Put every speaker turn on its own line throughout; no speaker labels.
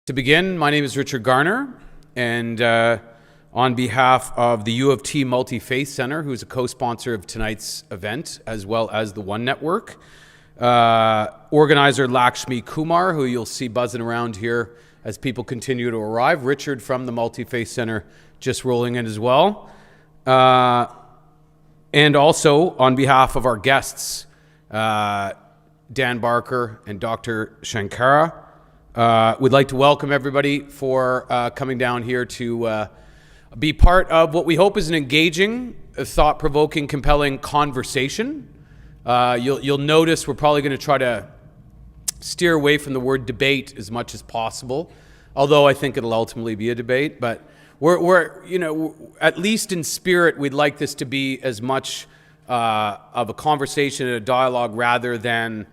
To begin, my name is Richard Garner, and on behalf of the U of T Multi-Faith Center, who is a co-sponsor of tonight's event, as well as the One Network, organizer Lakshmi Kumar, who you'll see buzzing around here as people continue to arrive, Richard from the Multi-Faith Center just rolling in as well, and also on behalf of our guests, Dan Barker and Dr. Shankara. We'd like to welcome everybody for coming down here to be part of what we hope is an engaging, thought-provoking, compelling conversation. You'll notice we're probably going to try to steer away from the word debate as much as possible, although I think it'll ultimately be a debate. But we're at least in spirit, we'd like this to be as much of a conversation and a dialogue rather than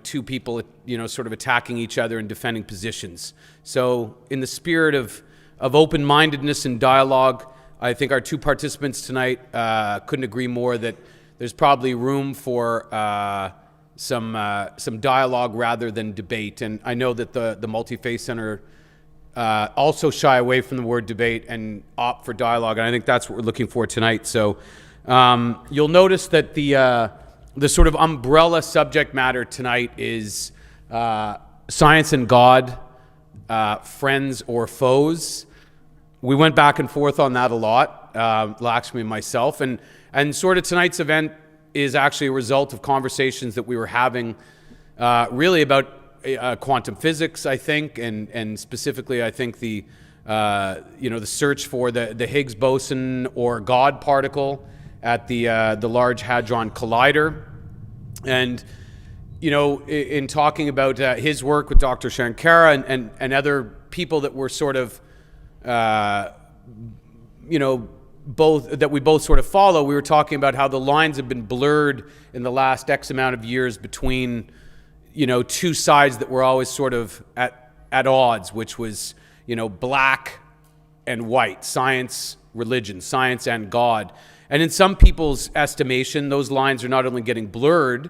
two people, sort of attacking each other and defending positions. So in the spirit of open-mindedness and dialogue, I think our two participants tonight couldn't agree more that there's probably room for some dialogue rather than debate. And I know that the Multi-Faith Center also shy away from the word debate and opt for dialogue, and I think that's what we're looking for tonight. So you'll notice that the sort of umbrella subject matter tonight is science and God, friends or foes. We went back and forth on that a lot, Lakshmi and myself, and sort of tonight's event is actually a result of conversations that we were having really about quantum physics, I think, and specifically I think the search for the Higgs boson or God particle at the Large Hadron Collider. And, in talking about his work with Dr. Shankara and other people that were sort of, that we both sort of follow, we were talking about how the lines have been blurred in the last X amount of years between, two sides that were always sort of at odds, which was, black and white, science, religion, science and God. And in some people's estimation, those lines are not only getting blurred,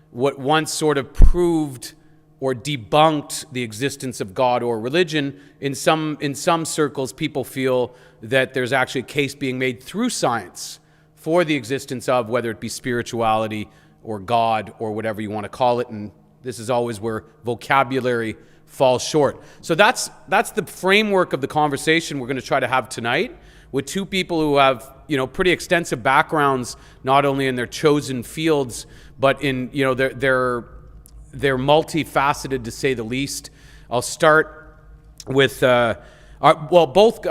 what once sort of proved or debunked the existence of God or religion, in some circles, people feel that there's actually a case being made through science for the existence of, whether it be spirituality or God or whatever you want to call it. And this is always where vocabulary falls short. So that's the framework of the conversation we're going to try to have tonight, with two people who have, pretty extensive backgrounds, not only in their chosen fields, but in, they're multifaceted, to say the least. I'll start with, both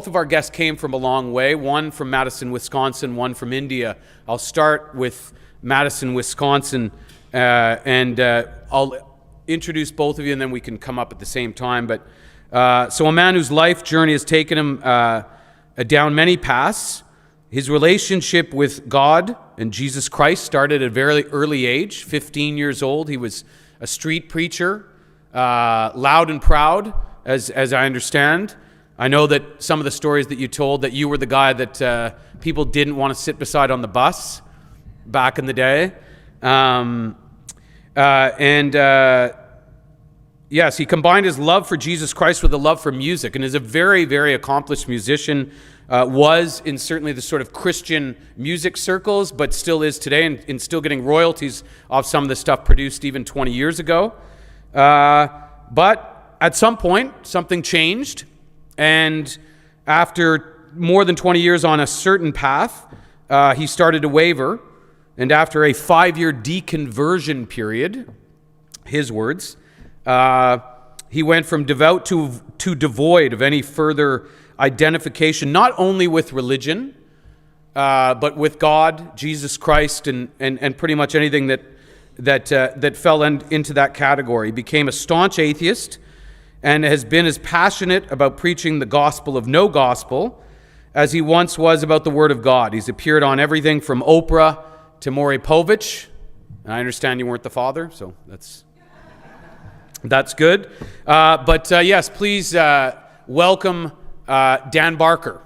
of our guests came from a long way, one from Madison, Wisconsin, one from India. I'll start with Madison, Wisconsin, and I'll introduce both of you, and then we can come up at the same time. But so a man whose life journey has taken him down many paths. His relationship with God and Jesus Christ started at a very early age, 15 years old. He was a street preacher, loud and proud, as I understand. I know that some of the stories that you told, that you were the guy that people didn't want to sit beside on the bus back in the day. Yes, he combined his love for Jesus Christ with a love for music, and is a very, very accomplished musician. Was in certainly the sort of Christian music circles, but still is today, and still getting royalties off some of the stuff produced even 20 years ago. But at some point, something changed, and after more than 20 years on a certain path, he started to waver, and after a 5-year deconversion period, his words, he went from devout to devoid of any further identification, not only with religion, but with God, Jesus Christ, and pretty much anything that fell into that category. He became a staunch atheist and has been as passionate about preaching the gospel of no gospel as he once was about the Word of God. He's appeared on everything from Oprah to Maury Povich. And I understand you weren't the father, so that's good. But yes, please welcome Dan Barker.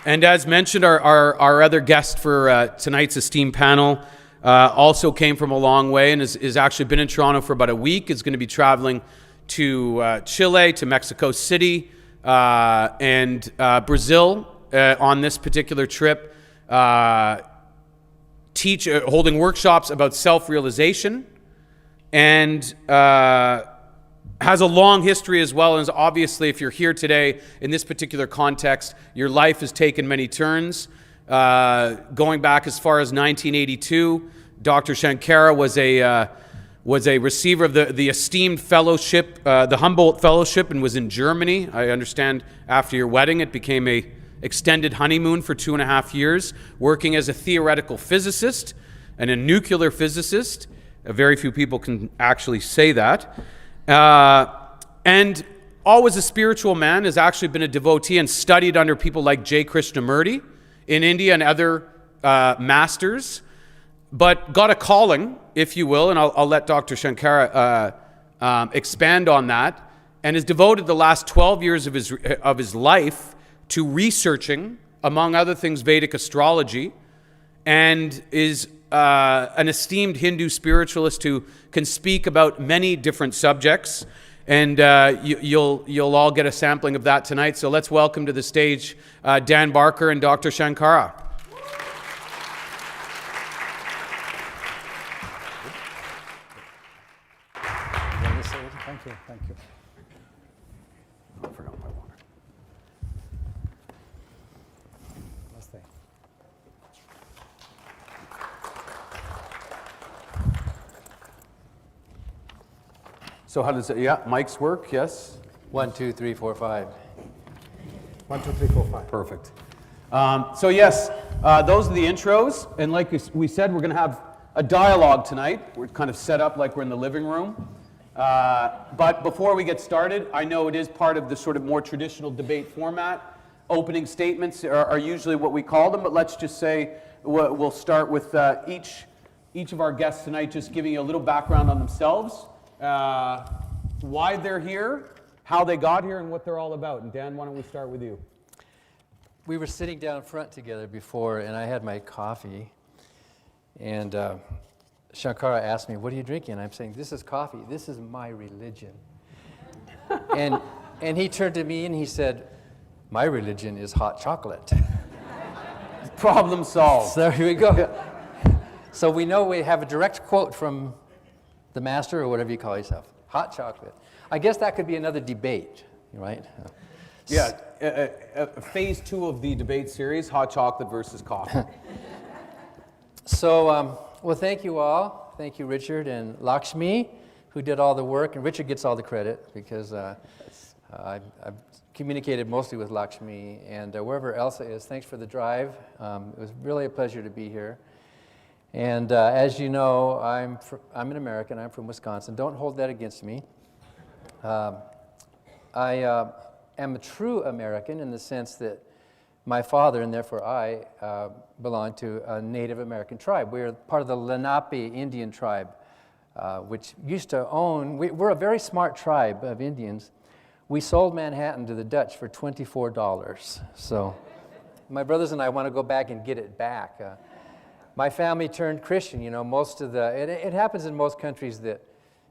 And as mentioned, our other guest for tonight's esteemed panel, also came from a long way and has actually been in Toronto for about a week. Is going to be traveling to Chile, to Mexico City, and Brazil on this particular trip, holding workshops about self-realization, and has a long history as well. And obviously, if you're here today in this particular context, your life has taken many turns. Going back as far as 1982, Dr. Shankara was a receiver of the esteemed fellowship, the Humboldt Fellowship, and was in Germany. I understand after your wedding, it became a extended honeymoon for 2.5 years, working as a theoretical physicist and a nuclear physicist. Very few people can actually say that. And always a spiritual man, has actually been a devotee and studied under people like J. Krishnamurti in India and other masters, but got a calling, if you will, and I'll let Dr. Shankara expand on that, and has devoted the last 12 years of his life to researching, among other things, Vedic astrology, and is an esteemed Hindu spiritualist who can speak about many different subjects. And you'll all get a sampling of that tonight. So let's welcome to the stage Dan Barker and Dr. Shankara.
Thank you. Thank you.
I forgot my water.
Namaste.
So how does it? Yeah, mics work. Yes.
1, 2, 3, 4, 5.
1, 2, 3, 4, 5.
Perfect. So yes, those are the intros, and like we said, we're going to have a dialogue tonight. We're kind of set up like we're in the living room. But before we get started, I know it is part of the sort of more traditional debate format. Opening statements are usually what we call them, but let's just say we'll start with each of our guests tonight just giving you a little background on themselves, why they're here, how they got here, and what they're all about. And Dan, why don't we start with you?
We were sitting down front together before, and I had my coffee, and Shankara asked me, "What are you drinking?" I'm saying, "This is coffee. This is my religion." and he turned to me and he said, "My religion is hot chocolate."
Problem solved.
So here we go. So we know we have a direct quote from the master, or whatever you call yourself. Hot chocolate. I guess that could be another debate, right?
Yeah, phase 2 of the debate series, hot chocolate versus coffee.
So, well, thank you all. Thank you, Richard and Lakshmi, who did all the work. And Richard gets all the credit because I've communicated mostly with Lakshmi. And wherever Elsa is, thanks for the drive. It was really a pleasure to be here. And as you know, I'm an American. I'm from Wisconsin. Don't hold that against me. I am a true American in the sense that my father, and therefore I, belong to a Native American tribe. We're part of the Lenape Indian tribe, which used to own, we're a very smart tribe of Indians. We sold Manhattan to the Dutch for $24. So my brothers and I want to go back and get it back. My family turned Christian. You know, it happens in most countries that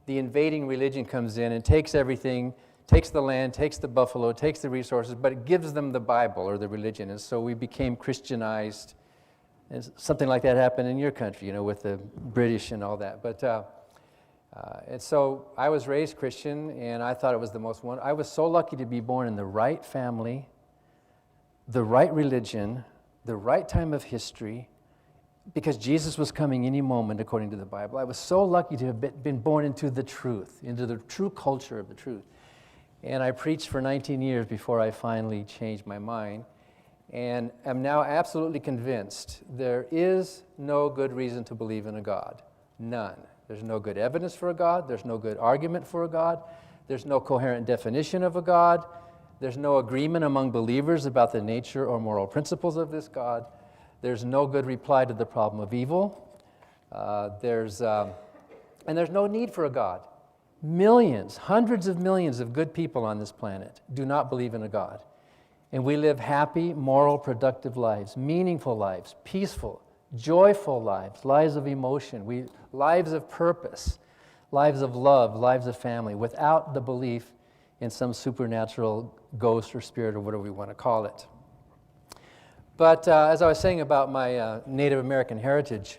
the invading religion comes in and takes everything, takes the land, takes the buffalo, takes the resources, but it gives them the Bible or the religion. And so we became Christianized. And something like that happened in your country, you know, with the British and all that. But and so I was raised Christian, and I thought it was the most wonderful. I was so lucky to be born in the right family, the right religion, the right time of history, because Jesus was coming any moment, according to the Bible. I was so lucky to have been born into the truth, into the true culture of the truth. And I preached for 19 years before I finally changed my mind. And am now absolutely convinced there is no good reason to believe in a God. None. There's no good evidence for a God. There's no good argument for a God. There's no coherent definition of a God. There's no agreement among believers about the nature or moral principles of this God. There's no good reply to the problem of evil. And there's no need for a God. Millions, hundreds of millions of good people on this planet do not believe in a God. And we live happy, moral, productive lives, meaningful lives, peaceful, joyful lives, lives of emotion, lives of purpose, lives of love, lives of family, without the belief in some supernatural ghost or spirit or whatever we want to call it. But as I was saying about my Native American heritage,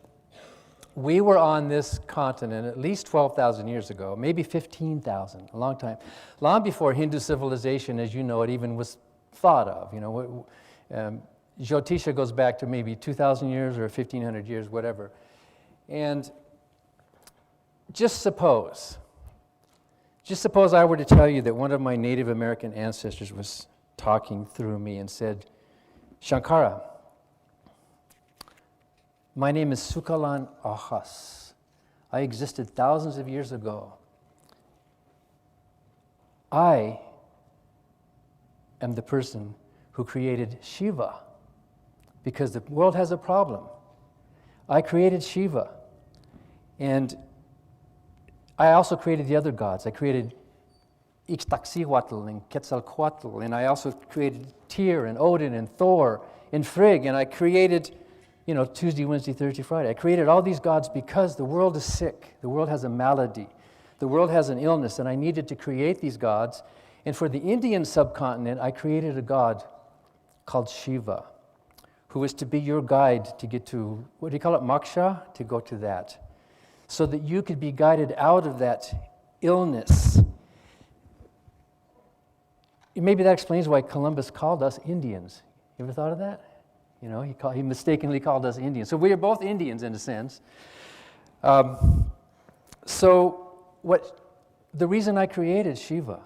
we were on this continent at least 12,000 years ago, maybe 15,000, a long time, long before Hindu civilization, as you know it, even was thought of. You know, Jyotisha goes back to maybe 2,000 years or 1,500 years, whatever. And just suppose I were to tell you that one of my Native American ancestors was talking through me and said, Shankara, my name is Sukalan Ahas. I existed thousands of years ago. I am the person who created Shiva because the world has a problem. I created Shiva. And I also created the other gods. I created Ixtaccíhuatl and Quetzalcoatl, and I also created Tyr and Odin and Thor and Frigg, and I created, you know, Tuesday, Wednesday, Thursday, Friday. I created all these gods because the world is sick. The world has a malady. The world has an illness, and I needed to create these gods. And for the Indian subcontinent, I created a god called Shiva, who is to be your guide to get to, what do you call it, moksha? To go to that. So that you could be guided out of that illness. Maybe that explains why Columbus called us Indians. You ever thought of that? You know, he mistakenly called us Indians. So we are both Indians in a sense. The reason I created Shiva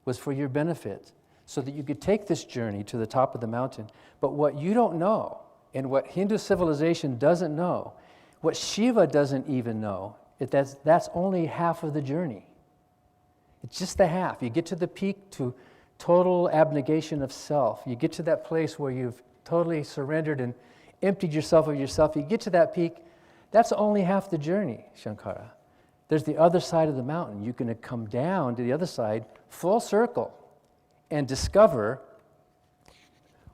was for your benefit, so that you could take this journey to the top of the mountain. But what you don't know, and what Hindu civilization doesn't know, what Shiva doesn't even know, that's only half of the journey. It's just the half. You get to the peak to total abnegation of self. You get to that place where you've totally surrendered and emptied yourself of yourself. You get to that peak, that's only half the journey, Shankara. There's the other side of the mountain. You can come down to the other side, full circle, and discover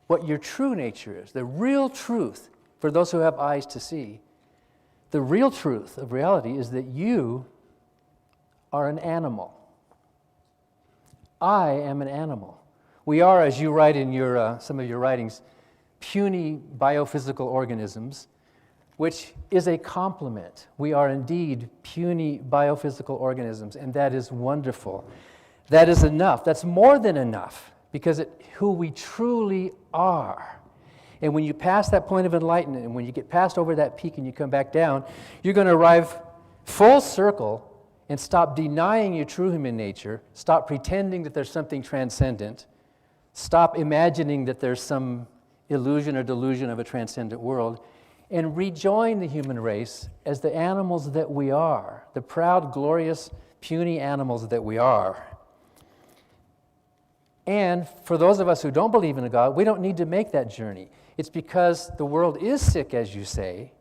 what your true nature is, the real truth, for those who have eyes to see. The real truth of reality is that you are an animal. I am an animal. We are, as you write in your some of your writings, puny biophysical organisms, which is a compliment. We are indeed puny biophysical organisms, and that is wonderful. That is enough. That's more than enough, because it's who we truly are. And when you pass that point of enlightenment, and when you get past over that peak and you come back down, you're going to arrive full circle and stop denying your true human nature, stop pretending that there's something transcendent, stop imagining that there's some illusion or delusion of a transcendent world, and rejoin the human race as the animals that we are, the proud, glorious, puny animals that we are. And for those of us who don't believe in a God, we don't need to make that journey. It's because the world is sick, as you say.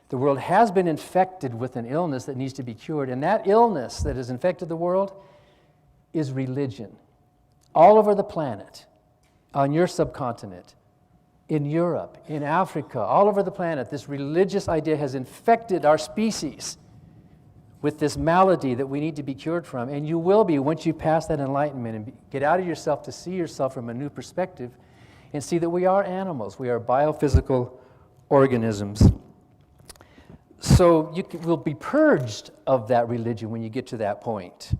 The world has been infected with an illness that needs to be cured, and that illness that has infected the world is religion. All over the planet, on your subcontinent, in Europe, in Africa, all over the planet, this religious idea has infected our species with this malady that we need to be cured from. And you will be once you pass that enlightenment and get out of yourself to see yourself from a new perspective and see that we are animals. We are biophysical organisms. So you will be purged of that religion when you get to that point.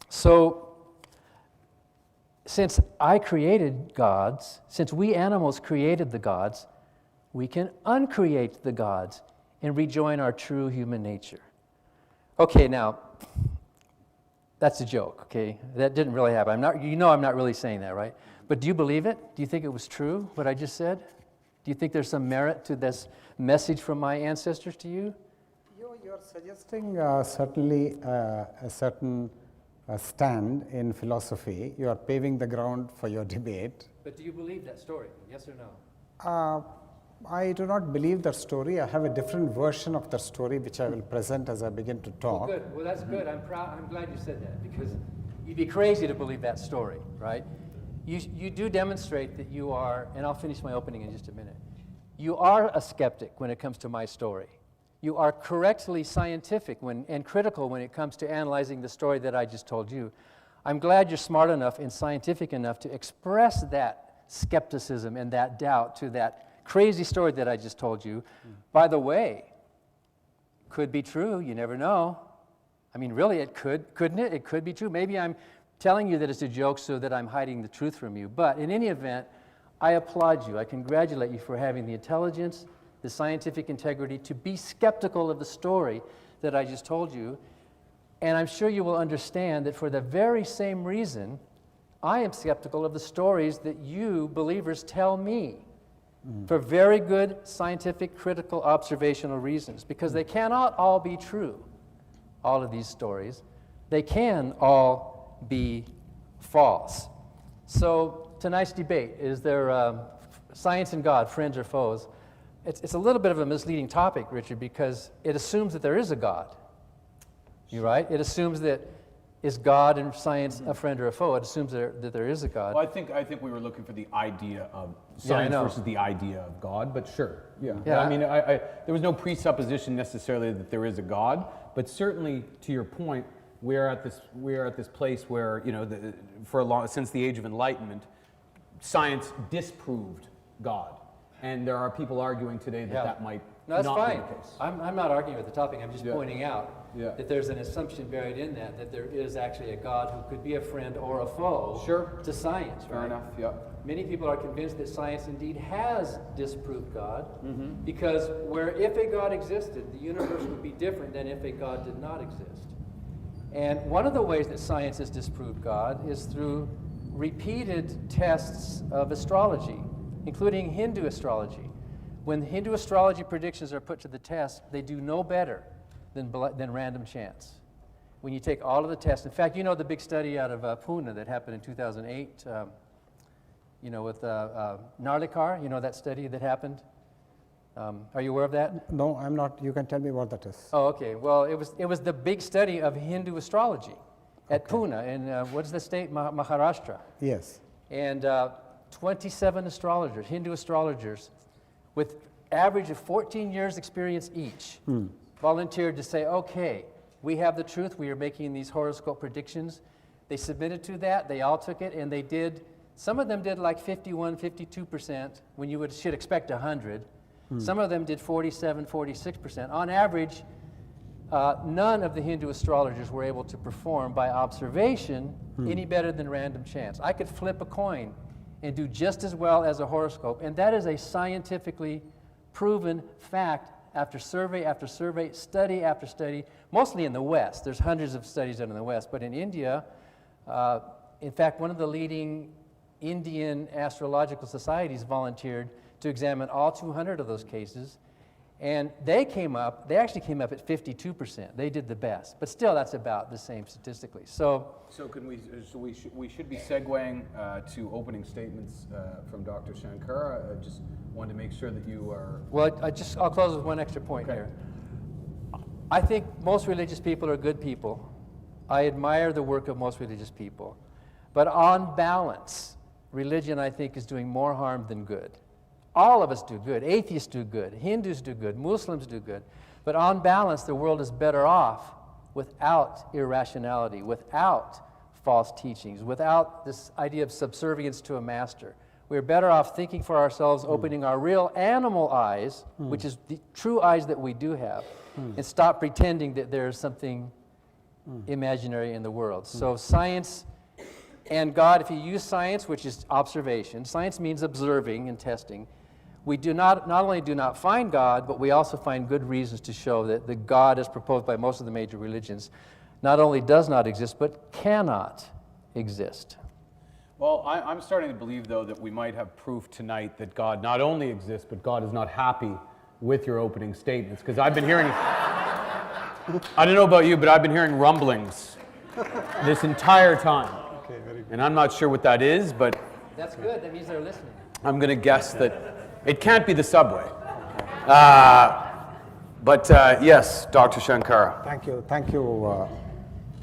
So since I created gods, since we animals created the gods, we can uncreate the gods and rejoin our true human nature. Okay, now, that's a joke, okay? That didn't really happen. I'm not really saying that, right? But do you believe it? Do you think it was true, what I just said? Do you think there's some merit to this message from my ancestors to you?
You're suggesting certainly a certain stand in philosophy. You are paving the ground for your debate.
But do you believe that story, yes or no?
I do not believe that story. I have a different version of the story which I will present as I begin to talk.
Well, good. Well, that's good. I'm glad you said that, because you'd be crazy to believe that story, right? You do demonstrate that you are, and I'll finish my opening in just a minute, You are a skeptic when it comes to my story. You are correctly scientific and critical when it comes to analyzing the story that I just told you. I'm glad you're smart enough and scientific enough to express that skepticism and that doubt to that crazy story that I just told you. By the way, could be true, you never know. I mean, really, it couldn't it? It could be true. Maybe I'm telling you that it's a joke so that I'm hiding the truth from you. But in any event, I applaud you. I congratulate you for having the intelligence, the scientific integrity to be skeptical of the story that I just told you. And I'm sure you will understand that for the very same reason, I am skeptical of the stories that you believers tell me. For very good scientific, critical, observational reasons, because they cannot all be true, all of these stories. They can all be false. So tonight's debate, is there science and God, friends or foes? It's a little bit of a misleading topic, Richard, because it assumes that there is a God. You're right? It assumes that is God and science a friend or a foe? It assumes that there is a God.
Well, I think we were looking for the idea of science versus the idea of God, but sure. Yeah. I mean, there was no presupposition necessarily that there is a God, but certainly, to your point, we're at this place where, you know, since the Age of Enlightenment, science disproved God, and there are people arguing today that might not be the case.
I'm not arguing with the topic. I'm just pointing out that there's an assumption buried in that there is actually a God who could be a friend or a foe to science.
Fair enough.
Many people are convinced that science indeed has disproved God, because if a God existed, the universe would be different than if a God did not exist. And one of the ways that science has disproved God is through repeated tests of astrology, including Hindu astrology. When Hindu astrology predictions are put to the test, they do no better than random chance. When you take all of the tests, in fact, you know the big study out of Pune that happened in 2008, you know, with Narlikar, you know that study that happened? Are you aware of that?
No, I'm not. You can tell me what that is.
Oh, okay. Well, it was the big study of Hindu astrology at Pune in, what is the state? Maharashtra.
Yes.
And 27 astrologers, Hindu astrologers, with average of 14 years experience each, volunteered to say, okay, we have the truth, we are making these horoscope predictions. They submitted to that, they all took it, and they did, some of them did like 51, 52%, when you should expect 100. Some of them did 47, 46%. On average, none of the Hindu astrologers were able to perform by observation any better than random chance. I could flip a coin and do just as well as a horoscope, and that is a scientifically proven fact after survey after survey, study after study, mostly in the West. There's hundreds of studies done in the West, but in India, in fact, one of the leading Indian astrological societies volunteered to examine all 200 of those cases, and they actually came up at 52%. They did the best, but still that's about the same statistically. So
we should be segueing to opening statements from Dr. Shankara. I just wanted to make sure that you are...
Well, I'll close with one extra point here. I think most religious people are good people. I admire the work of most religious people. But on balance, religion, I think, is doing more harm than good. All of us do good. Atheists do good. Hindus do good. Muslims do good. But on balance, the world is better off without irrationality, without false teachings, without this idea of subservience to a master. We're better off thinking for ourselves, opening our real animal eyes, which is the true eyes that we do have, and stop pretending that there's something imaginary in the world. So science and God, if you use science, which is observation, science means observing and testing. We do not only do not find God, but we also find good reasons to show that the God as proposed by most of the major religions not only does not exist, but cannot exist.
Well, I'm starting to believe, though, that we might have proof tonight that God not only exists, but God is not happy with your opening statements. Because I've been hearing, I don't know about you, but I've been hearing rumblings this entire time.
Okay, very good.
And I'm not sure what that is, but...
That's good. That means they're listening.
I'm going to guess that it can't be the subway. But yes, Dr. Shankara.
Thank you,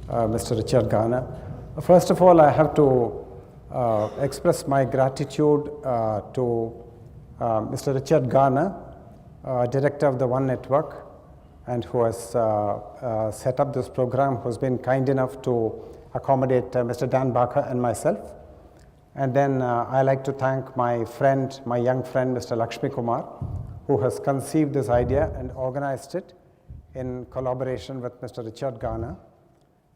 Mr. Richard Garner. First of all, I have to express my gratitude to Mr. Richard Garner, director of the One Network, and who has set up this program, who's been kind enough to accommodate Mr. Dan Barker and myself. And then I like to thank my friend, my young friend, Mr. Lakshmi Kumar, who has conceived this idea and organized it in collaboration with Mr. Richard Garner.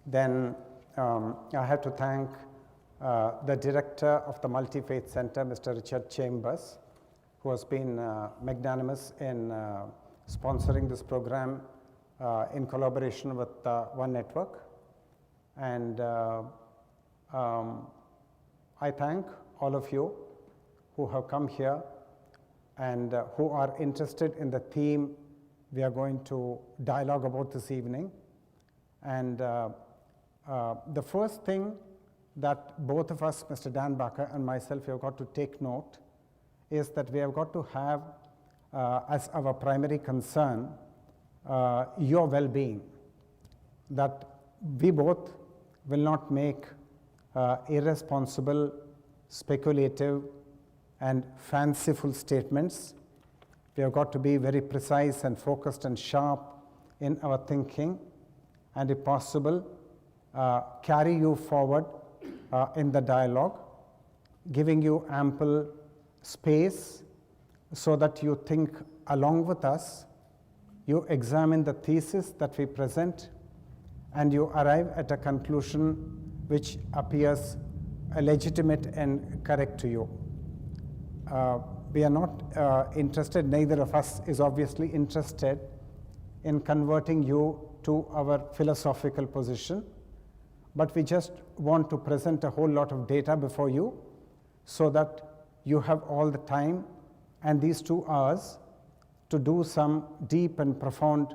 Then I have to thank the director of the Multi-Faith Center, Mr. Richard Chambers, who has been magnanimous in sponsoring this program in collaboration with One Network. And I thank all of you who have come here and who are interested in the theme we are going to dialogue about this evening. And the first thing that both of us, Mr. Dan Barker and myself, have got to take note is that we have got to have as our primary concern your well-being, that we both will not make irresponsible, speculative, and fanciful statements. We have got to be very precise and focused and sharp in our thinking, and if possible, carry you forward in the dialogue, giving you ample space so that you think along with us, you examine the thesis that we present, and you arrive at a conclusion which appears legitimate and correct to you. We are not interested, neither of us is obviously interested in converting you to our philosophical position, but we just want to present a whole lot of data before you so that you have all the time and these 2 hours to do some deep and profound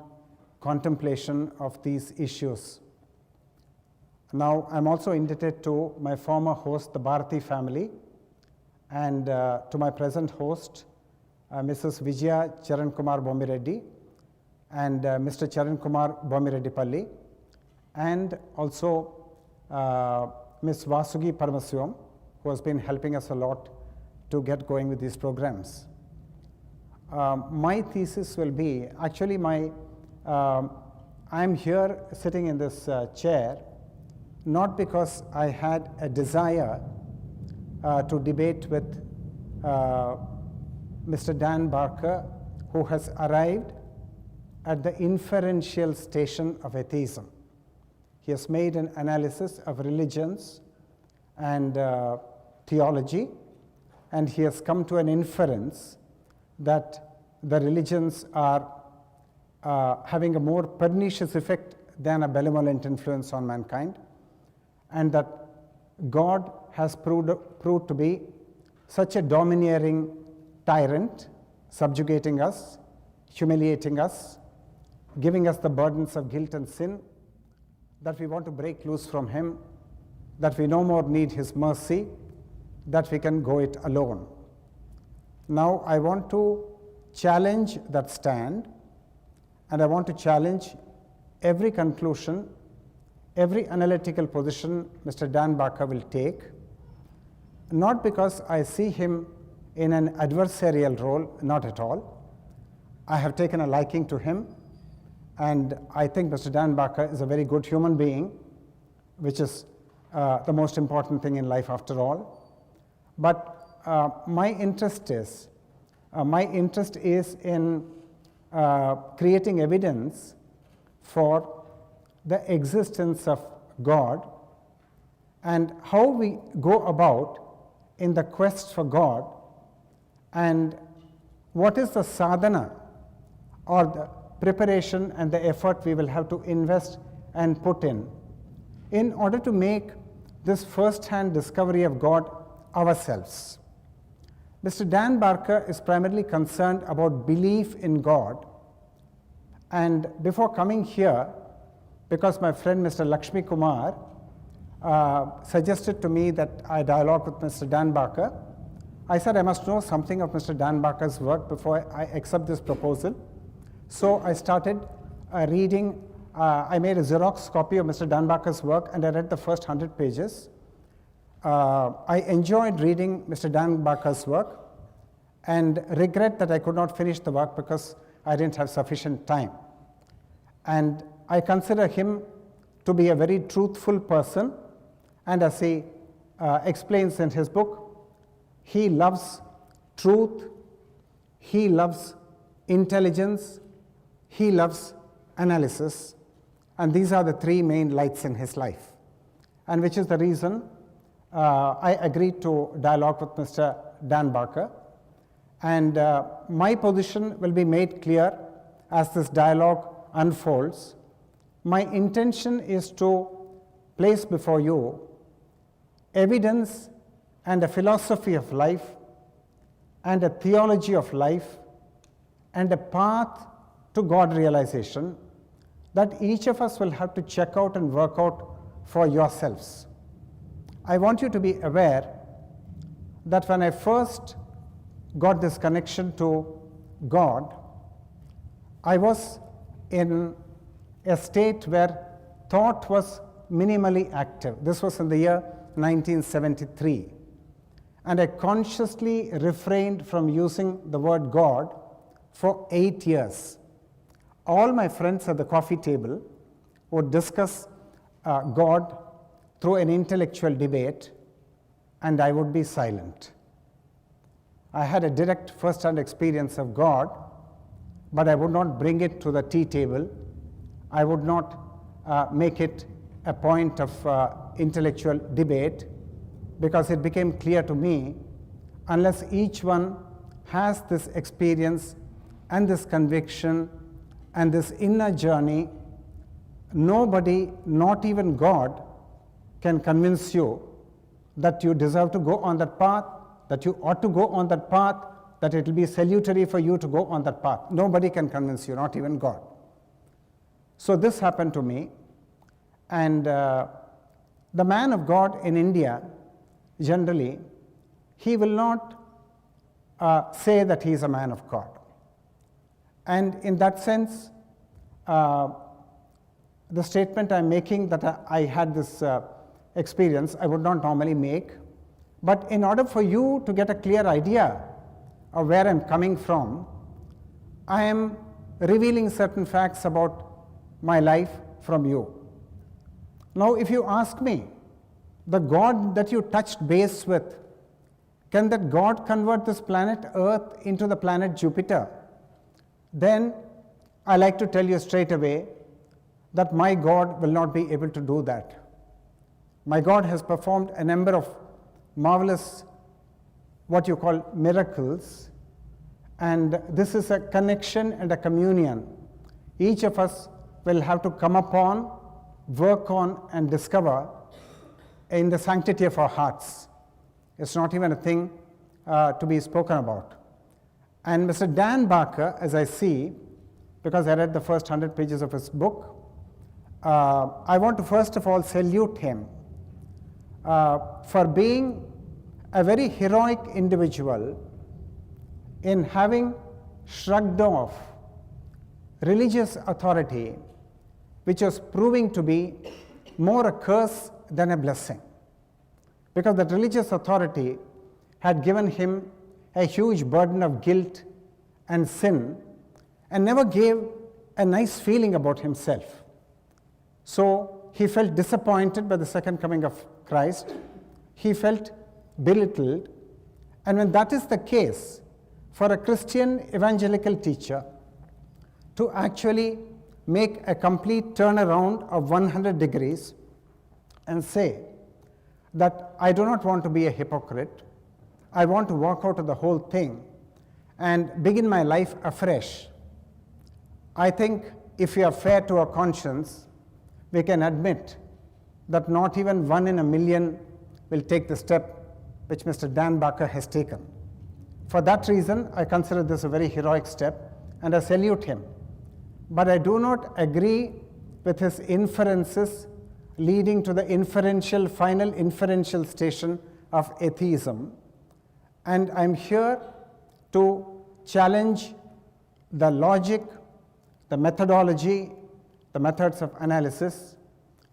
contemplation of these issues. Now, I'm also indebted to my former host, the Bharati family, and to my present host, Mrs. Vijaya Charan Kumar Bomireddy and Mr. Charan Kumar Bomireddy-Palli, and also Ms. Vasugi Paramasivam, who has been helping us a lot to get going with these programs. My thesis will be, actually I'm here sitting in this chair not because I had a desire to debate with Mr. Dan Barker, who has arrived at the inferential station of atheism. He has made an analysis of religions and theology, and he has come to an inference that the religions are having a more pernicious effect than a benevolent influence on mankind, and that God has proved to be such a domineering tyrant, subjugating us, humiliating us, giving us the burdens of guilt and sin, that we want to break loose from him, that we no more need his mercy, that we can go it alone. Now, I want to challenge that stand, and I want to challenge every conclusion, every analytical position Mr. Dan Barker will take, not because I see him in an adversarial role, not at all. I have taken a liking to him, and I think Mr. Dan Barker is a very good human being, which is the most important thing in life after all. But my interest is in creating evidence for the existence of God and how we go about in the quest for God, and what is the sadhana or the preparation and the effort we will have to invest and put in order to make this first-hand discovery of God ourselves. Mr. Dan Barker is primarily concerned about belief in God, and before coming here, because my friend Mr. Lakshmi Kumar suggested to me that I dialogue with Mr. Dan Barker, I said I must know something of Mr. Dan Barker's work before I accept this proposal. So I started reading, I made a Xerox copy of Mr. Dan Barker's work, and I read the first 100 pages. I enjoyed reading Mr. Dan Barker's work, and regret that I could not finish the work because I didn't have sufficient time. And I consider him to be a very truthful person, and as he explains in his book, he loves truth, he loves intelligence, he loves analysis, and these are the three main lights in his life, and which is the reason I agreed to dialogue with Mr. Dan Barker, and my position will be made clear as this dialogue unfolds. My intention is to place before you evidence and a philosophy of life and a theology of life and a path to God realization that each of us will have to check out and work out for yourselves. I want you to be aware that when I first got this connection to God, I was in a state where thought was minimally active. This was in the year 1973. And I consciously refrained from using the word God for 8 years. All my friends at the coffee table would discuss God through an intellectual debate, and I would be silent. I had a direct first-hand experience of God, but I would not bring it to the tea table. I would not make it a point of intellectual debate, because it became clear to me, unless each one has this experience and this conviction and this inner journey, nobody, not even God, can convince you that you deserve to go on that path, that you ought to go on that path, that it will be salutary for you to go on that path. Nobody can convince you, not even God. So this happened to me, and the man of God in India, generally, he will not say that he is a man of God. And in that sense, the statement I'm making that I had this experience, I would not normally make. But in order for you to get a clear idea of where I'm coming from, I am revealing certain facts about my life from you. Now, if you ask me, the God that you touched base with, can that God convert this planet Earth into the planet Jupiter? Then I like to tell you straight away that my God will not be able to do that. My God has performed a number of marvelous, what you call miracles, and this is a connection and a communion. Each of us will have to come upon, work on, and discover in the sanctity of our hearts. It's not even a thing to be spoken about. And Mr. Dan Barker, as I see, because I read the first 100 pages of his book, I want to first of all salute him for being a very heroic individual in having shrugged off religious authority, which was proving to be more a curse than a blessing. Because that religious authority had given him a huge burden of guilt and sin and never gave a nice feeling about himself. So he felt disappointed by the second coming of Christ. He felt belittled. And when that is the case, for a Christian evangelical teacher to actually make a complete turnaround of 100 degrees and say that I do not want to be a hypocrite, I want to walk out of the whole thing and begin my life afresh. I think if we are fair to our conscience, we can admit that not even 1 in a million will take the step which Mr. Dan Barker has taken. For that reason, I consider this a very heroic step, and I salute him. But I do not agree with his inferences leading to the final inferential station of atheism. And I'm here to challenge the logic, the methodology, the methods of analysis.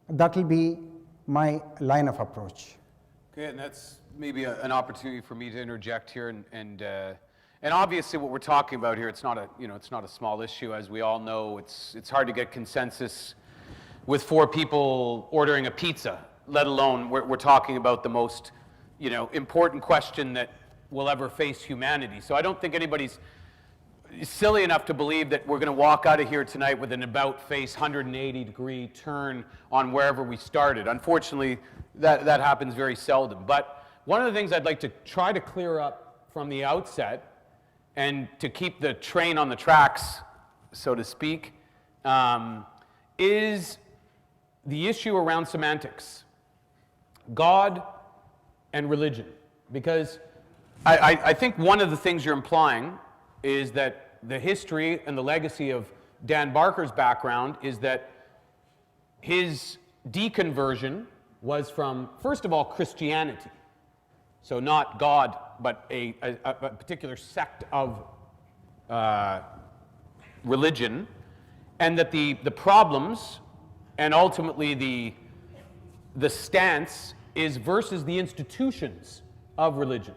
That will be my line of approach.
Okay, and that's maybe an opportunity for me to interject here and And obviously what we're talking about here, it's not a small issue. As we all know, it's hard to get consensus with 4 people ordering a pizza, let alone we're talking about the most, important question that will ever face humanity. So I don't think anybody's silly enough to believe that we're going to walk out of here tonight with an about-face 180-degree turn on wherever we started. Unfortunately, that happens very seldom. But one of the things I'd like to try to clear up from the outset, and to keep the train on the tracks, so to speak, is the issue around semantics, God and religion. Because I think one of the things you're implying is that the history and the legacy of Dan Barker's background is that his deconversion was from, first of all, Christianity. So not God, but a particular sect of religion, and that the problems and ultimately the stance is versus the institutions of religion.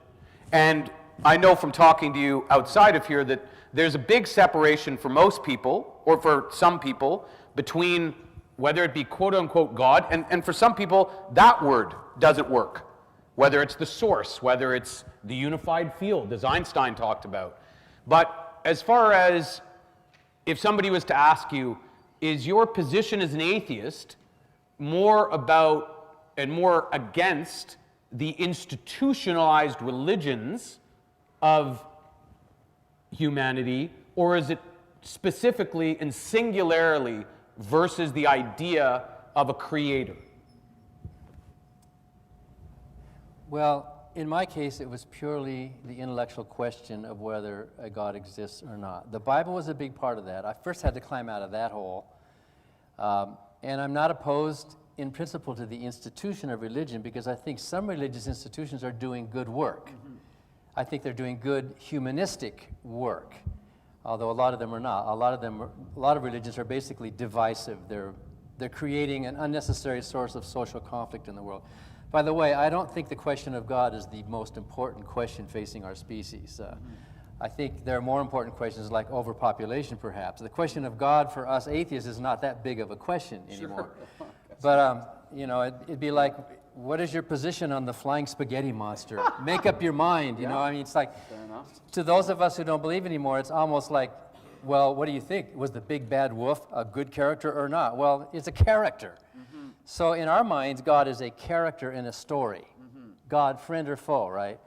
And I know from talking to you outside of here that there's a big separation for most people, or for some people, between whether it be quote-unquote God, and for some people that word doesn't work. Whether it's the source, whether it's the unified field, as Einstein talked about. But as far as if somebody was to ask you, is your position as an atheist more about and more against the institutionalized religions of humanity, or is it specifically and singularly versus the idea of a creator?
Well, in my case, it was purely the intellectual question of whether a God exists or not. The Bible was a big part of that. I first had to climb out of that hole. And I'm not opposed in principle to the institution of religion, because I think some religious institutions are doing good work. Mm-hmm. I think they're doing good humanistic work, although a lot of them are not. A lot of religions are basically divisive. They're creating an unnecessary source of social conflict in the world. By the way, I don't think the question of God is the most important question facing our species. I think there are more important questions like overpopulation, perhaps. The question of God for us atheists is not that big of a question anymore. Sure. But it'd be like, what is your position on the flying spaghetti monster? Make up your mind, you know? I mean, it's like, to those of us who don't believe anymore, it's almost like, well, what do you think? Was the big bad wolf a good character or not? Well, it's a character. Mm-hmm. So in our minds, God is a character in a story. Mm-hmm. God, friend or foe, right?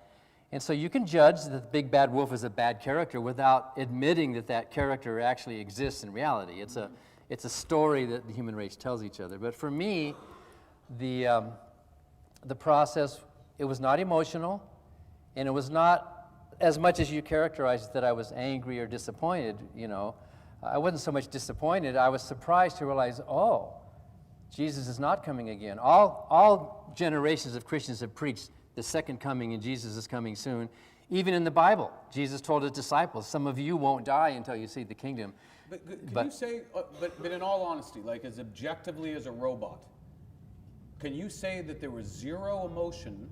And so you can judge that the big bad wolf is a bad character without admitting that that character actually exists in reality. It's a story that the human race tells each other. But for me, the process, it was not emotional, and it was not as much as you characterized that I was angry or disappointed, you know. I wasn't so much disappointed. I was surprised to realize, oh, Jesus is not coming again. All generations of Christians have preached the second coming and Jesus is coming soon. Even in the Bible, Jesus told his disciples, some of you won't die until you see the kingdom.
But you say, but in all honesty, like as objectively as a robot, can you say that there was zero emotion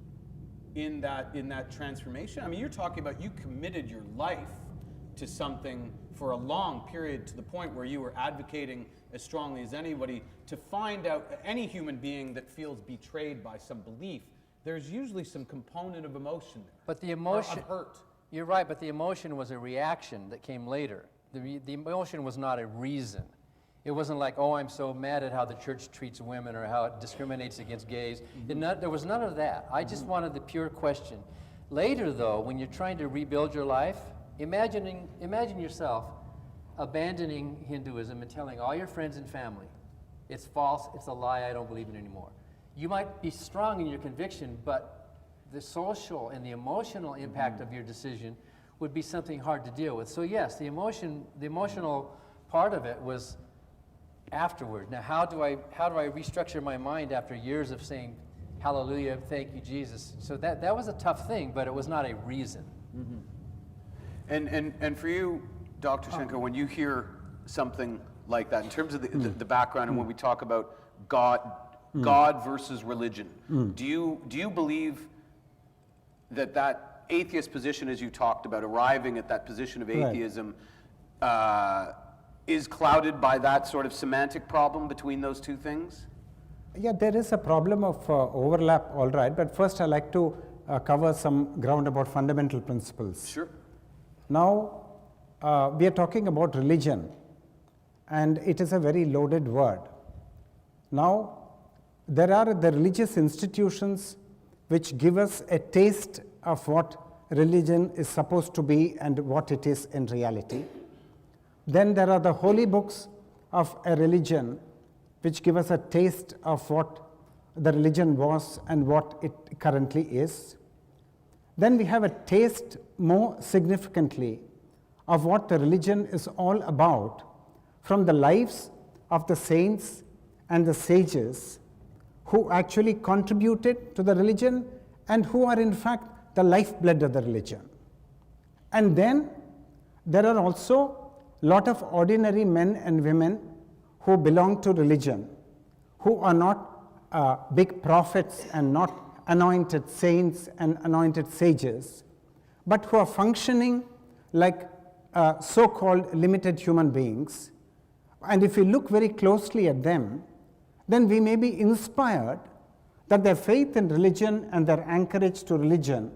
in that transformation? I mean, you're talking about you committed your life to something for a long period, to the point where you were advocating as strongly as anybody to find out any human being that feels betrayed by some belief. There's usually some component of emotion there.
But the emotion,
of hurt.
You're right, but the emotion was a reaction that came later. The emotion was not a reason. It wasn't like, oh, I'm so mad at how the church treats women or how it discriminates against gays. Mm-hmm. There was none of that. I just wanted the pure question. Later, though, when you're trying to rebuild your life, imagine yourself abandoning Hinduism and telling all your friends and family, it's false, it's a lie, I don't believe it anymore. You might be strong in your conviction, but the social and the emotional impact of your decision would be something hard to deal with. So yes, the emotional part of it was afterward. Now, how do I restructure my mind after years of saying, hallelujah, thank you, Jesus? So that was a tough thing, but it was not a reason.
Mm-hmm. And for you, Dr. Shankara, when you hear something like that, in terms of the background and when we talk about God versus religion, do you believe that atheist position, as you talked about, arriving at that position of
Right.
atheism, is clouded by that sort of semantic problem between those two things?
Yeah, there is a problem of overlap, all right, but first I'd like to cover some ground about fundamental principles.
Sure.
Now, we are talking about religion, and it is a very loaded word. Now, there are the religious institutions which give us a taste of what religion is supposed to be and what it is in reality. Then there are the holy books of a religion which give us a taste of what the religion was and what it currently is. Then we have a taste, more significantly, of what the religion is all about from the lives of the saints and the sages who actually contributed to the religion and who are in fact the lifeblood of the religion. And then there are also a lot of ordinary men and women who belong to religion, who are not big prophets and not anointed saints and anointed sages, but who are functioning like so-called limited human beings. And if we look very closely at them, then we may be inspired that their faith in religion and their anchorage to religion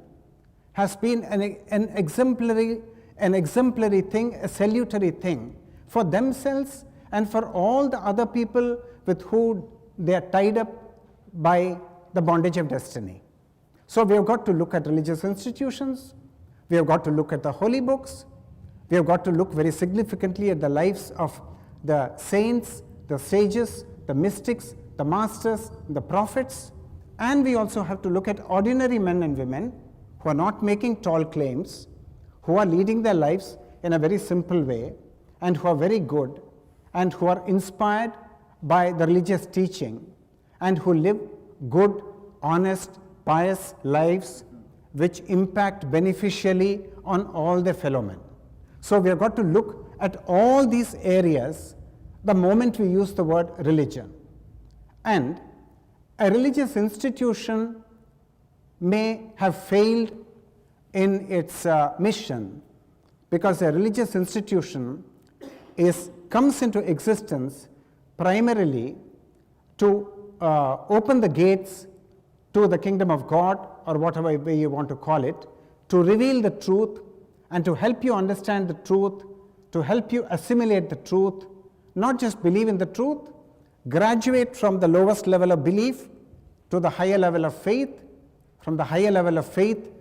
has been an exemplary thing, a salutary thing for themselves and for all the other people with whom they are tied up by the bondage of destiny. So we have got to look at religious institutions, we have got to look at the holy books, we have got to look very significantly at the lives of the saints, the sages, the mystics, the masters, the prophets, and we also have to look at ordinary men and women who are not making tall claims, who are leading their lives in a very simple way, and who are very good, and who are inspired by the religious teaching, and who live good, honest, pious lives which impact beneficially on all their fellow men. So we have got to look at all these areas the moment we use the word religion. And a religious institution may have failed in its mission because a religious institution comes into existence primarily to open the gates to the kingdom of God, or whatever way you want to call it, to reveal the truth and to help you understand the truth, to help you assimilate the truth, not just believe in the truth, graduate from the lowest level of belief to the higher level of faith, from the higher level of faith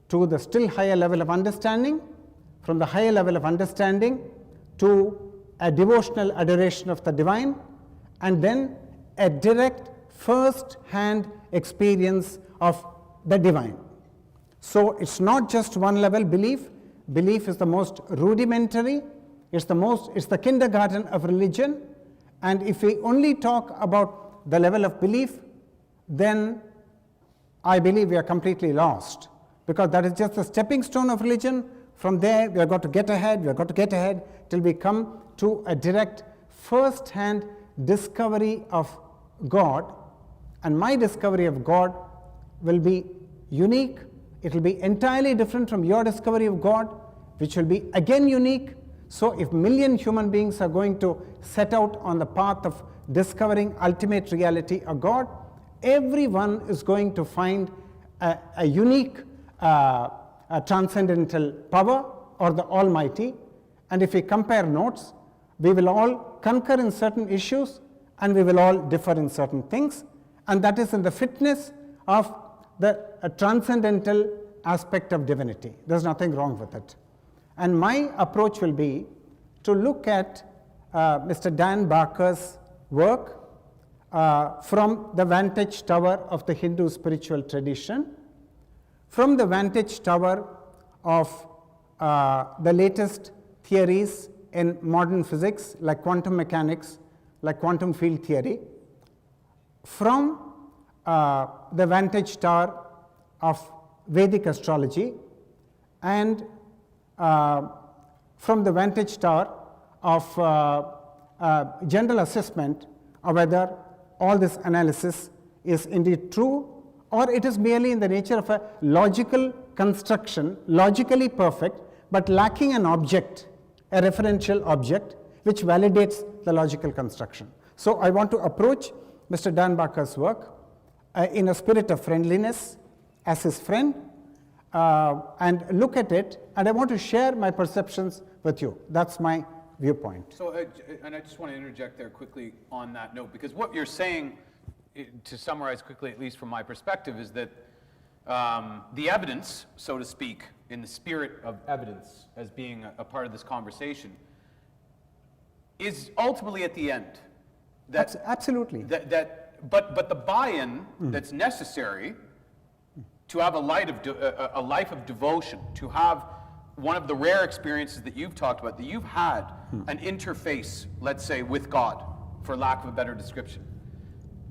to the still higher level of understanding, from the higher level of understanding to a devotional adoration of the divine, and then a direct first-hand experience of the divine. So it's not just one level belief. Belief is the most rudimentary, it's the kindergarten of religion, and if we only talk about the level of belief, then I believe we are completely lost, because that is just the stepping stone of religion. From there we have got to get ahead till we come to a direct first-hand discovery of God, and my discovery of God will be unique. It will be entirely different from your discovery of God, which will be again unique. So if million human beings are going to set out on the path of discovering ultimate reality of God, everyone is going to find a unique a transcendental power or the Almighty. And if we compare notes, we will all concur in certain issues and we will all differ in certain things, and that is in the fitness of the transcendental aspect of divinity. There's nothing wrong with it. And my approach will be to look at Mr. Dan Barker's work from the vantage tower of the Hindu spiritual tradition, from the vantage tower of the latest theories in modern physics like quantum mechanics, like quantum field theory, from the vantage tower of Vedic astrology, and from the vantage tower of general assessment of whether all this analysis is indeed true, or it is merely in the nature of a logical construction, logically perfect, but lacking an object, a referential object, which validates the logical construction. So I want to approach Mr. Dan Barker's work in a spirit of friendliness as his friend, and look at it, and I want to share my perceptions with you. That's my viewpoint.
So, and I just want to interject there quickly on that note, because what you're saying, to summarize quickly, at least from my perspective, is that the evidence, so to speak, in the spirit of evidence as being a part of this conversation, is ultimately at the end.
Absolutely.
But the buy-in that's necessary to have a life of devotion, to have one of the rare experiences that you've talked about, that you've had an interface, let's say, with God, for lack of a better description.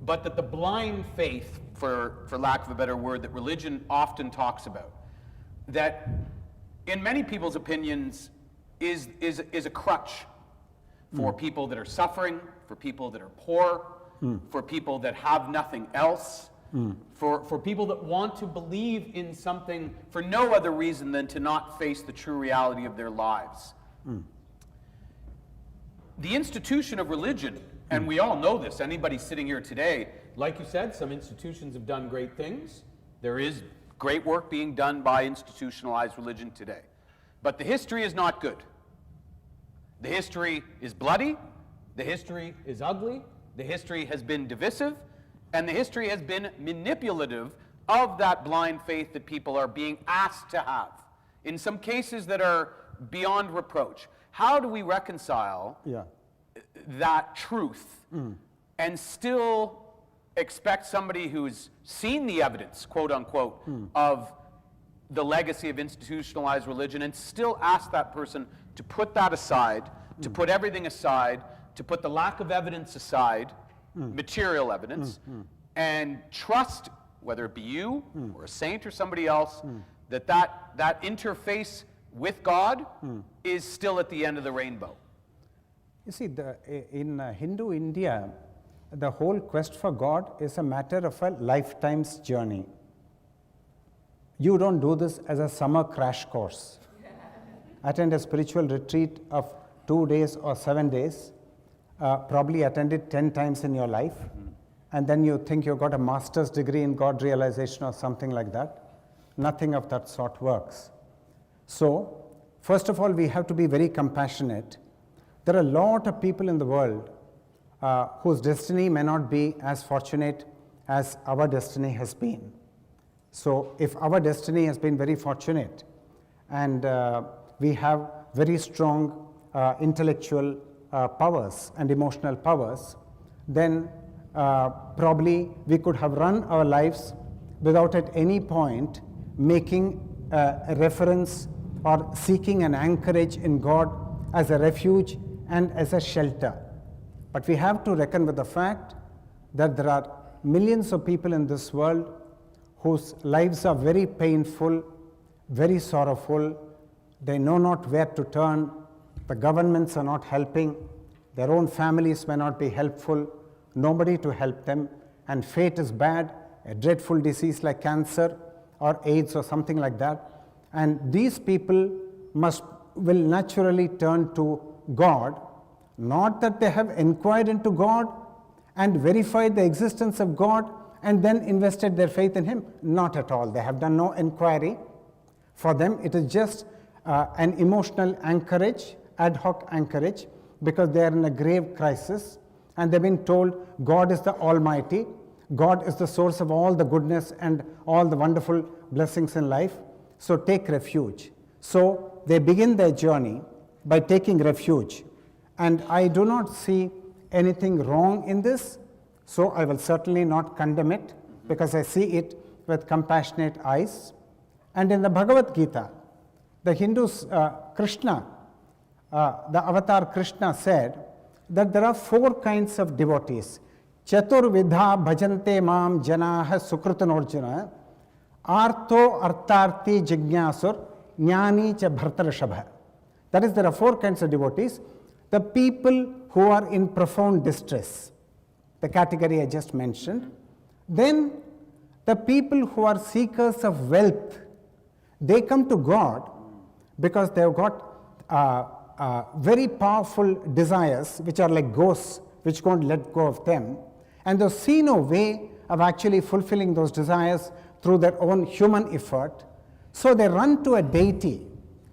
But that the blind faith, for lack of a better word, that religion often talks about, that in many people's opinions is a crutch for people that are suffering, for people that are poor, for people that have nothing else, for people that want to believe in something for no other reason than to not face the true reality of their lives. The institution of religion, and we all know this, anybody sitting here today, like you said, some institutions have done great things. There is great work being done by institutionalized religion today. But the history is not good. The history is bloody, the history is ugly, the history has been divisive, and the history has been manipulative of that blind faith that people are being asked to have, in some cases that are beyond reproach. How do we reconcile that truth and still expect somebody who's seen the evidence, quote unquote, of the legacy of institutionalized religion, and still ask that person to put that aside, to put everything aside, to put the lack of evidence aside, material evidence, and trust, whether it be you or a saint or somebody else, that interface with God is still at the end of the rainbow?
You see, in Hindu India, the whole quest for God is a matter of a lifetime's journey. You don't do this as a summer crash course. Attend a spiritual retreat of 2 days or 7 days, probably attend it 10 times in your life, and then you think you've got a master's degree in God realization or something like that. Nothing of that sort works. So, first of all, we have to be very compassionate. There are a lot of people in the world whose destiny may not be as fortunate as our destiny has been. So, if our destiny has been very fortunate, and we have very strong intellectual powers and emotional powers, then probably we could have run our lives without at any point making a reference or seeking an anchorage in God as a refuge and as a shelter. But we have to reckon with the fact that there are millions of people in this world whose lives are very painful, very sorrowful. They know not where to turn. The governments are not helping. Their own families may not be helpful. Nobody to help them. And fate is bad, a dreadful disease like cancer or AIDS or something like that. And these people will naturally turn to God, not that they have inquired into God and verified the existence of God and then invested their faith in Him. Not at all. They have done no inquiry. For them, it is just an emotional anchorage, ad hoc anchorage, because they are in a grave crisis and they've been told God is the Almighty, God is the source of all the goodness and all the wonderful blessings in life, so take refuge. So they begin their journey by taking refuge. And I do not see anything wrong in this, so I will certainly not condemn it, because I see it with compassionate eyes. And in the Bhagavad Gita, the Hindus, Krishna, the avatar Krishna said that there are 4 kinds of devotees. Chaturvidha bhajante mam janaha sukrutanarjuna artho artarthi jignasur jnani cha bhartarashabha. That is, there are 4 kinds of devotees. The people who are in profound distress, the category I just mentioned. Then the people who are seekers of wealth, They come to God because they've got very powerful desires, which are like ghosts, which won't let go of them, and they've seen no way of actually fulfilling those desires through their own human effort. So they run to a deity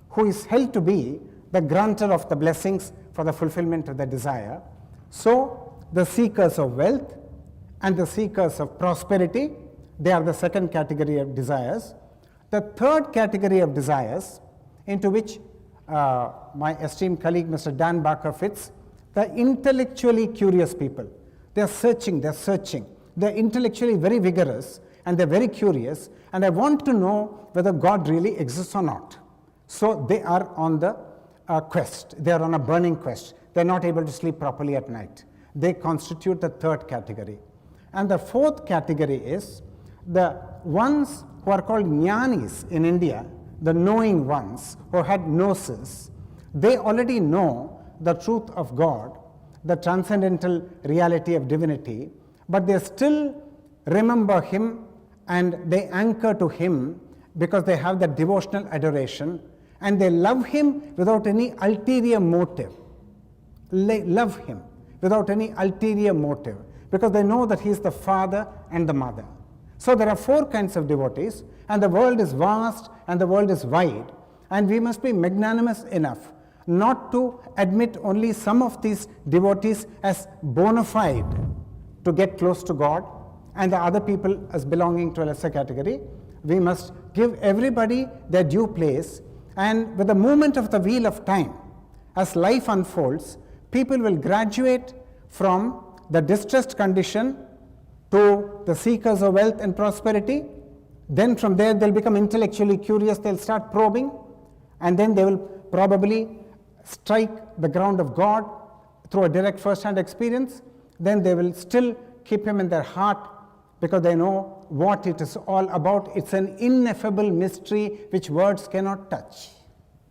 who is held to be the granter of the blessings for the fulfillment of their desire. So the seekers of wealth and the seekers of prosperity, they are the second category of desires. The third category of desires, into which my esteemed colleague Mr. Dan Barker fits, the intellectually curious people. They're searching, they're intellectually very vigorous, and they're very curious, and I want to know whether God really exists or not. So they are on the quest, they are on a burning quest. They're not able to sleep properly at night. They constitute the third category. And the fourth category is the ones who are called jnanis in India, the knowing ones who had gnosis. They already know the truth of God, the transcendental reality of divinity, but they still remember Him and they anchor to Him because they have that devotional adoration, and they love Him without any ulterior motive. They love Him without any ulterior motive because they know that He is the Father and the Mother. So there are four kinds of devotees, and the world is vast and the world is wide, and we must be magnanimous enough not to admit only some of these devotees as bona fide to get close to God and the other people as belonging to a lesser category. We must give everybody their due place, and with the movement of the wheel of time, as life unfolds, people will graduate from the distressed condition to the seekers of wealth and prosperity. Then from there they'll become intellectually curious, they'll start probing, and then they will probably strike the ground of God through a direct first-hand experience. Then they will still keep Him in their heart because they know what it is all about. It's an ineffable mystery which words cannot touch.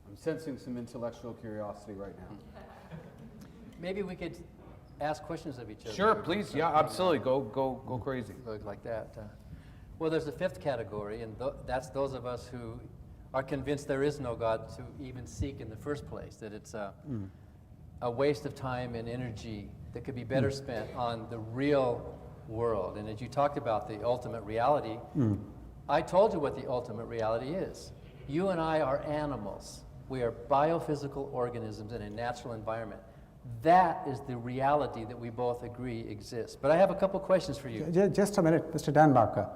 I'm sensing some intellectual curiosity right now.
Maybe we could ask questions of each other.
Sure, please. Yeah, absolutely. Go crazy.
Like that. Well, there's a fifth category, and that's those of us who are convinced there is no God to even seek in the first place, that it's a waste of time and energy that could be better spent on the real world. And as you talked about the ultimate reality, I told you what the ultimate reality is. You and I are animals. We are biophysical organisms in a natural environment. That is the reality that we both agree exists. But I have a couple questions for you.
Just a minute, Mr. Dan Barker.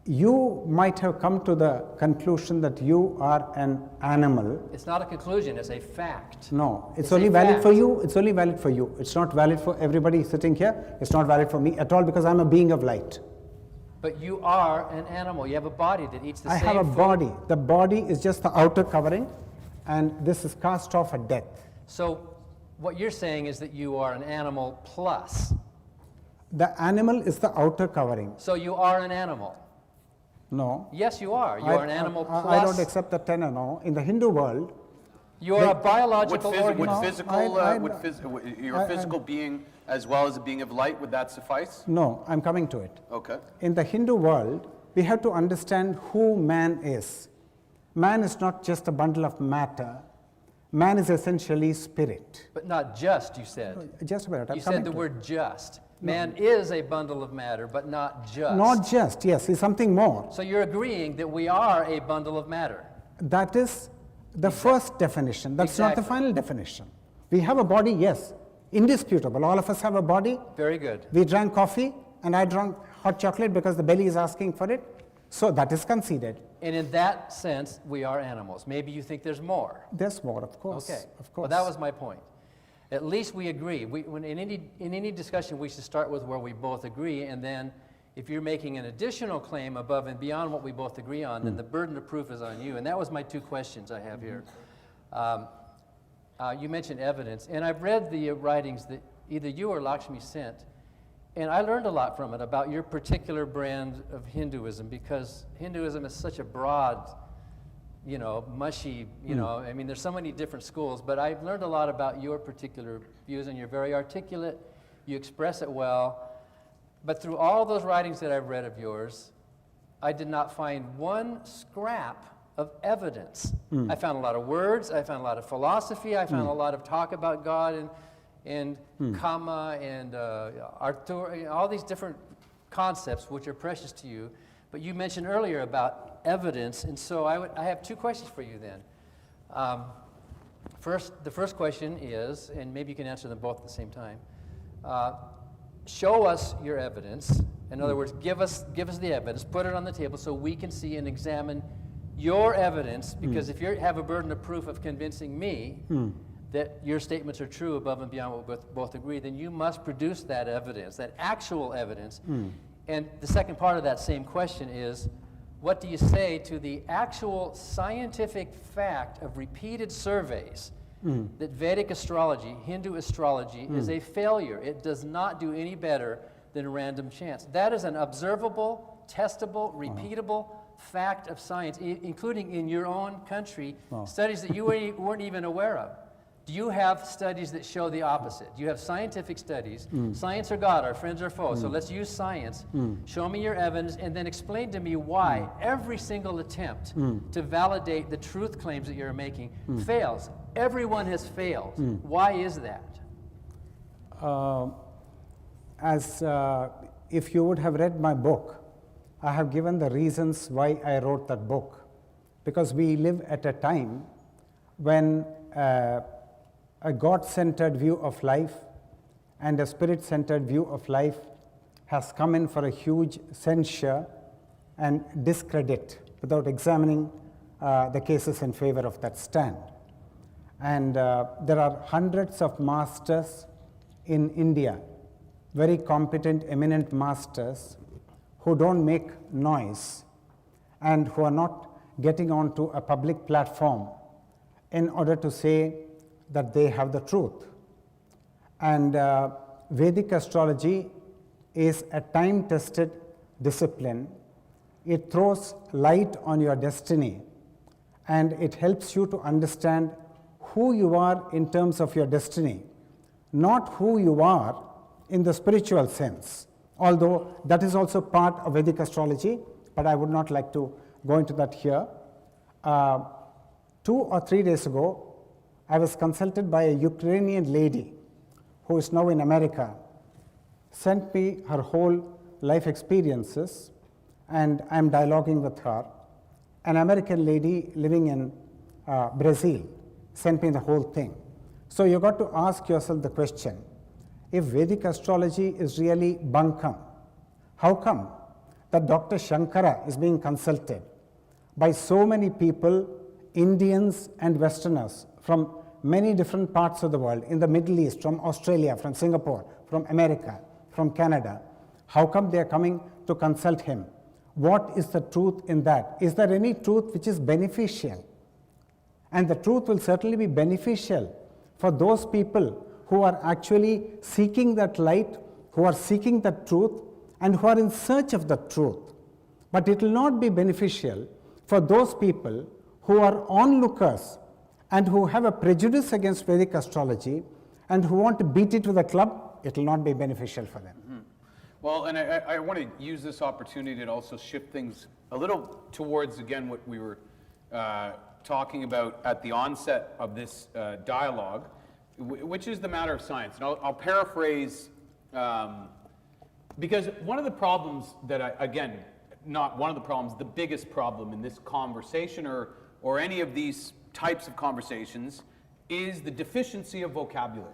You might have come to the conclusion that you are an animal.
It's not a conclusion, it's a fact.
No, it's only valid for you. It's only valid for you. It's not valid for everybody sitting here. It's not valid for me at all because I'm a being of light.
But you are an animal. You have a body that eats the same food.
I have a body. The body is just the outer covering, and this is cast off at death.
So what you're saying is that you are an animal plus.
The animal is the outer covering.
So you are an animal.
No.
Yes, you are. You are an animal plus.
I don't accept the tenor, no. In the Hindu world,
you are a biological organism.
Your physical being as well as a being of light, would that suffice?
No, I'm coming to it.
Okay.
In the Hindu world, we have to understand who man is. Man is not just a bundle of matter. Man is essentially spirit.
But not just, you said.
Just a minute.
You said the word just. Man is a bundle of matter, but not just.
Not just, yes, it's something more.
So you're agreeing that we are a bundle of matter.
That is the first definition. That's not the final definition. We have a body, yes, indisputable. All of us have a body.
Very good.
We drank coffee, and I drank hot chocolate because the belly is asking for it. So that is conceded.
And in that sense, we are animals. Maybe you think there's more.
There's more, of course.
Okay.
Of course.
Well, that was my point. At least we agree. In any discussion, we should start with where we both agree, and then if you're making an additional claim above and beyond what we both agree on, then the burden of proof is on you. And that was my two questions I have here. You mentioned evidence, and I've read the writings that either you or Lakshmi sent, and I learned a lot from it about your particular brand of Hinduism, because Hinduism is such a broad, mushy, I mean, there's so many different schools, but I've learned a lot about your particular views, and you're very articulate, you express it well, but through all those writings that I've read of yours, I did not find one scrap of evidence. I found a lot of words, I found a lot of philosophy, I found a lot of talk about God and Kama and Arthur, all these different concepts which are precious to you. But you mentioned earlier about evidence, and so I have two questions for you then. The first question is, and maybe you can answer them both at the same time, show us your evidence. In other words, give us the evidence, put it on the table so we can see and examine your evidence, because if you have a burden of proof of convincing me that your statements are true above and beyond what we both agree, then you must produce that evidence, that actual evidence. And the second part of that same question is, what do you say to the actual scientific fact of repeated surveys that Vedic astrology, Hindu astrology, is a failure? It does not do any better than random chance. That is an observable, testable, repeatable fact of science, including in your own country, studies that you weren't even aware of. Do you have studies that show the opposite? Do you have scientific studies? Science or God, our friends or foes. So let's use science. Show me your evidence, and then explain to me why every single attempt to validate the truth claims that you're making fails. Everyone has failed. Why is that?
If you would have read my book, I have given the reasons why I wrote that book. Because we live at a time when a God-centered view of life and a spirit-centered view of life has come in for a huge censure and discredit without examining the cases in favor of that stand. And there are hundreds of masters in India, very competent, eminent masters who don't make noise and who are not getting onto a public platform in order to say that they have the truth. And Vedic astrology is a time-tested discipline. It throws light on your destiny, and it helps you to understand who you are in terms of your destiny, not who you are in the spiritual sense, although that is also part of Vedic astrology, but I would not like to go into that here. 2 or 3 days ago, I was consulted by a Ukrainian lady who is now in America, sent me her whole life experiences, and I'm dialoguing with her. An American lady living in Brazil sent me the whole thing. So you got to ask yourself the question, if Vedic astrology is really bunkum, how come that Dr. Shankara is being consulted by so many people, Indians and Westerners from many different parts of the world, in the Middle East, from Australia, from Singapore, from America, from Canada? How come they are coming to consult him? What is the truth in that? Is there any truth which is beneficial? And the truth will certainly be beneficial for those people who are actually seeking that light, who are seeking that truth, and who are in search of the truth. But it will not be beneficial for those people who are onlookers and who have a prejudice against Vedic astrology and who want to beat it with a club. It will not be beneficial for them.
Well, and I want to use this opportunity to also shift things a little towards, again, what we were talking about at the onset of this dialogue, which is the matter of science. And I'll paraphrase, because one of the problems that not one of the problems, the biggest problem in this conversation or any of these types of conversations is the deficiency of vocabulary.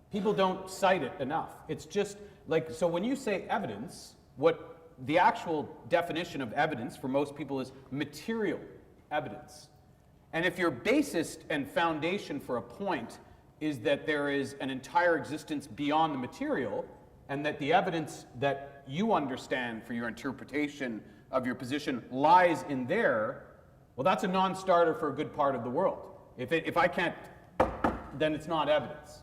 People don't cite it enough. It's just like, so when you say evidence, what the actual definition of evidence for most people is material evidence. And if your basis and foundation for a point is that there is an entire existence beyond the material, and that the evidence that you understand for your interpretation of your position lies in there, well, that's a non-starter for a good part of the world. If I can't, then it's not evidence.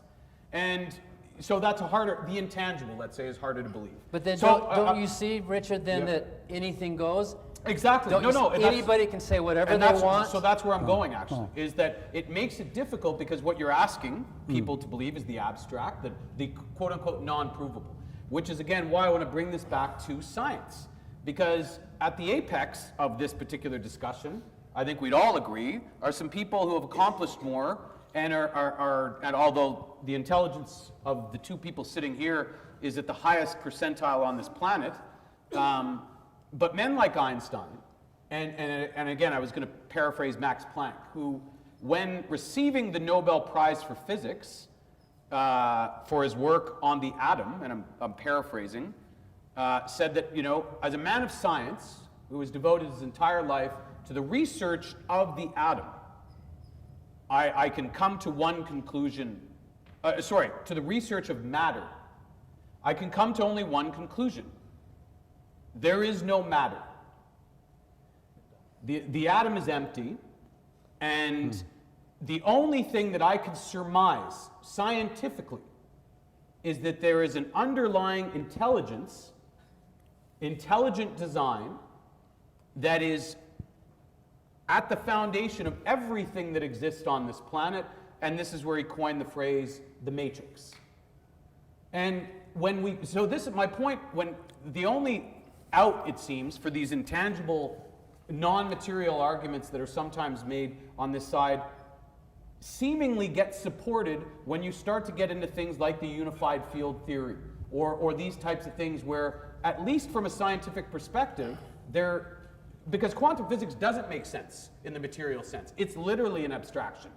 And so that's the intangible, let's say, is harder to believe.
But then
so,
don't you see, Richard, then that anything goes?
Exactly.
Anybody can say whatever they want.
So that's where I'm going, actually, is that it makes it difficult because what you're asking people to believe is the abstract, the quote-unquote non-provable, which is, again, why I want to bring this back to science. Because at the apex of this particular discussion, I think we'd all agree, are some people who have accomplished more and and although the intelligence of the two people sitting here is at the highest percentile on this planet, but men like Einstein, and again, I was going to paraphrase Max Planck, who, when receiving the Nobel Prize for Physics for his work on the atom, and I'm paraphrasing, said that, you know, as a man of science who has devoted his entire life to the research of the atom, I can come to one conclusion, to the research of matter, I can come to only one conclusion. There is no matter. The atom is empty, and the only thing that I can surmise scientifically is that there is an underlying intelligence, intelligent design, that is at the foundation of everything that exists on this planet, and this is where he coined the phrase, the matrix. And so this is my point, when the only out, it seems, for these intangible, non-material arguments that are sometimes made on this side seemingly get supported when you start to get into things like the unified field theory, or these types of things where, at least from a scientific perspective, because quantum physics doesn't make sense in the material sense. It's literally an abstraction.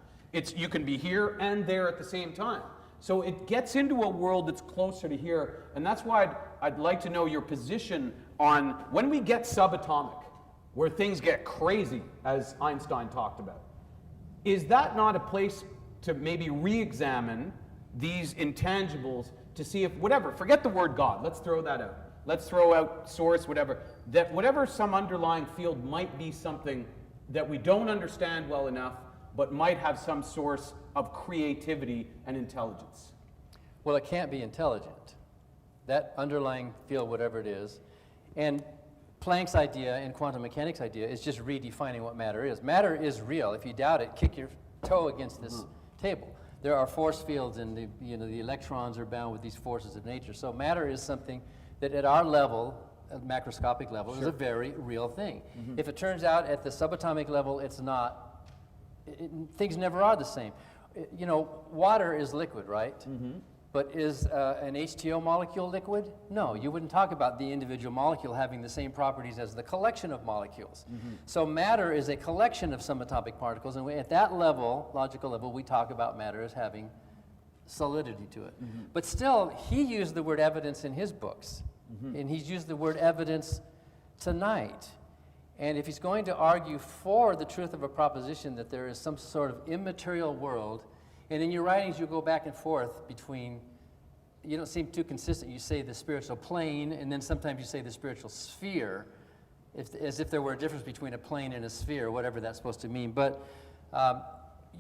You can be here and there at the same time. So it gets into a world that's closer to here, and that's why I'd like to know your position on when we get subatomic, where things get crazy, as Einstein talked about. Is that not a place to maybe re-examine these intangibles to see if, whatever, forget the word God, let's throw that out. Let's throw out source, whatever. That whatever some underlying field might be something that we don't understand well enough, but might have some source of creativity and intelligence.
Well, it can't be intelligent. That underlying field, whatever it is, and Planck's idea and quantum mechanics idea is just redefining what matter is. Matter is real. If you doubt it, kick your toe against this table. There are force fields, and the electrons are bound with these forces of nature. So matter is something that at our level, at macroscopic level, is a very real thing. If it turns out at the subatomic level it's not, things never are the same. Water is liquid, right? But is an H2O molecule liquid? No, you wouldn't talk about the individual molecule having the same properties as the collection of molecules. So matter is a collection of subatomic particles, and at that level, logical level, we talk about matter as having solidity to it. But still, he used the word evidence in his books, and he's used the word evidence tonight. And if he's going to argue for the truth of a proposition that there is some sort of immaterial world, and in your writings you go back and forth between, you don't seem too consistent. You say the spiritual plane, and then sometimes you say the spiritual sphere, as if there were a difference between a plane and a sphere, whatever that's supposed to mean. But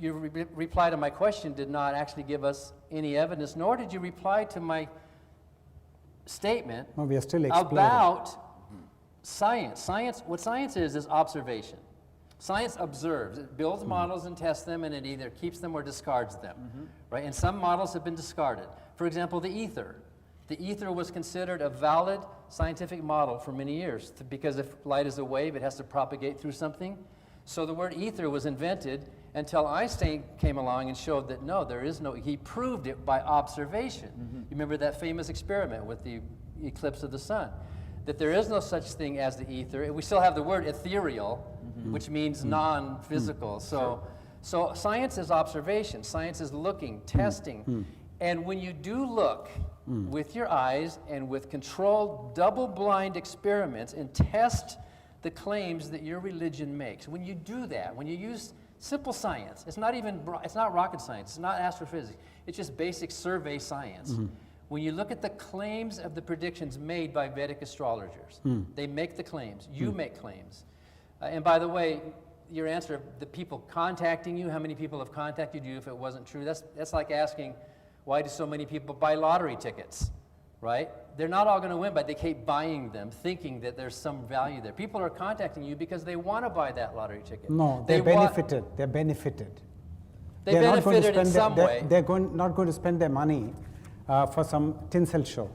your reply to my question did not actually give us any evidence, nor did you reply to my statement
we are still exploring
about science. What science is observation. Science observes. It builds models and tests them, and it either keeps them or discards them, right? And some models have been discarded. For example, the ether. The ether was considered a valid scientific model for many years, because if light is a wave, it has to propagate through something. So the word ether was invented until Einstein came along and showed that no, there is no, he proved it by observation. You remember that famous experiment with the eclipse of the sun, that there is no such thing as the ether. We still have the word ethereal, which means non-physical. So science is observation. Science is looking, testing. And when you do look with your eyes and with controlled double-blind experiments and test the claims that your religion makes, when you do that, when you use simple science, it's not rocket science, it's not astrophysics, it's just basic survey science. When you look at the claims of the predictions made by Vedic astrologers, they make the claims, you make claims. And by the way, your answer, the people contacting you, how many people have contacted you if it wasn't true, that's like asking, why do so many people buy lottery tickets, right? They're not all going to win, but they keep buying them, thinking that there's some value there. People are contacting you because they want to buy that lottery ticket.
No, they benefited. They benefited.
They benefited in some way.
They're not going to spend their money for some tinsel show.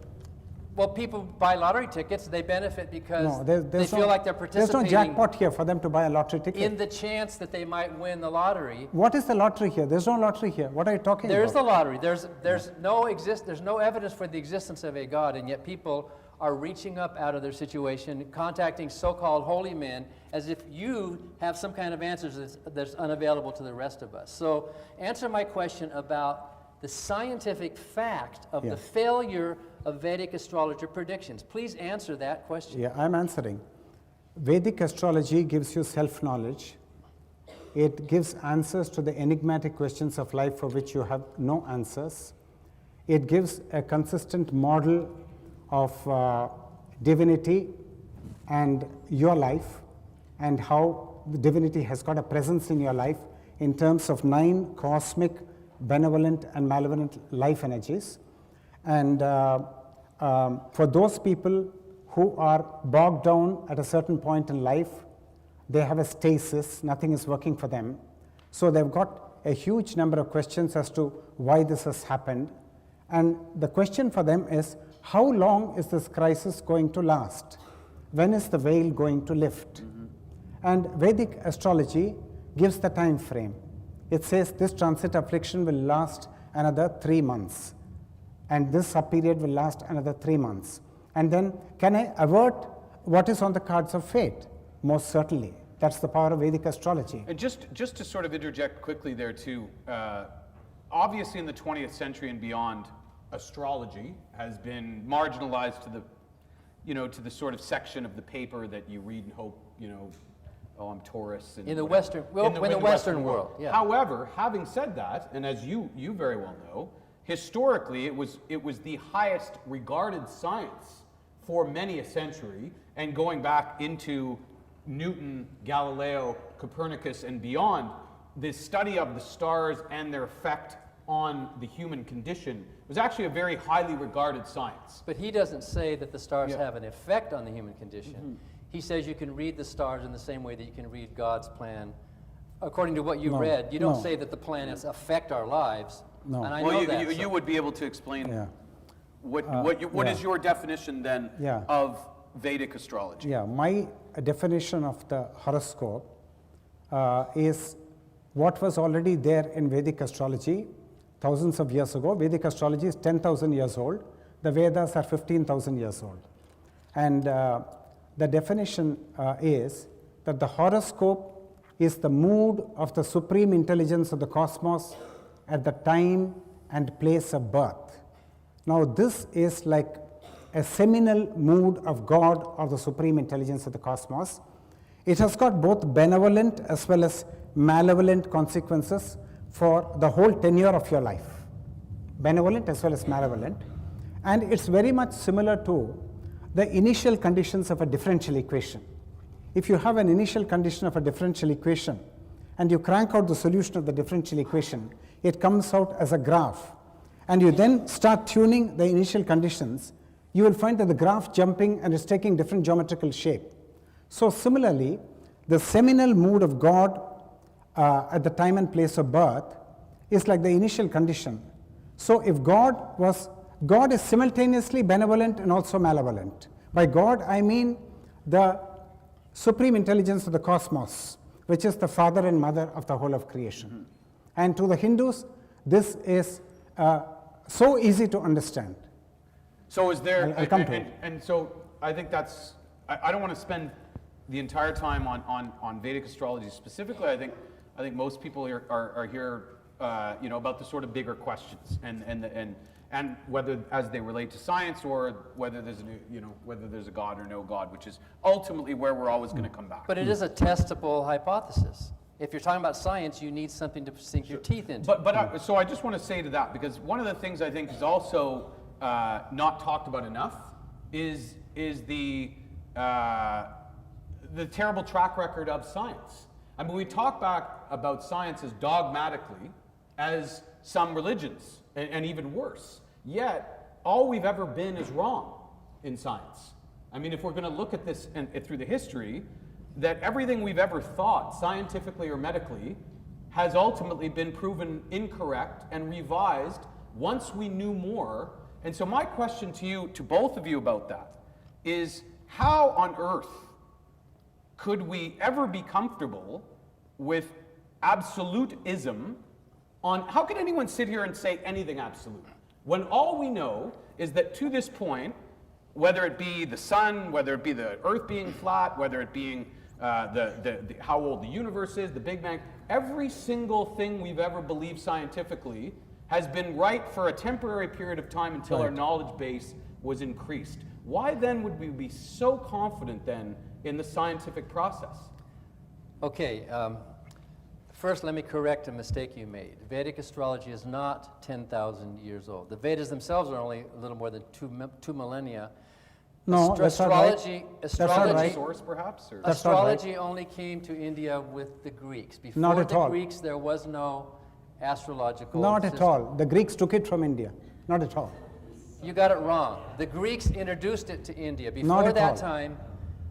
Well, people buy lottery tickets, they benefit because
No,
they feel like they're
there's no
participating
jackpot here for them to buy a lottery ticket.
in the chance that they might win the lottery.
What is the lottery here? There's no lottery here. What are you talking
There's the
about?
lottery. There's no evidence for the existence of a God, and yet people are reaching up out of their situation, contacting so-called holy men, as if you have some kind of answers that's unavailable to the rest of us. So answer my question about the scientific fact of the failure of Vedic astrologer predictions. Please answer that question.
Yeah, I'm answering. Vedic astrology gives you self-knowledge. It gives answers to the enigmatic questions of life for which you have no answers. It gives a consistent model of divinity and your life, and how the divinity has got a presence in your life in terms of 9 cosmic, benevolent and malevolent life energies. And for those people who are bogged down at a certain point in life, they have a stasis, nothing is working for them. So they've got a huge number of questions as to why this has happened. And the question for them is, how long is this crisis going to last? When is the veil going to lift? And Vedic astrology gives the time frame. It says this transit affliction will last another 3 months, and this subperiod will last another 3 months. And then, can I avert what is on the cards of fate? Most certainly. That's the power of Vedic astrology.
And just to sort of interject quickly there too, obviously in the 20th century and beyond, astrology has been marginalized to the sort of section of the paper that you read and hope, oh, I'm Taurus. And
In the Western, Western world. Yeah.
However, having said that, and as you very well know, historically it was the highest regarded science for many a century, and going back into Newton, Galileo, Copernicus, and beyond, the study of the stars and their effect on the human condition was actually a very highly regarded science.
But he doesn't say that the stars have an effect on the human condition. He says you can read the stars in the same way that you can read God's plan. According to what you read, you don't say that the planets affect our lives.
No.
And I
Well,
know
you,
that.
you,
so-
you would be able to explain
Yeah.
what is your definition then of Vedic astrology?
Yeah, my definition of the horoscope is what was already there in Vedic astrology thousands of years ago. Vedic astrology is 10,000 years old. The Vedas are 15,000 years old. And the definition is that the horoscope is the mood of the supreme intelligence of the cosmos at the time and place of birth. Now, this is like a seminal mood of God or the supreme intelligence of the cosmos. It has got both benevolent as well as malevolent consequences for the whole tenure of your life, benevolent as well as malevolent. And it's very much similar to the initial conditions of a differential equation. If you have an initial condition of a differential equation and you crank out the solution of the differential equation, it comes out as a graph. And you then start tuning the initial conditions, you will find that the graph jumping and is taking different geometrical shape. So similarly, the seminal mood of God at the time and place of birth is like the initial condition. So if God is simultaneously benevolent and also malevolent. By God, I mean the supreme intelligence of the cosmos, which is the father and mother of the whole of creation. And to the Hindus, this is so easy to understand.
So is there,
I'll come to it.
and so I think that's, I don't want to spend the entire time on Vedic astrology specifically. I think most people are here, about the sort of bigger questions and whether as they relate to science or whether there's whether there's a God or no God, which is ultimately where we're always going to come back.
But it is a testable hypothesis. If you're talking about science, you need something to sink your teeth into.
So I just want to say to that, because one of the things I think is also not talked about enough is the terrible track record of science. I mean, we talk back about science as dogmatically as some religions, and even worse. Yet, all we've ever been is wrong in science. I mean, if we're going to look at this through the history, that everything we've ever thought, scientifically or medically, has ultimately been proven incorrect and revised once we knew more And so my question to you, to both of you about that, is how on earth could we ever be comfortable with absolutism on, how could anyone sit here and say anything absolute? When all we know is that to this point, whether it be the sun, whether it be the earth being flat, whether it being how old the universe is, the Big Bang, every single thing we've ever believed scientifically has been right for a temporary period of time until our knowledge base was increased. Why then would we be so confident then in the scientific process?
Okay, first let me correct a mistake you made. Vedic astrology is not 10,000 years old. The Vedas themselves are only a little more than two millennia.
No, that's not right.
Astrology,
not right.
Source, perhaps? Or?
That's not right.
astrology only came to India with the Greeks. Before
Not at
the
all.
Greeks, there was no astrological
Not at
system.
all. The Greeks took it from India. Not at all.
You got it wrong. The Greeks introduced it to India.
Not
Before
at
that
all.
time,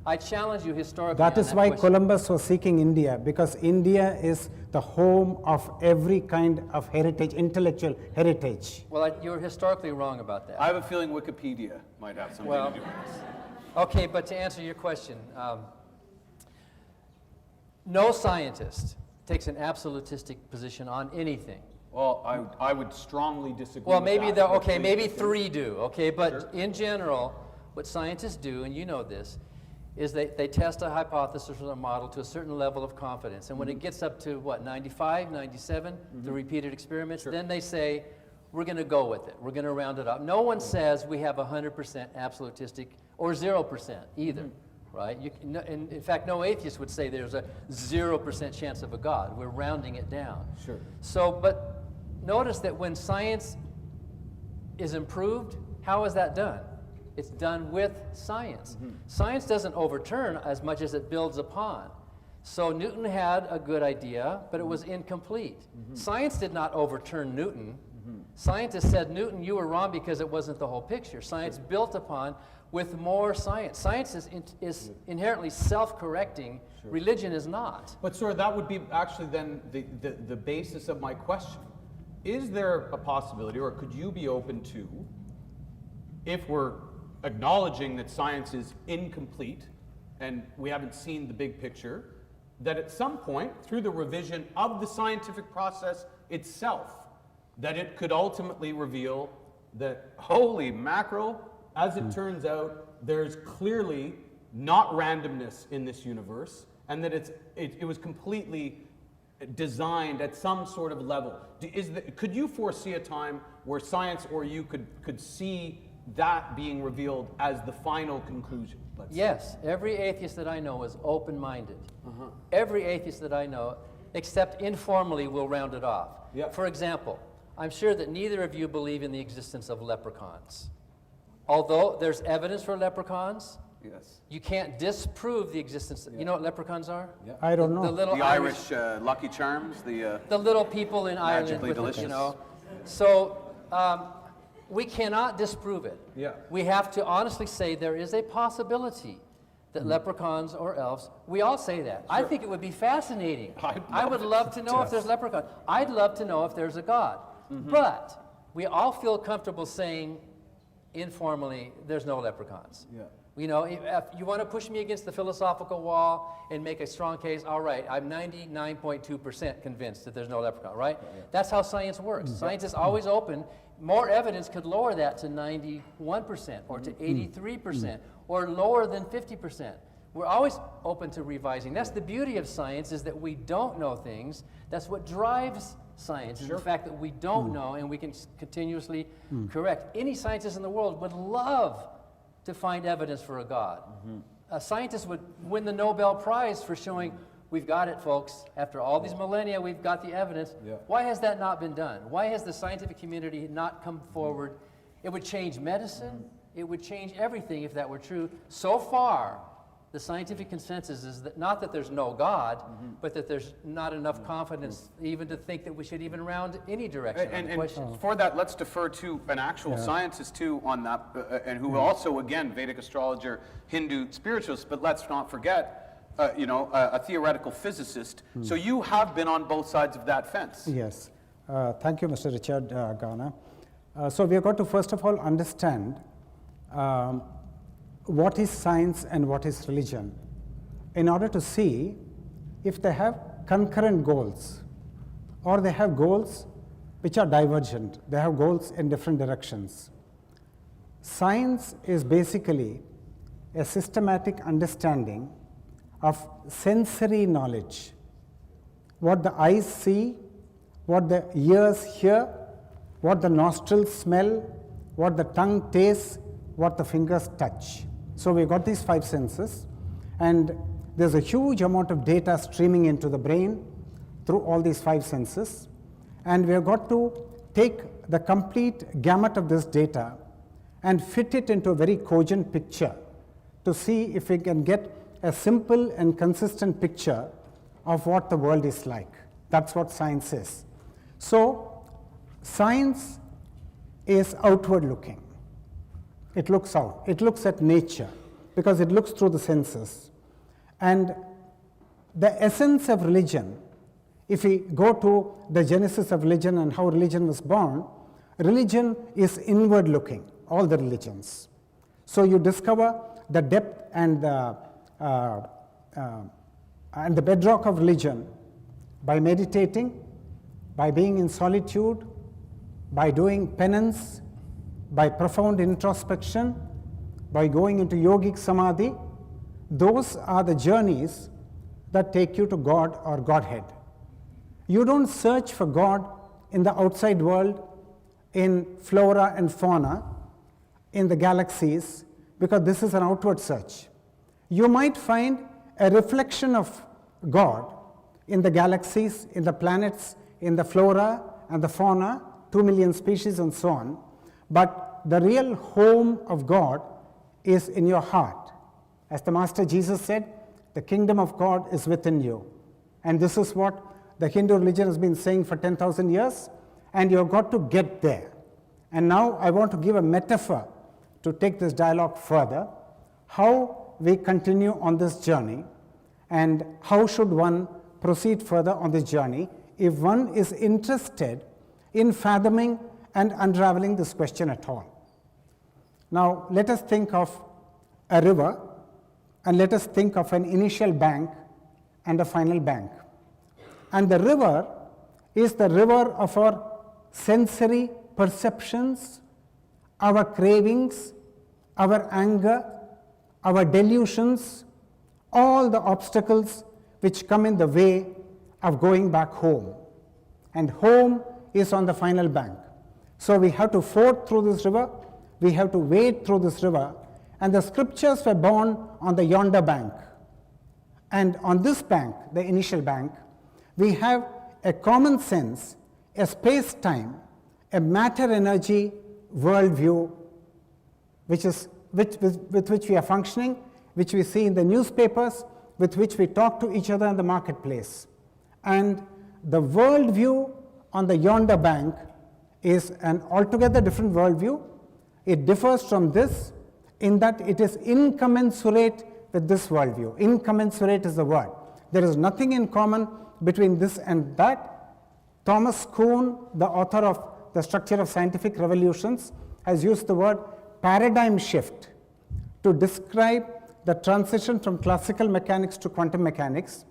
I challenge you historically.
That
on
is why
question.
Columbus was seeking India, because India is the home of every kind of heritage, intellectual heritage.
Well, you're historically wrong about that.
I have a feeling Wikipedia might have something
Well,
to do with this.
Okay, but to answer your question, no scientist takes an absolutistic position on anything.
Well, I would strongly disagree
Well,
with
maybe
that.
okay, maybe three do, okay? But
Sure.
in general, what scientists do, and you know this, is they test a hypothesis or a model to a certain level of confidence. And when it gets up to, what, 95, 97, the repeated experiments, then they say, we're going to go with it. We're going to round it up. No one says we have 100% absolutistic or 0% either, right? In fact, no atheist would say there's a 0% chance of a God. We're rounding it down.
Sure.
So, but notice that when science is improved, how is that done? It's done with science. Science doesn't overturn as much as it builds upon. So Newton had a good idea, but it was incomplete. Science did not overturn Newton. Scientists said, Newton, you were wrong because it wasn't the whole picture. Science built upon with more science. Science is inherently self-correcting. Religion is not.
But sir, that would be actually then the basis of my question. Is there a possibility, or could you be open to, if we're acknowledging that science is incomplete and we haven't seen the big picture, that at some point, through the revision of the scientific process itself, that it could ultimately reveal that, holy mackerel, as it turns out, there's clearly not randomness in this universe, and that it was completely designed at some sort of level. Could you foresee a time where science or you could see that being revealed as the final conclusion?
Yes, every atheist that I know is open-minded. Every atheist that I know, except informally, will round it off.
Yep.
For example, I'm sure that neither of you believe in the existence of leprechauns. Although there's evidence for leprechauns,
Yes.
you can't disprove the existence. You know what leprechauns are?
Yeah.
I don't know.
The little
The Irish Lucky Charms, the
little people in Ireland
Magically
with
delicious.
it, you know. So we cannot disprove it.
Yeah.
We have to honestly say there is a possibility that leprechauns or elves, we all say that. I think it would be fascinating. I would love to know if there's leprechauns. I'd love to know if there's a God. But we all feel comfortable saying informally, there's no leprechauns.
Yeah.
You know, if you want to push me against the philosophical wall and make a strong case, all right, I'm 99.2% convinced that there's no leprechaun, right? That's how science works. Science is always open. More evidence could lower that to 91% or to 83% or lower than 50%. We're always open to revising. That's the beauty of science, is that we don't know things. That's what drives science, is the fact that we don't know and we can continuously correct. Any scientist in the world would love to find evidence for a God. A scientist would win the Nobel Prize for showing, we've got it, folks. After all these millennia, we've got the evidence.
Yeah.
Why has that not been done? Why has the scientific community not come forward? It would change medicine. It would change everything if that were true. So far, the scientific consensus is that not that there's no God, but that there's not enough confidence even to think that we should even round any direction on the question.
And for that, let's defer to an actual scientist too on that, and who also, again, Vedic astrologer, Hindu spiritualist, but let's not forget, a theoretical physicist. So you have been on both sides of that fence.
Yes. Thank you, Mr. Richard Garner. So we have got to first of all understand what is science and what is religion in order to see if they have concurrent goals or they have goals which are divergent. They have goals in different directions. Science is basically a systematic understanding of sensory knowledge. What the eyes see, what the ears hear, what the nostrils smell, what the tongue tastes, what the fingers touch. So we've got these 5 senses, and there's a huge amount of data streaming into the brain through all these 5 senses, and we've got to take the complete gamut of this data and fit it into a very cogent picture to see if we can get a simple and consistent picture of what the world is like. That's what science is. So science is outward looking. It looks out. It looks at nature because it looks through the senses. And the essence of religion, if we go to the genesis of religion and how religion was born, religion is inward looking, all the religions. So you discover the depth and the bedrock of religion by meditating, by being in solitude, by doing penance, by profound introspection, by going into yogic samadhi. Those are the journeys that take you to God or Godhead. You don't search for God in the outside world, in flora and fauna, in the galaxies, because this is an outward search. You might find a reflection of God in the galaxies, in the planets, in the flora and the fauna, 2 million species and so on, but the real home of God is in your heart. As the Master Jesus said, the kingdom of God is within you. And this is what the Hindu religion has been saying for 10,000 years, and you've got to get there. And now I want to give a metaphor to take this dialogue further, how we continue on this journey, and how should one proceed further on this journey if one is interested in fathoming and unraveling this question at all. Now, let us think of a river, and let us think of an initial bank and a final bank. And the river is the river of our sensory perceptions, our cravings, our anger, our delusions, all the obstacles which come in the way of going back home. And home is on the final bank. So we have to ford through this river, we have to wade through this river, and the scriptures were born on the yonder bank. And on this bank, the initial bank, we have a common sense, a space-time, a matter-energy worldview with which we are functioning, which we see in the newspapers, with which we talk to each other in the marketplace. And the worldview on the yonder bank is an altogether different worldview. It differs from this in that it is incommensurate with this worldview. Incommensurate is the word. There is nothing in common between this and that. Thomas Kuhn, the author of The Structure of Scientific Revolutions, has used the word paradigm shift to describe the transition from classical mechanics to quantum mechanics,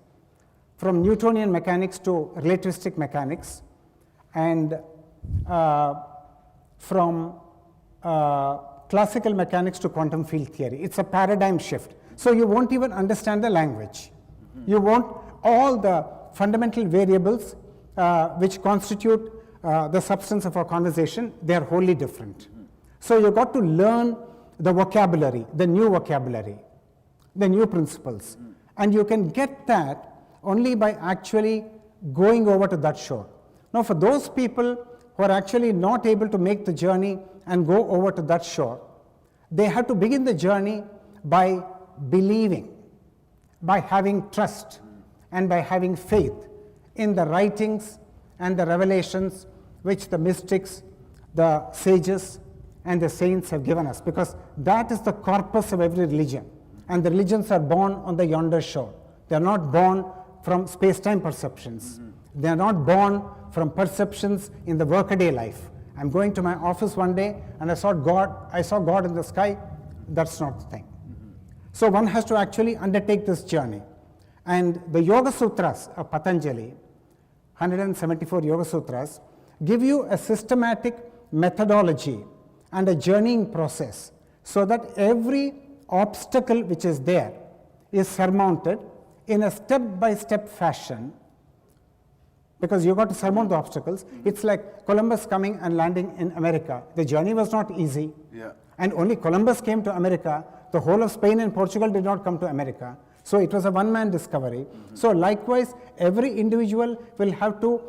from Newtonian mechanics to relativistic mechanics, and from classical mechanics to quantum field theory. It's a paradigm shift. So you won't even understand the language. You won't, all the fundamental variables which constitute the substance of our conversation, they are wholly different. So you've got to learn the vocabulary, the new principles. And you can get that only by actually going over to that shore. Now, for those people who are actually not able to make the journey and go over to that shore, they have to begin the journey by believing, by having trust, and by having faith in the writings and the revelations which the mystics, the sages, and the saints have given us, because that is the corpus of every religion. And the religions are born on the yonder shore. They are not born from space-time perceptions. They are not born from perceptions in the workaday life. I'm going to my office one day and I saw God in the sky. That's not the thing. So one has to actually undertake this journey. And the Yoga Sutras of Patanjali, 174 Yoga Sutras, give you a systematic methodology and a journeying process so that every obstacle which is there is surmounted in a step-by-step fashion, because you've got to surmount the obstacles. It's like Columbus coming and landing in America. The journey was not easy.
Yeah.
And only Columbus came to America. The whole of Spain and Portugal did not come to America. So it was a one-man discovery. So likewise, every individual will have to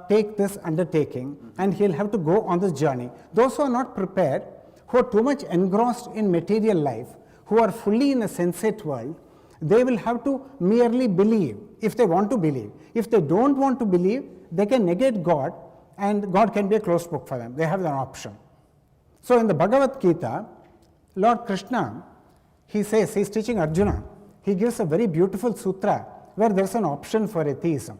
take this undertaking, and he'll have to go on this journey. Those who are not prepared, who are too much engrossed in material life, who are fully in a sensate world, they will have to merely believe if they want to believe. If they don't want to believe, they can negate God, and God can be a closed book for them. They have an option. So in the Bhagavad Gita, Lord Krishna, he says, he's teaching Arjuna, he gives a very beautiful sutra where there's an option for atheism.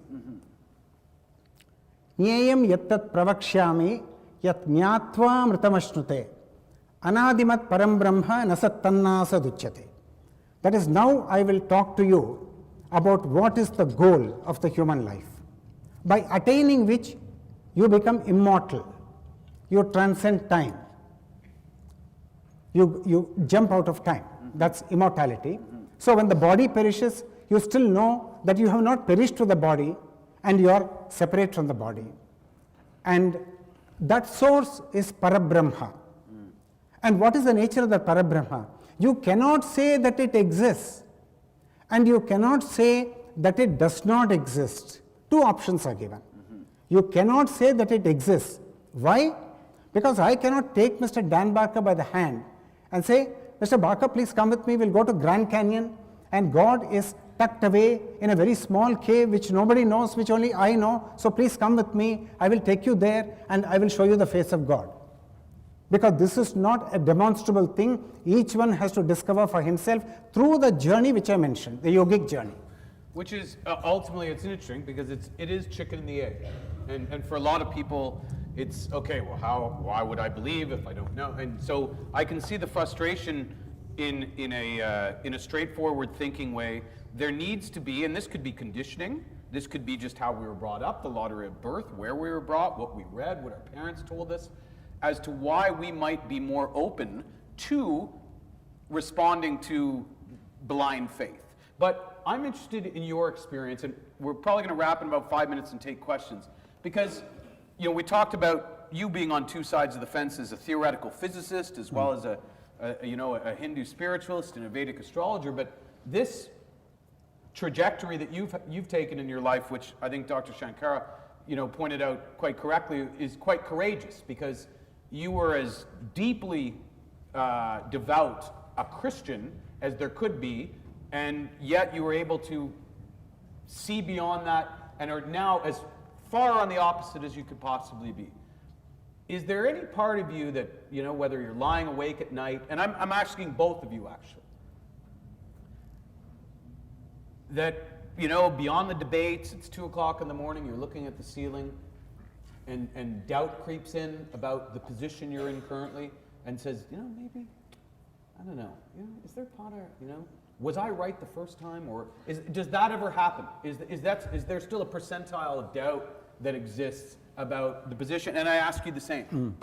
Nyayam yattat pravakshyami yat jnatva mritamashnute anadimat param brahma nasat tannasa duchyate. That is, now I will talk to you about what is the goal of the human life, by attaining which you become immortal, you transcend time, you jump out of time. That's immortality. So when the body perishes, you still know that you have not perished with the body and you are separate from the body. And that source is Parabrahma. And what is the nature of the Parabrahma? You cannot say that it exists, and you cannot say that it does not exist. Two options are given. You cannot say that it exists. Why? Because I cannot take Mr. Dan Barker by the hand and say, Mr. Barker, please come with me, we'll go to Grand Canyon, and God is tucked away in a very small cave which nobody knows, which only I know, so please come with me, I will take you there and I will show you the face of God. Because this is not a demonstrable thing. Each one has to discover for himself through the journey which I mentioned, the yogic journey.
Which is ultimately, it's interesting because it is chicken and the egg, and for a lot of people, it's okay. Well, why would I believe if I don't know? And so I can see the frustration in a straightforward thinking way. There needs to be, and this could be conditioning. This could be just how we were brought up, the lottery of birth, where we were brought, what we read, what our parents told us, as to why we might be more open to responding to blind faith. But I'm interested in your experience, and we're probably going to wrap in about 5 minutes and take questions, because we talked about you being on two sides of the fence as a theoretical physicist, as well as a Hindu spiritualist and a Vedic astrologer. But this trajectory that you've taken in your life, which I think Dr. Shankara pointed out quite correctly, is quite courageous, because you were as deeply devout a Christian as there could be, and yet you were able to see beyond that and are now as far on the opposite as you could possibly be. Is there any part of you that, whether you're lying awake at night, and I'm asking both of you actually, that, beyond the debates, it's 2 o'clock in the morning, you're looking at the ceiling, and doubt creeps in about the position you're in currently, and says, maybe, I don't know, is there Potter, was I right the first time, or does that ever happen? Is there still a percentile of doubt that exists about the position? And I ask you the same.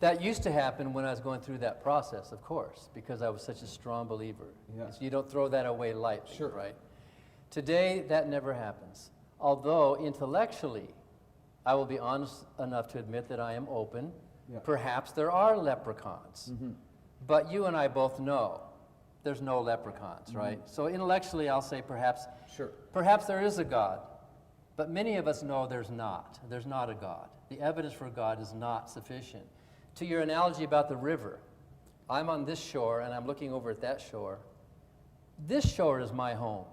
That used to happen when I was going through that process, of course, because I was such a strong believer.
Yeah.
So you don't throw that away lightly,
Sure.
right? Today, that never happens. Although intellectually, I will be honest enough to admit that I am open.
Yeah.
Perhaps there are leprechauns. But you and I both know there's no leprechauns, right? So intellectually, I'll say perhaps,
Sure.
perhaps there is a God. But many of us know there's not. There's not a God. The evidence for God is not sufficient. To your analogy about the river, I'm on this shore and I'm looking over at that shore. This shore is my home.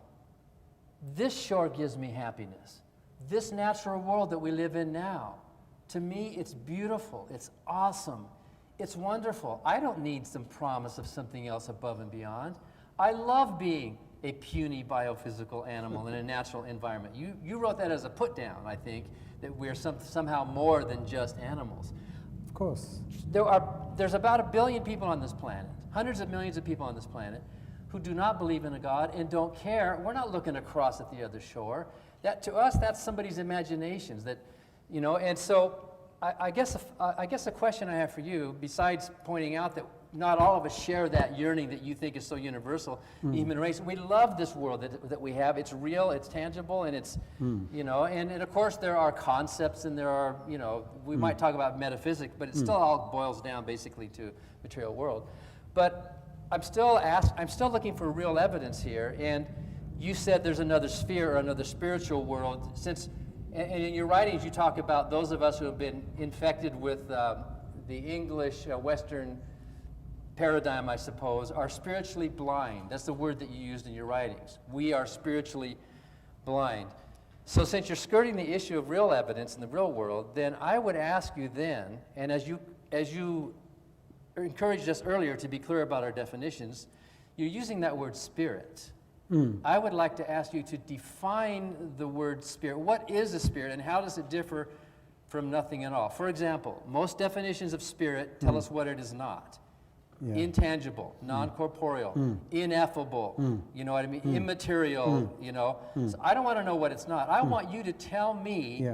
This shore gives me happiness. This natural world that we live in now, to me, it's beautiful, it's awesome, it's wonderful. I don't need some promise of something else above and beyond. I love being a puny biophysical animal in a natural environment. You wrote that as a put down, I think, that we're somehow more than just animals.
Of course.
There's about 1 billion people on this planet, hundreds of millions of people on this planet, who do not believe in a God and don't care. We're not looking across at the other shore. That, to us, that's somebody's imaginations. That, you know, and so I guess a question I have for you, besides pointing out that not all of us share that yearning that you think is so universal, the human race. We love this world that we have. It's real, it's tangible, and it's, you know, and of course there are concepts and there are, you know, we might talk about metaphysics, but it still all boils down basically to material world. But I'm still looking for real evidence here, and you said there's another sphere or another spiritual world. Since, and in your writings you talk about those of us who have been infected with the English Western paradigm, I suppose, are spiritually blind. That's the word that you used in your writings. We are spiritually blind. So since you're skirting the issue of real evidence in the real world, then I would ask you then, and as you encouraged us earlier to be clear about our definitions, you're using that word spirit. I would like to ask you to define the word spirit. What is a spirit and how does it differ from nothing at all? For example, most definitions of spirit tell us what it is not. Yeah. Intangible, non-corporeal, ineffable, you know what I mean, immaterial, you know. So I don't want to know what it's not. I want you to tell me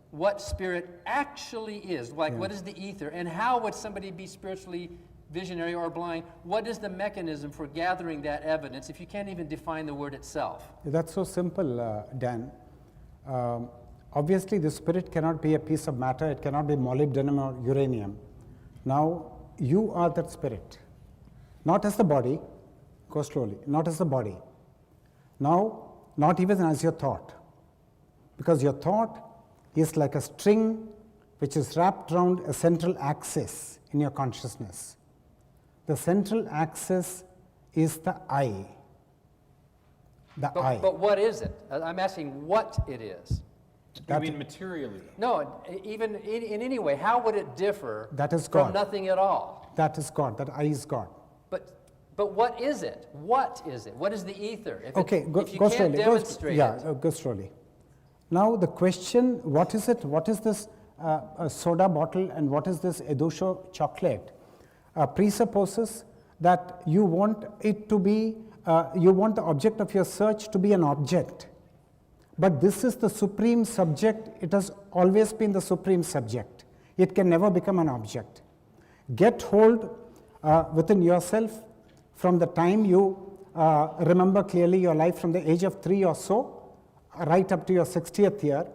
what spirit actually is. Like, what is the ether, and how would somebody be spiritually visionary or blind? What is the mechanism for gathering that evidence if you can't even define the word itself?
That's so simple, Dan. Obviously, the spirit cannot be a piece of matter. It cannot be molybdenum or uranium. Now, you are that spirit, not as the body, go slowly, not as the body. Now, not even as your thought, because your thought is like a string which is wrapped around a central axis in your consciousness. The central axis is the I.
But what is it? I'm asking what it is.
You mean materially?
No, even in any way, how would it differ from nothing at all?
That is God. That I is God.
But what is it? What is it? What is the ether? If you
go
can't
slowly.
demonstrate
Go slowly. Now the question, what is it? What is this a soda bottle and what is this Edusho chocolate? Presupposes that you want it to be, you want the object of your search to be an object. But this is the supreme subject. It has always been the supreme subject. It can never become an object. Get hold within yourself from the time you remember clearly your life from the age of 3 or so, right up to your 60th year.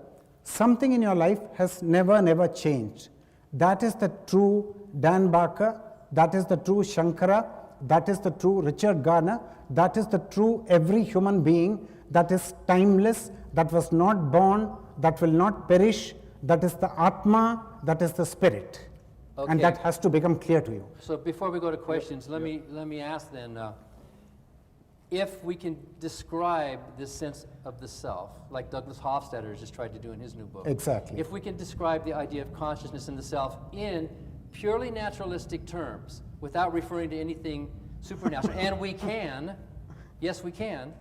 Something in your life has never changed. That is the true Dan Barker. That is the true Shankara. That is the true Richard Garner. That is the true every human being that is timeless, that was not born, that will not perish, that is the Atma, that is the spirit. Okay. And that has to become clear to you.
So before we go to questions, let me ask then, if we can describe this sense of the self, like Douglas Hofstadter has just tried to do in his new book.
Exactly.
If we can describe the idea of consciousness in the self in purely naturalistic terms, without referring to anything supernatural, and we can, yes we can,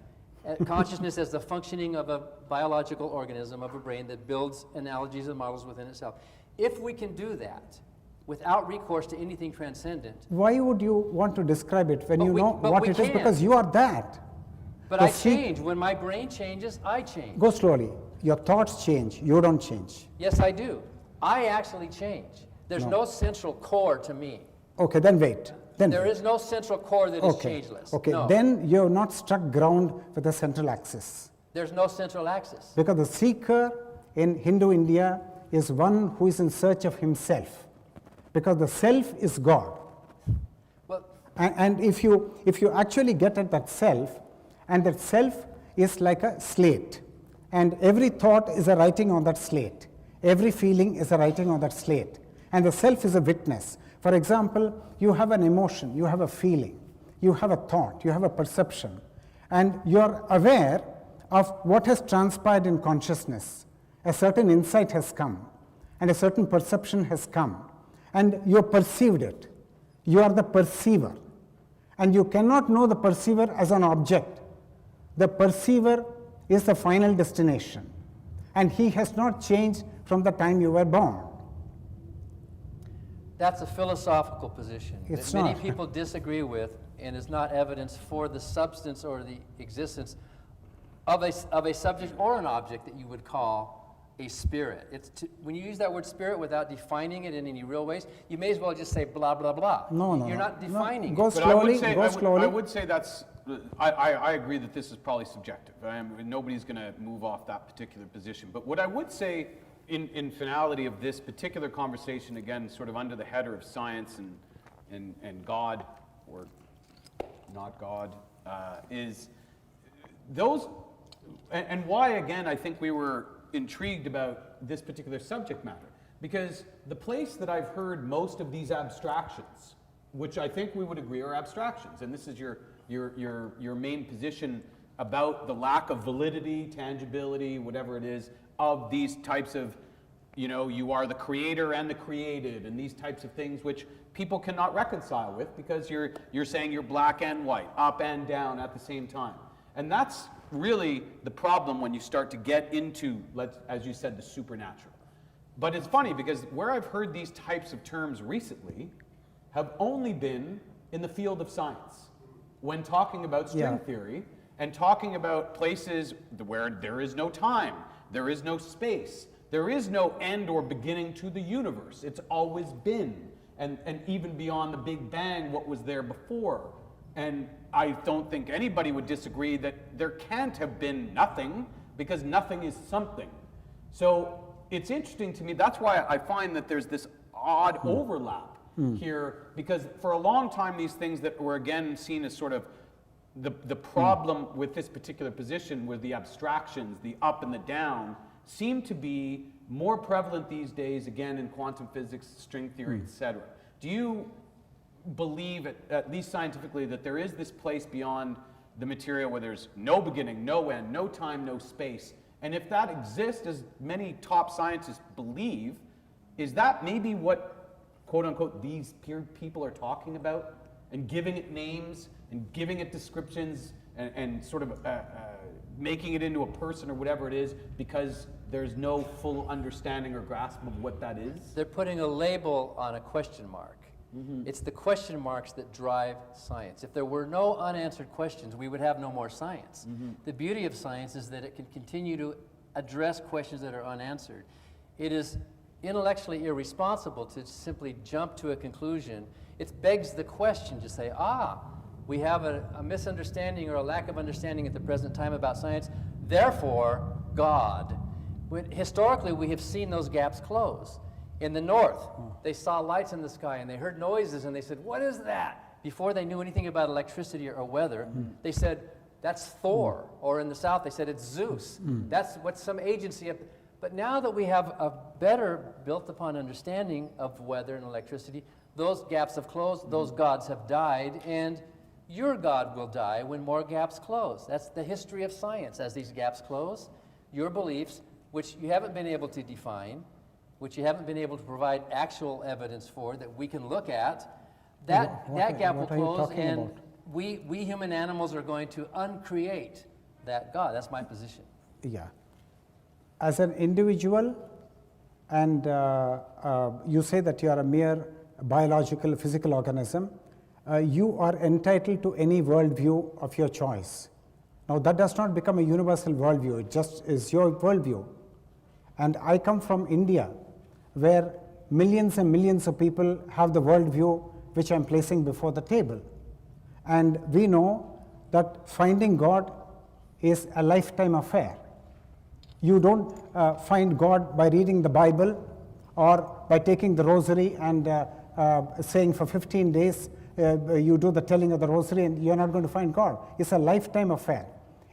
consciousness as the functioning of a biological organism, of a brain that builds analogies and models within itself. If we can do that without recourse to anything transcendent.
Why would you want to describe it when you know what it is? Because you are that.
But I change. When my brain changes, I change.
Go slowly. Your thoughts change. You don't change.
Yes, I do. I actually change. There's no central core to me.
Okay, then wait.
There is no central core that is changeless.
Okay,
no.
Then you have not struck ground with a central axis.
There's no central axis.
Because the seeker in Hindu India is one who is in search of himself. Because the self is God.
Well,
and if you actually get at that self, and that self is like a slate, and every thought is a writing on that slate. Every feeling is a writing on that slate. And the self is a witness. For example, you have an emotion, you have a feeling, you have a thought, you have a perception, and you're aware of what has transpired in consciousness. A certain insight has come, and a certain perception has come, and you perceived it. You are the perceiver, and you cannot know the perceiver as an object. The perceiver is the final destination, and he has not changed from the time you were born.
That's a philosophical position
It's
that many
not.
people disagree with, and is not evidence for the substance or the existence of a subject or an object that you would call a spirit. When you use that word spirit without defining it in any real ways, you may as well just say blah, blah, blah.
No.
You're not defining
Go
it.
But
slowly,
I
go
would,
slowly.
I would say that's, I agree that this is probably subjective. Nobody's going to move off that particular position. But what I would say in finality of this particular conversation, again, sort of under the header of science and God, or not God, is those, and why, again, I think we were intrigued about this particular subject matter. Because the place that I've heard most of these abstractions, which I think we would agree are abstractions, and this is your main position about the lack of validity, tangibility, whatever it is, of these types of, you are the creator and the created, and these types of things which people cannot reconcile with, because you're saying you're black and white, up and down at the same time. And that's really the problem when you start to get into, as you said, the supernatural. But it's funny, because where I've heard these types of terms recently have only been in the field of science, when talking about string theory and talking about places where there is no time, there is no space, there is no end or beginning to the universe. It's always been, and even beyond the Big Bang, what was there before. And I don't think anybody would disagree that there can't have been nothing, because nothing is something. So it's interesting to me, that's why I find that there's this odd overlap here, because for a long time these things that were again seen as sort of the problem with this particular position were the abstractions, the up and the down, seem to be more prevalent these days, again, in quantum physics, string theory, etc. Do you believe, at least scientifically, that there is this place beyond the material where there's no beginning, no end, no time, no space? And if that exists, as many top scientists believe, is that maybe what, quote unquote, these people are talking about, and giving it names and giving it descriptions and sort of making it into a person or whatever it is, because there's no full understanding or grasp of what that is?
They're putting a label on a question mark. It's the question marks that drive science. If there were no unanswered questions, we would have no more science. The beauty of science is that it can continue to address questions that are unanswered. It is intellectually irresponsible to simply jump to a conclusion. It begs the question to say, we have a misunderstanding or a lack of understanding at the present time about science, therefore God. Historically, we have seen those gaps close. In the north, they saw lights in the sky and they heard noises and they said, what is that? Before they knew anything about electricity or weather, they said, that's Thor. Or in the south, they said, it's Zeus. That's what some agency. But now that we have a better built upon understanding of weather and electricity, those gaps have closed, those gods have died, and your God will die when more gaps close. That's the history of science. As these gaps close, your beliefs, which you haven't been able to define, which you haven't been able to provide actual evidence for that we can look at, that gap will close, and we human animals are going to uncreate that God. That's my position.
Yeah. As an individual, and you say that you are a mere biological, physical organism, you are entitled to any worldview of your choice. Now, that does not become a universal worldview. It just is your worldview. And I come from India, where millions and millions of people have the worldview which I'm placing before the table. And we know that finding God is a lifetime affair. You don't find God by reading the Bible or by taking the rosary and saying for 15 days you do the telling of the rosary and you're not going to find God. It's a lifetime affair.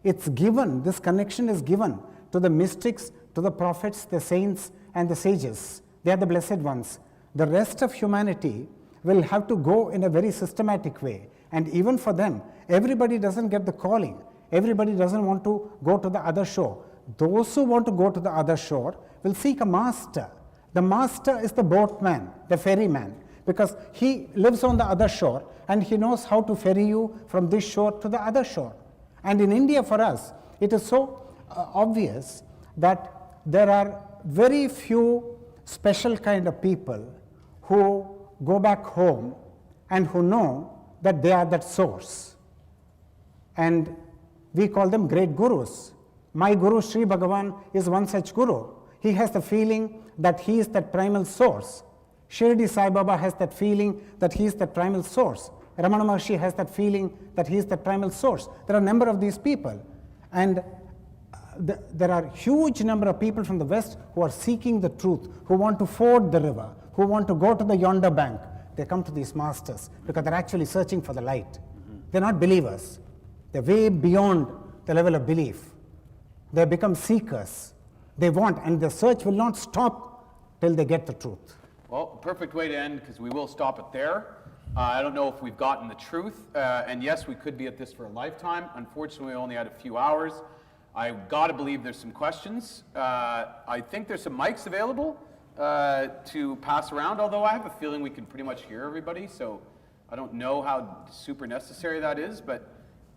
It's given, this connection is given to the mystics, to the prophets, the saints, and the sages. They are the blessed ones. The rest of humanity will have to go in a very systematic way. And even for them, everybody doesn't get the calling. Everybody doesn't want to go to the other shore. Those who want to go to the other shore will seek a master. The master is the boatman, the ferryman, because he lives on the other shore and he knows how to ferry you from this shore to the other shore. And in India, for us, it is so obvious that there are very few special kind of people who go back home and who know that they are that source. And we call them great gurus. My guru, Sri Bhagavan, is one such guru. He has the feeling that he is that primal source. Shirdi Sai Baba has that feeling that he is the primal source. Ramana Maharshi has that feeling that he is the primal source. There are a number of these people. And there are huge number of people from the West who are seeking the truth, who want to ford the river, who want to go to the yonder bank. They come to these masters because they're actually searching for the light. They're not believers. They're way beyond the level of belief. They become seekers. They want, and the search will not stop till they get the truth.
Well, perfect way to end, because we will stop it there. I don't know if we've gotten the truth, and yes, we could be at this for a lifetime. Unfortunately, we only had a few hours. I gotta believe there's some questions. I think there's some mics available to pass around, although I have a feeling we can pretty much hear everybody, so I don't know how super necessary that is, but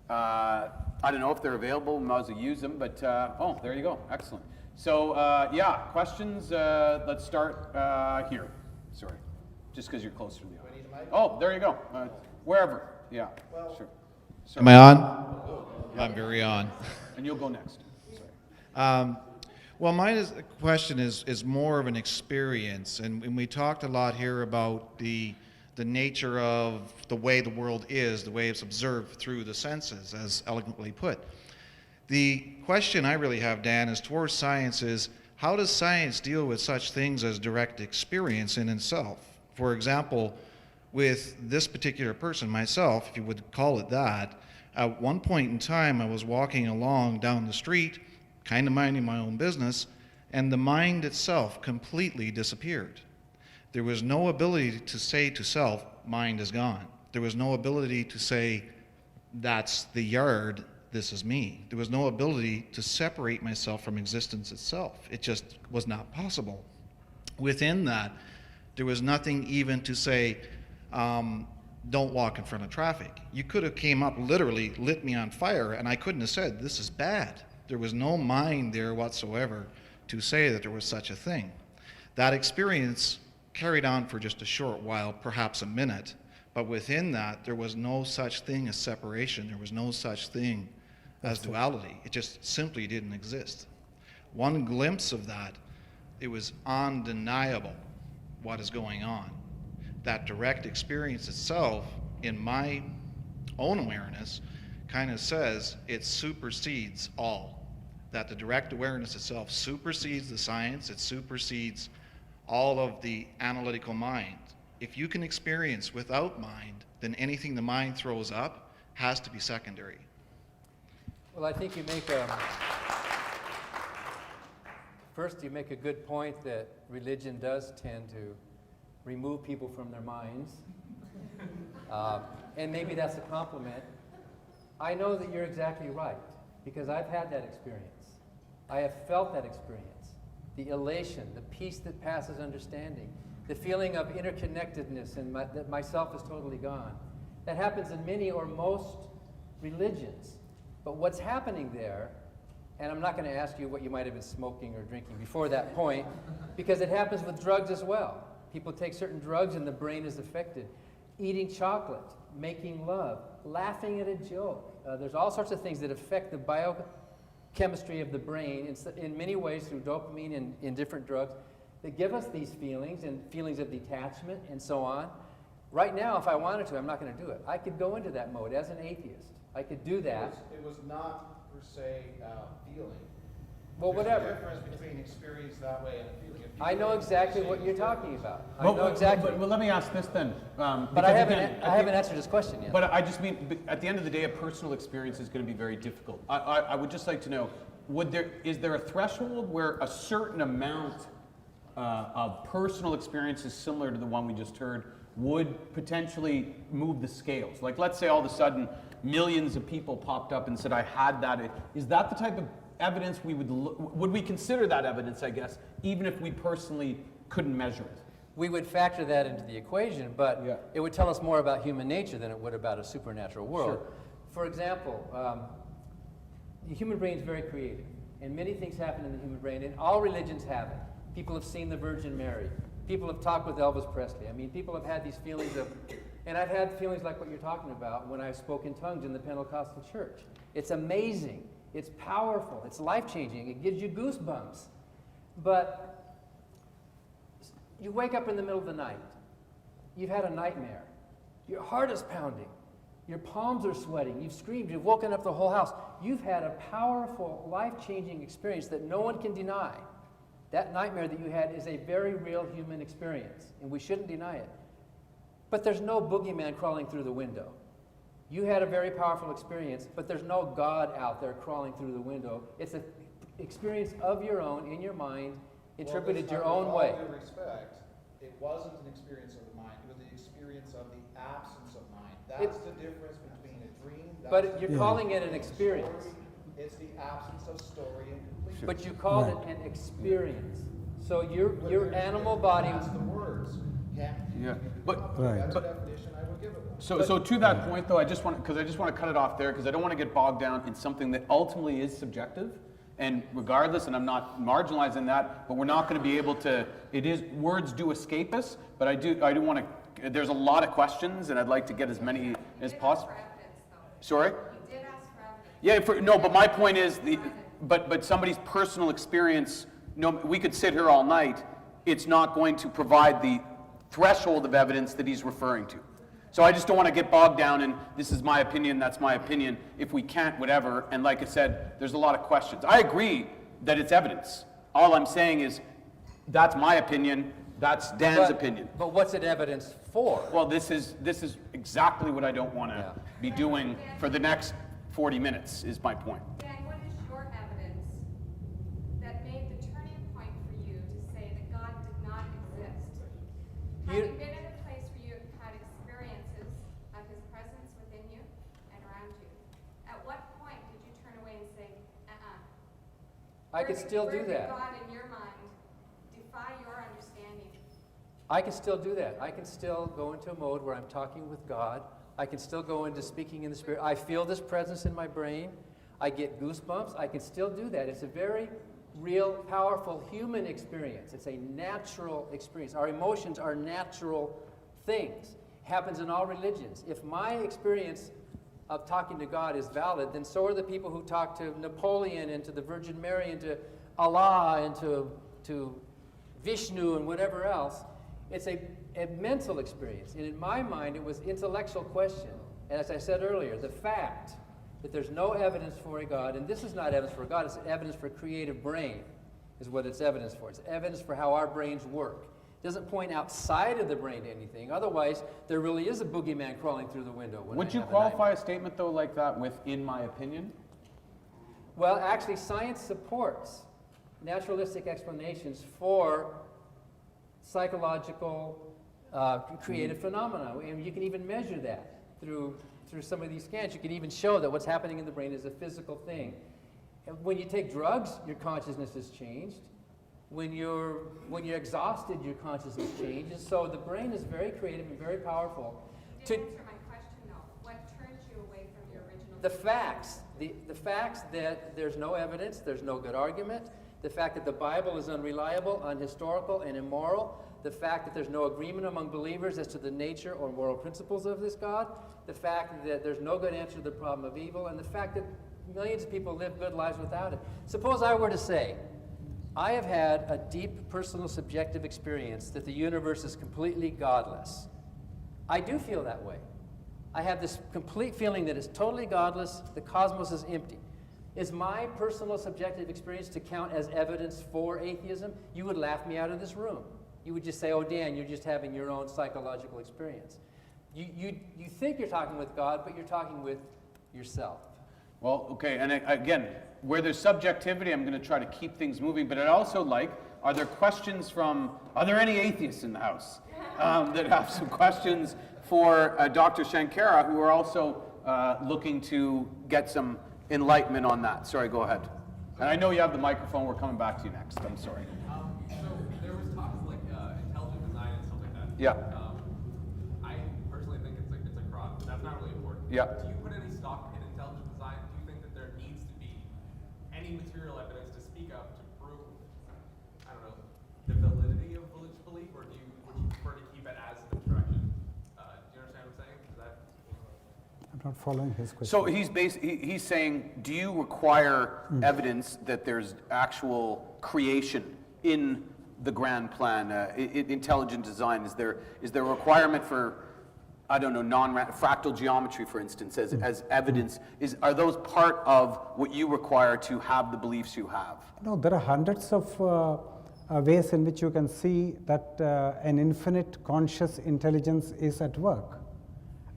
I don't know if they're available, we might as well use them, but oh, there you go, excellent. So yeah, questions, let's start here, sorry, just because you're closer to the audience. Oh, there you go, wherever, yeah, sure. Sorry.
Am I on? I'm very on.
And you'll go next, sorry.
Well, my question is more of an experience, and we talked a lot here about the nature of the way the world is, the way it's observed through the senses, as eloquently put. The question I really have, Dan, is towards science is, how does science deal with such things as direct experience in itself? For example, with this particular person, myself, if you would call it that, at one point in time I was walking along down the street, kind of minding my own business, and the mind itself completely disappeared. There was no ability to say to self, mind is gone. There was no ability to say, that's the yard, this is me. There was no ability to separate myself from existence itself. It just was not possible. Within that, there was nothing even to say, don't walk in front of traffic. You could have came up, literally lit me on fire, and I couldn't have said, this is bad. There was no mind there whatsoever to say that there was such a thing. That experience carried on for just a short while, perhaps a minute, but within that, there was no such thing as separation. There was no such thing as duality. It just simply didn't exist. One glimpse of that, it was undeniable what is going on. That direct experience itself, in my own awareness, kind of says it supersedes all. That the direct awareness itself supersedes the science, it supersedes all of the analytical mind. If you can experience without mind, then anything the mind throws up has to be secondary.
Well, I think you make first you make a good point that religion does tend to remove people from their minds, and maybe that's a compliment. I know that you're exactly right, because I've had that experience. I have felt that experience. The elation, the peace that passes understanding, the feeling of interconnectedness and that myself is totally gone. That happens in many or most religions. But what's happening there, and I'm not going to ask you what you might have been smoking or drinking before that point, because it happens with drugs as well. People take certain drugs and the brain is affected. Eating chocolate, making love, laughing at a joke. There's all sorts of things that affect the biochemistry of the brain in many ways through dopamine and in different drugs that give us these feelings and feelings of detachment and so on. Right now, if I wanted to, I'm not going to do it. I could go into that mode as an atheist. I could do that.
It was not per se feeling.
Well, whatever.
There's a difference between experience that way and feeling.
I know exactly what you're talking about. I know exactly.
Well, let me ask this then.
But I haven't answered this question yet.
But I just mean, at the end of the day, a personal experience is going to be very difficult. I would just like to know, is there a threshold where a certain amount of personal experiences similar to the one we just heard would potentially move the scales? Like, let's say all of a sudden millions of people popped up and said, I had that. Is that the type of evidence would we consider that evidence, I guess, even if we personally couldn't measure it?
We would factor that into the equation, but
Yeah.
it would tell us more about human nature than it would about a supernatural world.
Sure.
For example, the human brain is very creative, and many things happen in the human brain, and all religions have it. People have seen the Virgin Mary. People have talked with Elvis Presley. I mean, people have had these feelings of, and I've had feelings like what you're talking about when I spoke in tongues in the Pentecostal church. It's amazing. It's powerful. It's life-changing. It gives you goosebumps. But you wake up in the middle of the night. You've had a nightmare. Your heart is pounding. Your palms are sweating. You've screamed. You've woken up the whole house. You've had a powerful, life-changing experience that no one can deny. That nightmare that you had is a very real human experience, and we shouldn't deny it. But there's no boogeyman crawling through the window. You had a very powerful experience, but there's no God out there crawling through the window. It's an experience of your own, in your mind, interpreted your own way.
With all due respect, it wasn't an experience of the mind. It was the experience of the absence of mind. That's the difference between a dream.
But you're calling it an experience.
It's the absence of story and completion.
But you called it an experience. So your animal body.
That's the words.
Yeah, but
That's the definition I would give it.
so to that point though, I just want to cut it off there because I don't want to get bogged down in something that ultimately is subjective, and regardless, and I'm not marginalizing that, but we're not going to be able to. It is words do escape us, but I do want to. There's a lot of questions, and I'd like to get as many as possible. Sorry.
You did ask for evidence.
Yeah, no, but my point is but somebody's personal experience. No, we could sit here all night. It's not going to provide the threshold of evidence that he's referring to. So I just don't want to get bogged down in this is my opinion, that's my opinion. If we can't, whatever. And like I said, there's a lot of questions. I agree that it's evidence. All I'm saying is that's my opinion. That's Dan's opinion.
But what's it evidence for?
Well, this is exactly what I don't want to be doing for the next 40 minutes. Is my point.
Dan, what is your evidence that made the turning point for you to say that God did not exist? Have you been in a place where you have had experiences of His presence within you and around you? At what point did you turn away and say,
I could still do that.
Where did God in your mind defy your understanding?
I can still do that. I can still go into a mode where I'm talking with God. I can still go into speaking in the Spirit. I feel this presence in my brain. I get goosebumps. I can still do that. It's a very real, powerful human experience. It's a natural experience. Our emotions are natural things. Happens in all religions. If my experience of talking to God is valid, then so are the people who talk to Napoleon and to the Virgin Mary and to Allah and to Vishnu and whatever else. It's a mental experience. And in my mind, it was intellectual question. And as I said earlier, the fact that there's no evidence for a God, and this is not evidence for a God, it's evidence for a creative brain, is what it's evidence for. It's evidence for how our brains work. It doesn't point outside of the brain to anything. Otherwise, there really is a boogeyman crawling through the window.
Would you qualify a statement, though, like that with, in my opinion?
Well, actually, science supports naturalistic explanations for psychological creative phenomena. And you can even measure that through some of these scans. You can even show that what's happening in the brain is a physical thing. And when you take drugs, your consciousness is changed. When you're exhausted, your consciousness changes. So the brain is very creative and very powerful.
You didn't answer my question, though. What turned you away from your original?
The facts. The facts that there's no evidence, there's no good argument. The fact that the Bible is unreliable, unhistorical, and immoral. The fact that there's no agreement among believers as to the nature or moral principles of this God. The fact that there's no good answer to the problem of evil. And the fact that millions of people live good lives without it. Suppose I were to say, I have had a deep personal subjective experience that the universe is completely godless. I do feel that way. I have this complete feeling that it's totally godless, the cosmos is empty. Is my personal subjective experience to count as evidence for atheism? You would laugh me out of this room. You would just say, oh, Dan, you're just having your own psychological experience. You think you're talking with God, but you're talking with yourself.
Well, okay, and again, where there's subjectivity, I'm going to try to keep things moving, but I'd also like, are there any atheists in the house that have some questions for Dr. Shankara, who are also looking to get some enlightenment on that? Sorry, go ahead. And I know you have the microphone. We're coming back to you next. I'm sorry.
So there was talks like intelligent design and stuff like that.
Yeah.
I personally think it's a crock, but that's not really important.
Yeah.
Do you put any stock in intelligent design? Do you think that there needs to be any material evidence to speak of to prove, I don't know, the validity of religious belief, or do you
Not following his question.
So he's saying, do you require evidence that there's actual creation in the grand plan, intelligent design? Is there a requirement for, I don't know, fractal geometry, for instance, as evidence? Are those part of what you require to have the beliefs you have?
No, there are hundreds of ways in which you can see that an infinite conscious intelligence is at work.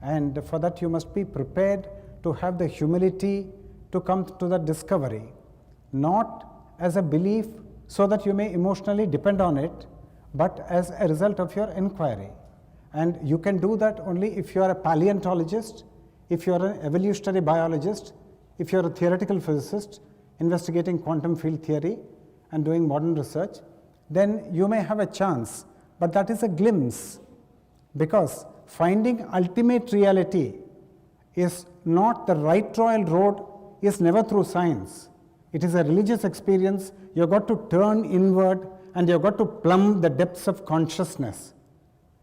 And for that you must be prepared to have the humility to come to that discovery, not as a belief so that you may emotionally depend on it, but as a result of your inquiry. And you can do that only if you are a paleontologist, if you are an evolutionary biologist, if you are a theoretical physicist investigating quantum field theory and doing modern research, then you may have a chance, but that is a glimpse, because finding ultimate reality is not the right royal road, is never through science. It is a religious experience. You've got to turn inward and you've got to plumb the depths of consciousness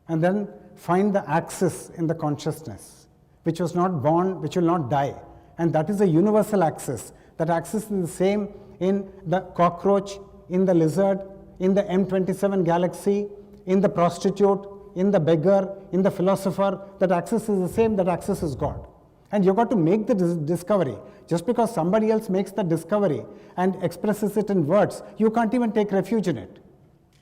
and then find the axis in the consciousness, which was not born, which will not die. And that is a universal axis. That axis is the same in the cockroach, in the lizard, in the M27 galaxy, in the prostitute, in the beggar, in the philosopher. That axis is the same, that axis is God. And you've got to make the discovery. Just because somebody else makes the discovery and expresses it in words, you can't even take refuge in it.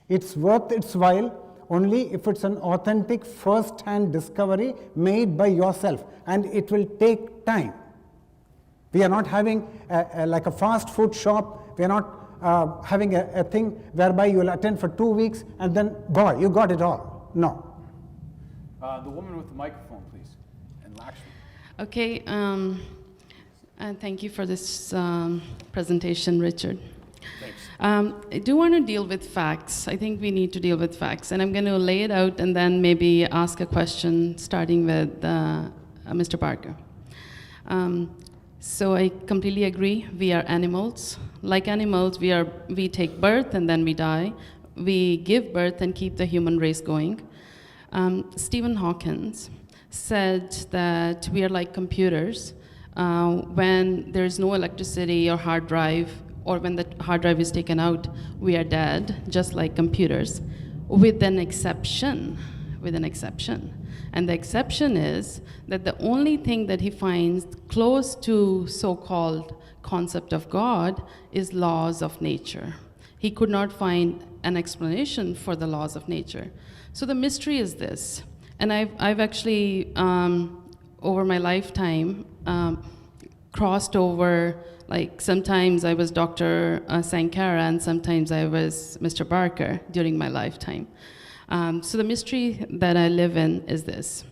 It's worth its while only if it's an authentic first-hand discovery made by yourself, and it will take time. We are not having like a fast food shop. We are not having a thing whereby you will attend for 2 weeks and then, boy, you got it all. No.
The woman with the microphone, please, and Lakshmi.
Okay, and thank you for this presentation, Richard.
Thanks.
I do want to deal with facts. I think we need to deal with facts, and I'm going to lay it out and then maybe ask a question, starting with Mr. Parker. So I completely agree. We are animals. Like animals, we take birth and then we die. We give birth and keep the human race going. Stephen Hawking said that we are like computers. When there's no electricity or hard drive, or when the hard drive is taken out, we are dead, just like computers, with an exception. And the exception is that the only thing that he finds close to so-called concept of God is laws of nature. He could not find an explanation for the laws of nature. So the mystery is this, and I've actually, over my lifetime, crossed over, like sometimes I was Dr. Shankara and sometimes I was Mr. Barker during my lifetime. So the mystery that I live in is this.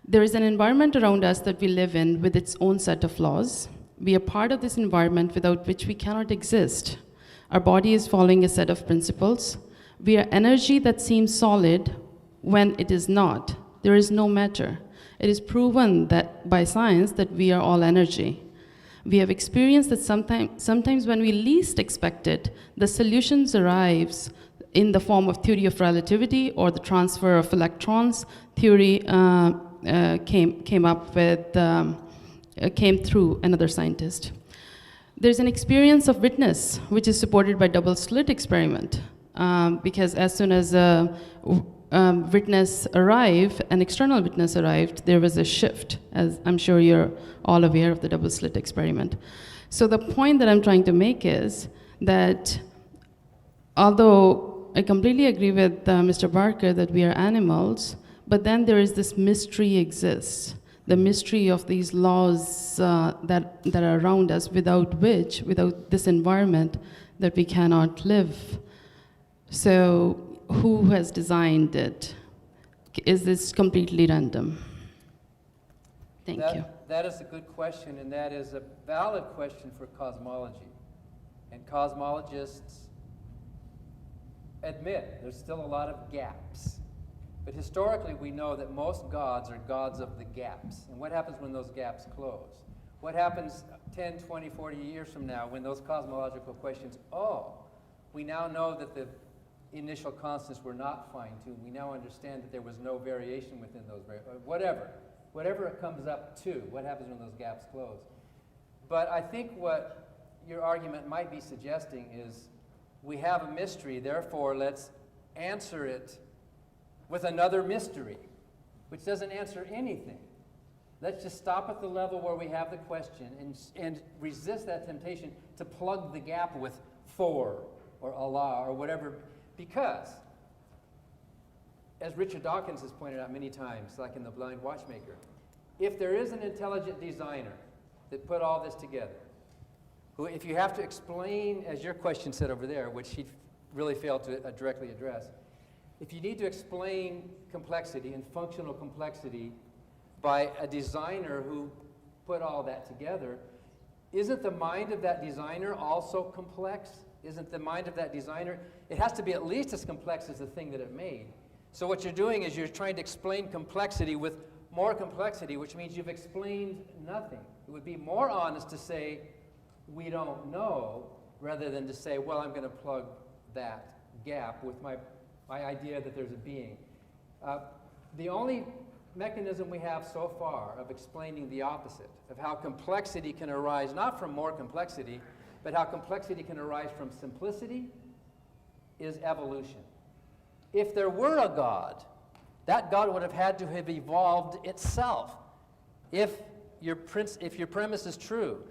There is an environment around us that we live in with its own set of laws. We are part of this environment without which we cannot exist. Our body is following a set of principles. We are energy that seems solid when it is not. There is no matter. It is proven that by science that we are all energy. We have experienced that sometimes when we least expect it, the solutions arrives in the form of theory of relativity or the transfer of electrons. Theory came through another scientist. There's an experience of witness which is supported by double slit experiment, because as soon as a witness arrived, an external witness arrived, there was a shift, as I'm sure you're all aware of the double slit experiment. So the point that I'm trying to make is that although I completely agree with Mr. Barker that we are animals, but then there is this mystery exists, the mystery of these laws that are around us, without this environment, that we cannot live. So who has designed it? Is this completely random? Thank you.
That is a good question, and that is a valid question for cosmology. And cosmologists admit there's still a lot of gaps. But historically, we know that most gods are gods of the gaps. And what happens when those gaps close? What happens 10, 20, 40 years from now when those cosmological questions, we now know that the initial constants were not fine-tuned. We now understand that there was no variation within those, whatever. whatever it comes up to, what happens when those gaps close. But I think what your argument might be suggesting is we have a mystery, therefore let's answer it with another mystery, which doesn't answer anything. Let's just stop at the level where we have the question and resist that temptation to plug the gap with Thor or Allah or whatever, because, as Richard Dawkins has pointed out many times, like in The Blind Watchmaker, if there is an intelligent designer that put all this together, who, if you have to explain, as your question said over there, which he really failed to directly address, if you need to explain complexity and functional complexity by a designer who put all that together, isn't the mind of that designer also complex? Isn't the mind of that designer, it has to be at least as complex as the thing that it made. So what you're doing is you're trying to explain complexity with more complexity, which means you've explained nothing. It would be more honest to say, we don't know, rather than to say, well, I'm going to plug that gap with my idea that there's a being. The only mechanism we have so far of explaining the opposite, of how complexity can arise, not from more complexity, but how complexity can arise from simplicity, is evolution. If there were a God, that God would have had to have evolved itself. If your premise is true,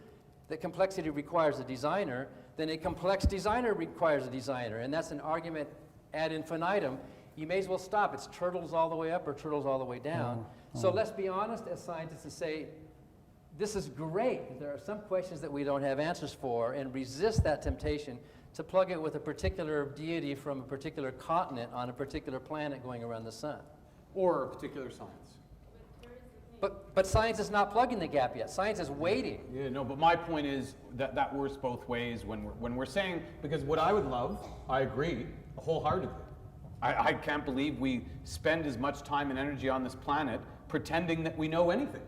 that complexity requires a designer, then a complex designer requires a designer, and that's an argument ad infinitum. You may as well stop. It's turtles all the way up or turtles all the way down. So let's be honest as scientists and say, this is great. There are some questions that we don't have answers for, and resist that temptation to plug it with a particular deity from a particular continent on a particular planet going around the sun.
Or a particular science.
But science is not plugging the gap yet. Science is waiting.
Yeah, no, but my point is that that works both ways when we're saying, because what I would love, I agree wholeheartedly. I can't believe we spend as much time and energy on this planet pretending that we know anything.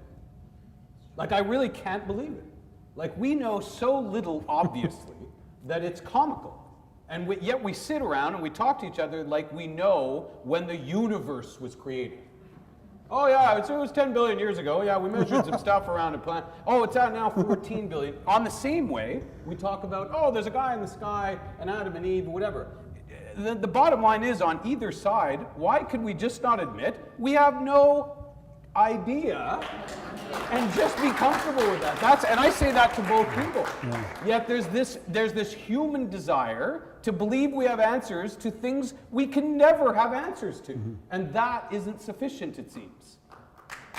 Like, I really can't believe it. Like, we know so little, obviously, that it's comical. And yet we sit around and we talk to each other like we know when the universe was created. Oh yeah, it was 10 billion years ago. Yeah, we measured some stuff around a planet. Oh, it's at now 14 billion. On the same way, we talk about, oh, there's a guy in the sky, and Adam and Eve, whatever. The bottom line is, on either side, why could we just not admit we have no idea and just be comfortable with that? And I say that to both people. Yeah. Yet there's this human desire to believe we have answers to things we can never have answers to. And that isn't sufficient, it seems.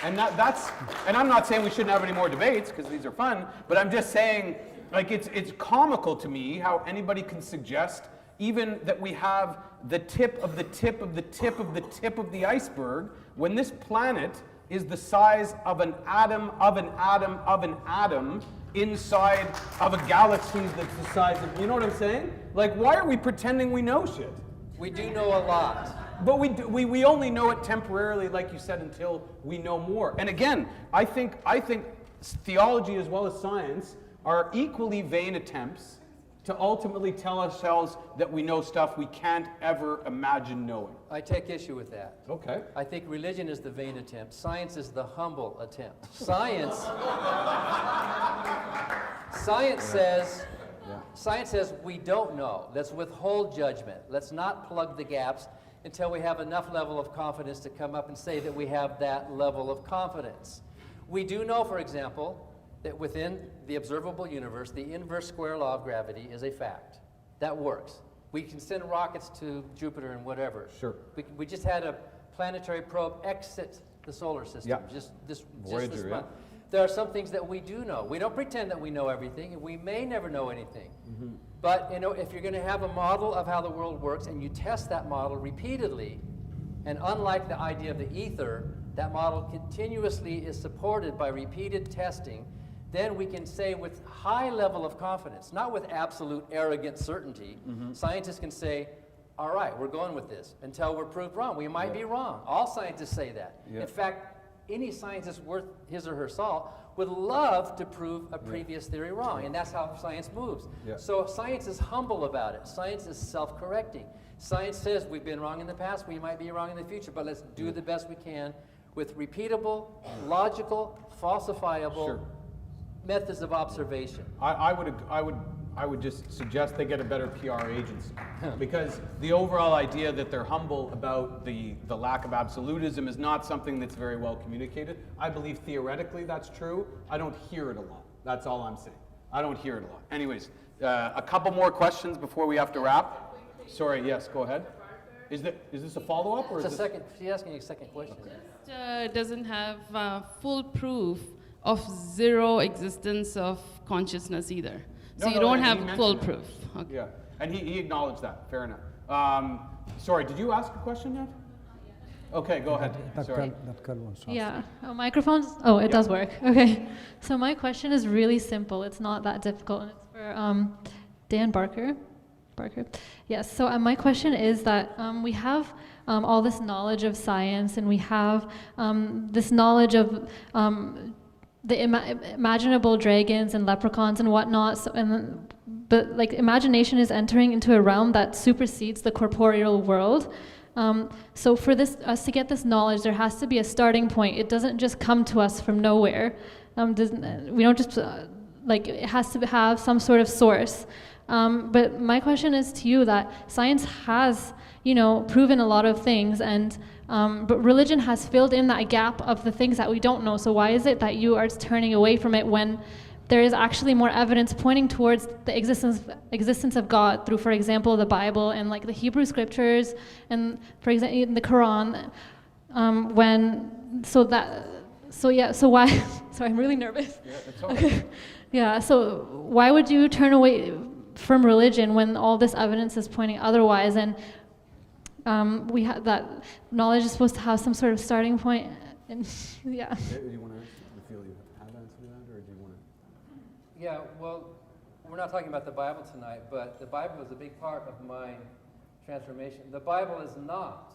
And and I'm not saying we shouldn't have any more debates, because these are fun, but I'm just saying, like, it's comical to me how anybody can suggest even that we have the tip of the tip of the tip of the tip of the iceberg, when this planet is the size of an atom of an atom of an atom inside of a galaxy that's the size of, you know what I'm saying? Like, why are we pretending we know shit?
We do know a lot.
But we only know it temporarily, like you said, until we know more. And again, I think theology as well as science are equally vain attempts to ultimately tell ourselves that we know stuff we can't ever imagine knowing.
I take issue with that.
Okay.
I think religion is the vain attempt. Science is the humble attempt. Science says we don't know. Let's withhold judgment. Let's not plug the gaps until we have enough level of confidence to come up and say that we have that level of confidence. We do know, for example, that within the observable universe, the inverse square law of gravity is a fact. That works. We can send rockets to Jupiter and whatever.
Sure.
We just had a planetary probe exit the solar system just this month.
Yeah.
There are some things that we do know. We don't pretend that we know everything, and we may never know anything. But if you're going to have a model of how the world works and you test that model repeatedly, and unlike the idea of the ether, that model continuously is supported by repeated testing, then we can say with high level of confidence, not with absolute arrogant certainty, scientists can say, all right, we're going with this until we're proved wrong. We might be wrong. All scientists say that. In fact, any scientist worth his or her salt would love to prove a previous theory wrong, and that's how science moves. So science is humble about it. Science is self-correcting. Science says we've been wrong in the past, we might be wrong in the future, but let's do the best we can with repeatable, logical, falsifiable
Sure.
methods of observation.
I would just suggest they get a better PR agency, because the overall idea that they're humble about the lack of absolutism is not something that's very well communicated. I believe theoretically that's true. I don't hear it a lot. That's all I'm saying. I don't hear it a lot. Anyways, a couple more questions before we have to wrap. Sorry, yes, go ahead. Is this a follow-up or
It's a
is this?
second, she's asking you a second question.
Just doesn't have full proof of zero existence of consciousness either. So
No,
you
no,
don't
he
have
mentioned
full
that.
proof. Okay.
Yeah, and he acknowledged that. Fair enough. Sorry, did you ask a question yet? Okay, go ahead. Sorry.
That girl wants to ask.
Yeah, microphones? Oh, it does work. Okay. So my question is really simple. It's not that difficult. And it's for Dan Barker. Yes, so my question is that we have all this knowledge of science, and we have this knowledge of the imaginable dragons and leprechauns and whatnot. But like imagination is entering into a realm that supersedes the corporeal world. So for us to get this knowledge, there has to be a starting point. It doesn't just come to us from nowhere. We don't just it has to have some sort of source. But my question is to you that science has, proven a lot of things, and but religion has filled in that gap of the things that we don't know. So why is it that you are turning away from it when there is actually more evidence pointing towards the existence of God through, for example, the Bible and like the Hebrew scriptures, and for example, in the Quran? So why? So I'm really nervous.
Yeah, it's all right.
Yeah. So why would you turn away from religion when all this evidence is pointing otherwise? And we have that knowledge is supposed to have some sort of starting point. And yeah.
Do you want to feel you have answer to that, or do you want to?
Yeah, well, we're not talking about the Bible tonight, but the Bible is a big part of my transformation. The Bible is not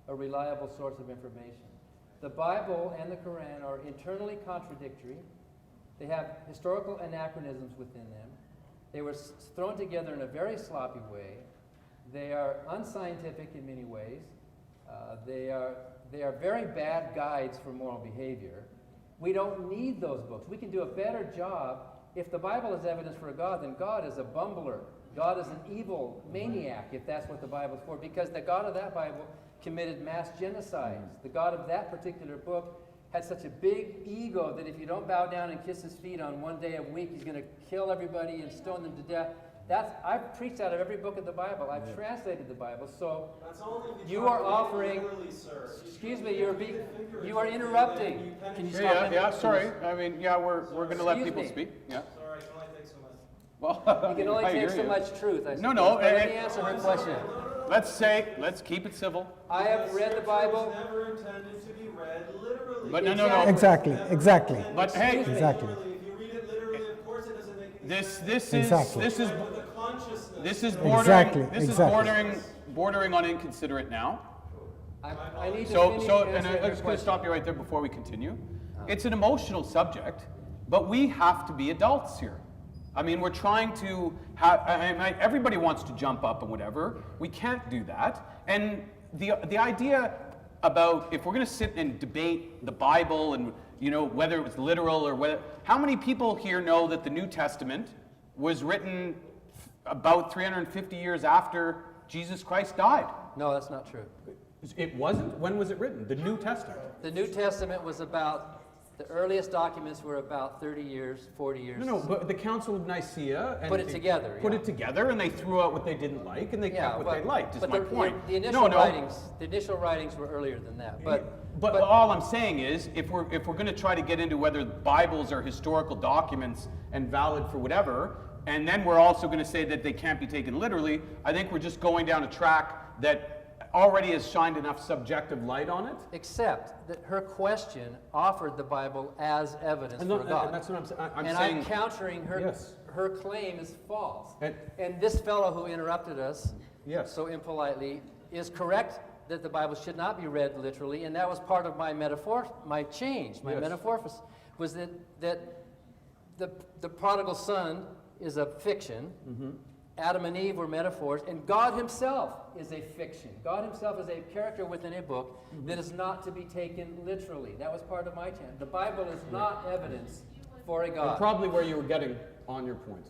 a reliable source of information. The Bible and the Quran are internally contradictory. They have historical anachronisms within them. They were thrown together in a very sloppy way. They are unscientific in many ways. They are very bad guides for moral behavior. We don't need those books. We can do a better job. If the Bible is evidence for God, then God is a bumbler. God is an evil maniac, if that's what the Bible is for, because the God of that Bible committed mass genocides. The God of that particular book had such a big ego that if you don't bow down and kiss his feet on one day a week, he's going to kill everybody and stone them to death. I've preached out of every book of the Bible. I've translated the Bible. So you are offering. Excuse me, you are interrupting. Can you stop?
Yeah, sorry. I mean, yeah, we're going to let people speak. Yeah.
Sorry, I can only take so much.
Well,
You can only
I
take
hear
so
you.
much truth. I
No,
suppose.
no,
But let
and-
me answer her question.
Let's keep it civil.
I have read the Bible.
It's never intended to be read literally.
But no.
Exactly.
But hey,
Exactly.
If you read it literally, of course it doesn't make any sense.
Exactly.
With the consciousness.
this is bordering
Exactly,
this is
exactly.
bordering on inconsiderate now.
I need to
So
finish
and
answering
I'm
her
just going to
question.
stop you right there before we continue. It's an emotional subject, but we have to be adults here. I mean, we're trying to have. Everybody wants to jump up and whatever. We can't do that. And the idea about if we're going to sit and debate the Bible and whether it was literal or whether, how many people here know that the New Testament was written about 350 years after Jesus Christ died?
No, that's not true.
It wasn't? When was it written? The New Testament?
The New Testament was the earliest documents were about 30 years, 40 years.
No, but the Council of Nicaea and
Put it together,
Put
yeah.
it together, and they threw out what they didn't like, and they kept what they liked. Is
but
my point.
The initial writings were earlier than that.
But all I'm saying is, if we're going to try to get into whether Bibles are historical documents and valid for whatever, and then we're also going to say that they can't be taken literally, I think we're just going down a track that already has shined enough subjective light on it.
Except that her question offered the Bible as evidence for God.
And that's what I'm saying. I'm
and
saying.
I'm countering her.
Yes.
Her claim is false.
And
this fellow who interrupted us,
Yes.
so impolitely, is correct that the Bible should not be read literally, and that was part of my metaphor. My change, my
Yes.
metaphor was that the prodigal son is a fiction, Adam and Eve were metaphors, and God himself is a fiction. God himself is a character within a book that is not to be taken literally. That was part of my chant. The Bible is not evidence for a God.
Probably where you were getting on your point.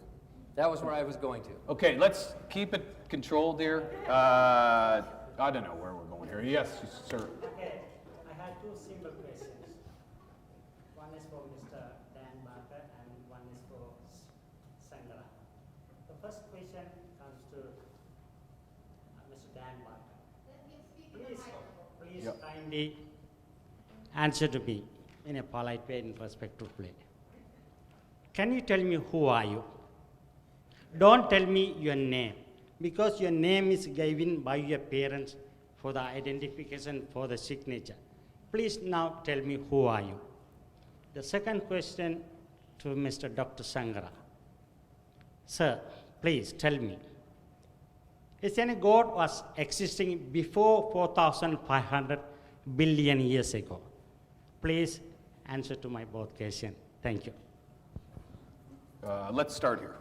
That was where I was going to.
Okay, let's keep it controlled here. I don't know where we're going here. Yes, sir.
Okay, I had two simple questions. One is for Mr. Dan Barker and one is for Shankara. The first question comes to Mr. Dan Barker. Please
Yep.
kindly answer to me in a polite way and respectfully. Can you tell me who are you? Don't tell me your name, because your name is given by your parents for the identification, for the signature. Please now tell me who are you? The second question to Mr. Dr. Shankara. Sir, please tell me, is any God was existing before 4,500 billion years ago? Please answer to my both questions. Thank you.
Let's start here.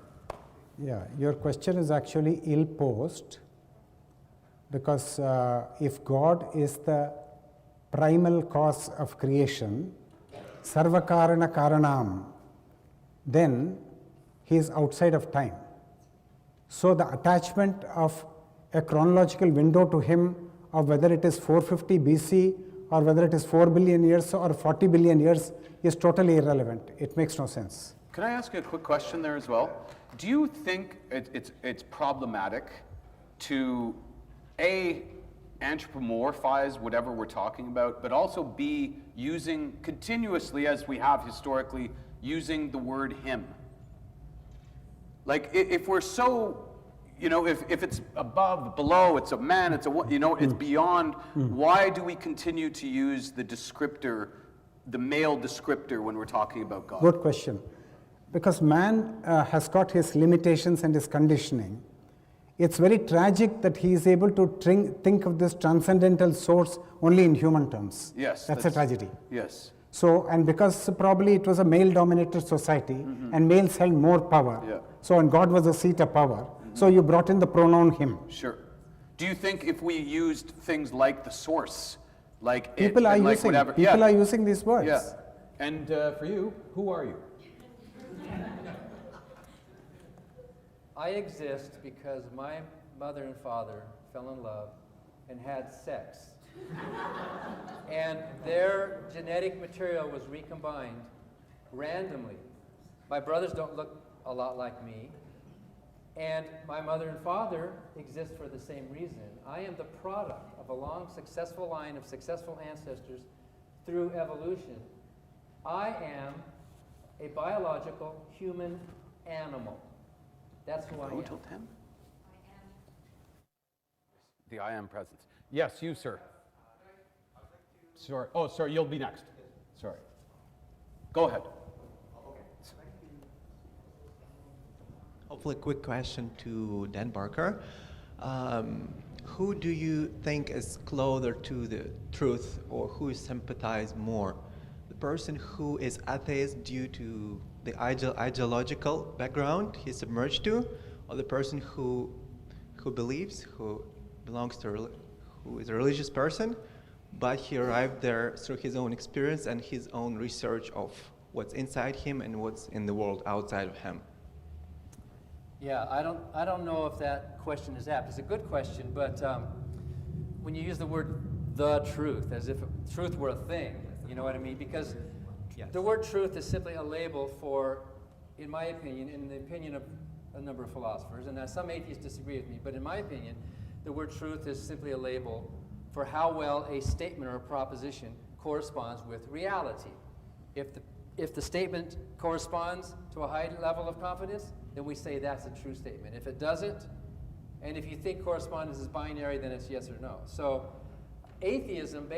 Yeah, your question is actually ill-posed, because if God is the primal cause of creation, sarvakarana karanam, then he is outside of time. So the attachment of a chronological window to him of whether it is 450 BC or whether it is 4 billion years or 40 billion years is totally irrelevant. It makes no sense.
Can I ask you a quick question there as well? Do you think it's problematic to A, anthropomorphize whatever we're talking about, but also B, using continuously, as we have historically, using the word him? Like, if we're so, you know, if it's above, below, it's a man, it's a, you know, it's beyond, why do we continue to use the descriptor, the male descriptor, when we're talking about God?
Good question. Because man has got his limitations and his conditioning. It's very tragic that he is able to think of this transcendental source only in human terms.
Yes.
That's a tragedy.
Yes.
So, and because probably it was a male-dominated society, and males held more power.
Yeah.
So, and God was a seat of power. So you brought in the pronoun him.
Sure. Do you think if we used things like the source, like
People
it,
are
and like
using
whatever,
people are using these words.
Yeah. And for you, who are you?
I exist because my mother and father fell in love and had sex. And their genetic material was recombined randomly. My brothers don't look a lot like me. And my mother and father exist for the same reason. I am the product of a long, successful line of successful ancestors through evolution. I am a biological human animal. That's who I am.
Who told him? The I am presence. Yes, you, sir. Sorry. Oh, sorry. You'll be next. Sorry. Go ahead.
Hopefully, a quick question to Dan Barker. Who do you think is closer to the truth, or who sympathize more? The person who is atheist due to the ideological background he's submerged to, or the person who believes, who belongs to, who is a religious person, but he arrived there through his own experience and his own research of what's inside him and what's in the world outside of him?
Yeah, I don't know if that question is apt. It's a good question, but when you use the word the truth, as if truth were a thing, you know what I mean? Because
Yes.
the word truth is simply a label for, in my opinion, in the opinion of a number of philosophers, and some atheists disagree with me, but in my opinion, the word truth is simply a label for how well a statement or a proposition corresponds with reality. If the statement corresponds to a high level of confidence, then we say that's a true statement. If it doesn't, and if you think correspondence is binary, then it's yes or no. So atheism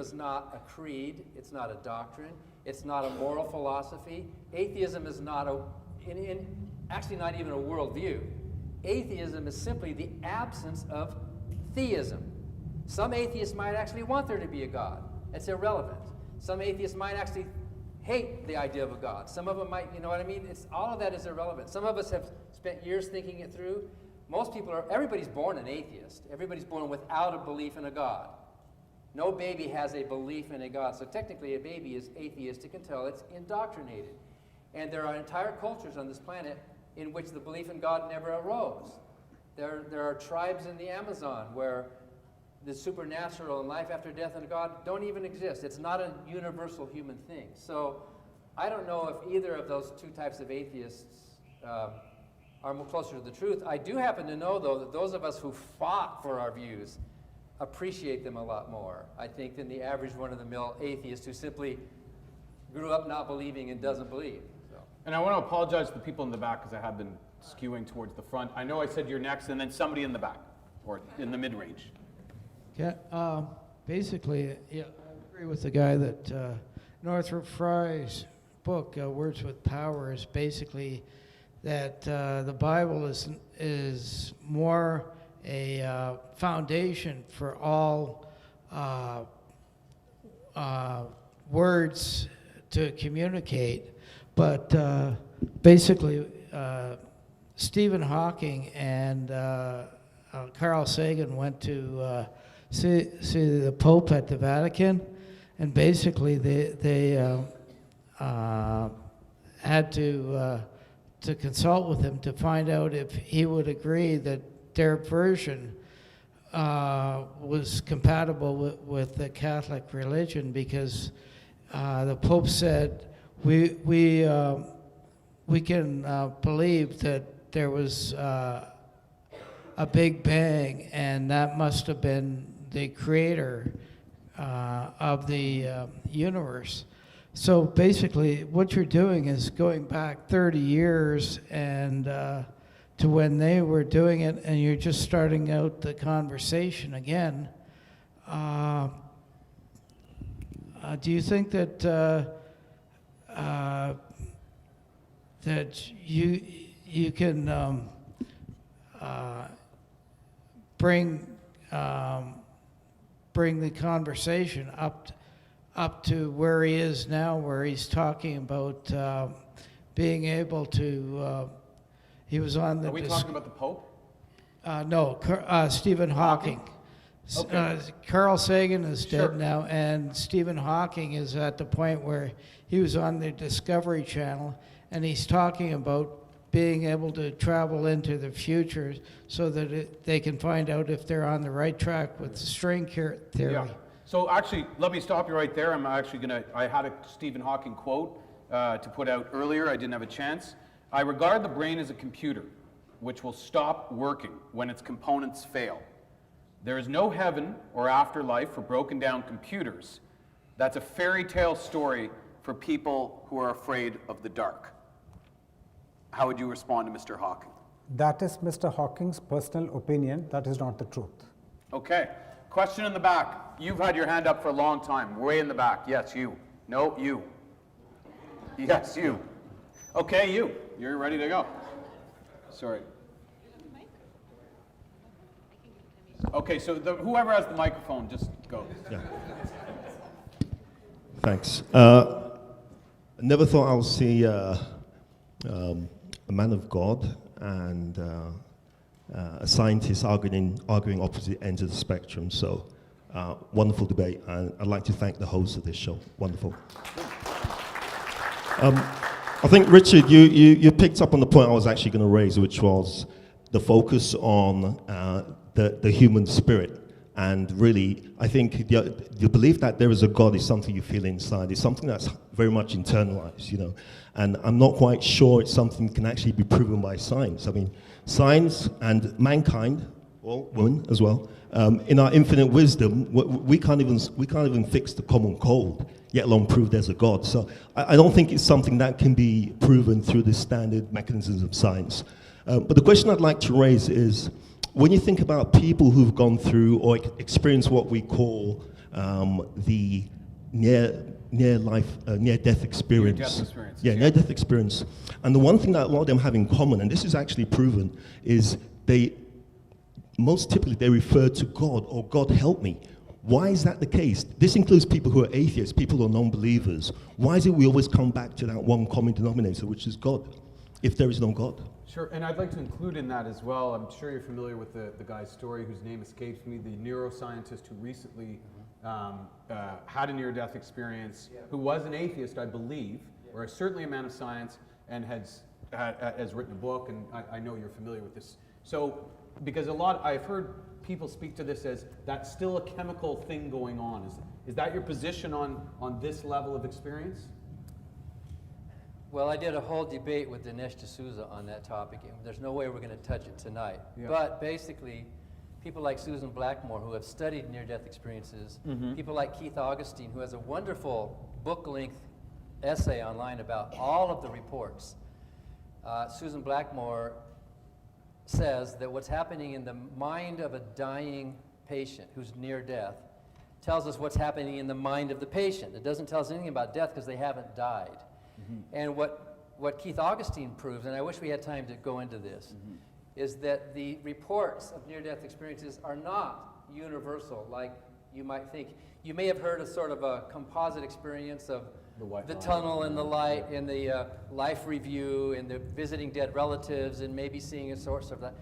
is not a creed, it's not a doctrine, it's not a moral philosophy. Atheism is not actually not even a worldview. Atheism is simply the absence of theism. Some atheists might actually want there to be a God. It's irrelevant. Some atheists might actually hate the idea of a God. Some of them might, you know what I mean? All of that is irrelevant. Some of us have spent years thinking it through. Most people everybody's born an atheist. Everybody's born without a belief in a God. No baby has a belief in a God. So technically a baby is atheistic until it's indoctrinated. And there are entire cultures on this planet in which the belief in God never arose. There are tribes in the Amazon where the supernatural and life after death and God don't even exist. It's not a universal human thing. So I don't know if either of those two types of atheists are more closer to the truth. I do happen to know, though, that those of us who fought for our views appreciate them a lot more, I think, than the average run-of-the-mill atheist who simply grew up not believing and doesn't believe. So.
And I want to apologize to the people in the back because I have been skewing towards the front. I know I said you're next, and then somebody in the back, or in the mid-range.
Yeah, basically, yeah, I agree with the guy that Northrop Frye's book, Words with Power, is basically that the Bible is more a foundation for all words to communicate, but basically Stephen Hawking and Carl Sagan went to see the Pope at the Vatican, and basically they had to consult with him to find out if he would agree that their version was compatible with the Catholic religion, because the Pope said we can believe that there was a Big Bang, and that must have been the creator of the universe. So basically what you're doing is going back 30 years and to when they were doing it, and you're just starting out the conversation again. Do you think that that you can bring the conversation up to where he is now, where he's talking about being able to, he was on the...
Are we talking about the Pope?
No, Stephen Hawking.
Okay.
Carl Sagan is dead
Sure.
now, and Stephen Hawking is at the point where he was on the Discovery Channel, and he's talking about being able to travel into the future so that they can find out if they're on the right track with string theory.
Yeah. So actually, let me stop you right there. I'm actually going to, I had a Stephen Hawking quote to put out earlier. I didn't have a chance. I regard the brain as a computer, which will stop working when its components fail. There is no heaven or afterlife for broken down computers. That's a fairy tale story for people who are afraid of the dark. How would you respond to Mr. Hawking?
That is Mr. Hawking's personal opinion. That is not the truth.
Okay. Question in the back. You've had your hand up for a long time. Way in the back. Yes, you. No, you. Yes, you. Okay, you. You're ready to go. Sorry. Okay, so whoever has the microphone, just go.
Yeah. Thanks. I never thought I would see a man of God and a scientist arguing opposite ends of the spectrum. So, wonderful debate, and I'd like to thank the host of this show. Wonderful. I think, Richard, you picked up on the point I was actually going to raise, which was the focus on the human spirit. And really, I think the belief that there is a God is something you feel inside. It's something that's very much internalized, you know. And I'm not quite sure it's something that can actually be proven by science. I mean, science and mankind, well, women as well, in our infinite wisdom, we can't even fix the common cold, yet alone prove there's a God. So I don't think it's something that can be proven through the standard mechanisms of science. But the question I'd like to raise is, when you think about people who've gone through or experienced what we call the near-death experience. Near-death experience. And the one thing that a lot of them have in common, and this is actually proven, is most typically they refer to God, or God help me, Why is that the case? This includes people who are atheists, people who are non-believers. Why is it we always come back to that one common denominator, which is God, if there is no God?
Sure, and I'd like to include in that as well, I'm sure you're familiar with the guy's story whose name escapes me, the neuroscientist who recently had a near-death experience, who was an atheist, I believe, or certainly a man of science, and has written a book, and I know you're familiar with this. So, because I've heard people speak to this as that's still a chemical thing going on. Is that your position on this level of experience?
Well, I did a whole debate with Dinesh D'Souza on that topic, and there's no way we're going to touch it tonight.
Yeah.
But basically, people like Susan Blackmore, who have studied near-death experiences, people like Keith Augustine, who has a wonderful book-length essay online about all of the reports. Susan Blackmore says that what's happening in the mind of a dying patient who's near death tells us what's happening in the mind of the patient. It doesn't tell us anything about death because they haven't died. And what Keith Augustine proves, and I wish we had time to go into this, is that the reports of near-death experiences are not universal like you might think. You may have heard a sort of a composite experience of the tunnel and the light and the life review and the visiting dead relatives and maybe seeing a source of that.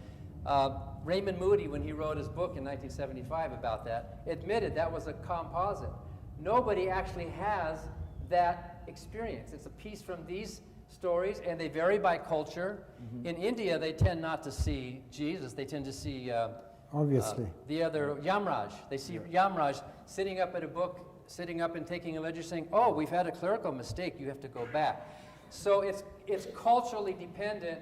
Raymond Moody, when he wrote his book in 1975 about that, admitted that was a composite. Nobody actually has that experience. It's a piece from these stories, and they vary by culture. In India, they tend not to see Jesus. They tend to see
Obviously.
The other Yamraj. They see Yamraj sitting up at a book, sitting up and taking a ledger saying, oh, we've had a clerical mistake, you have to go back. So it's culturally dependent,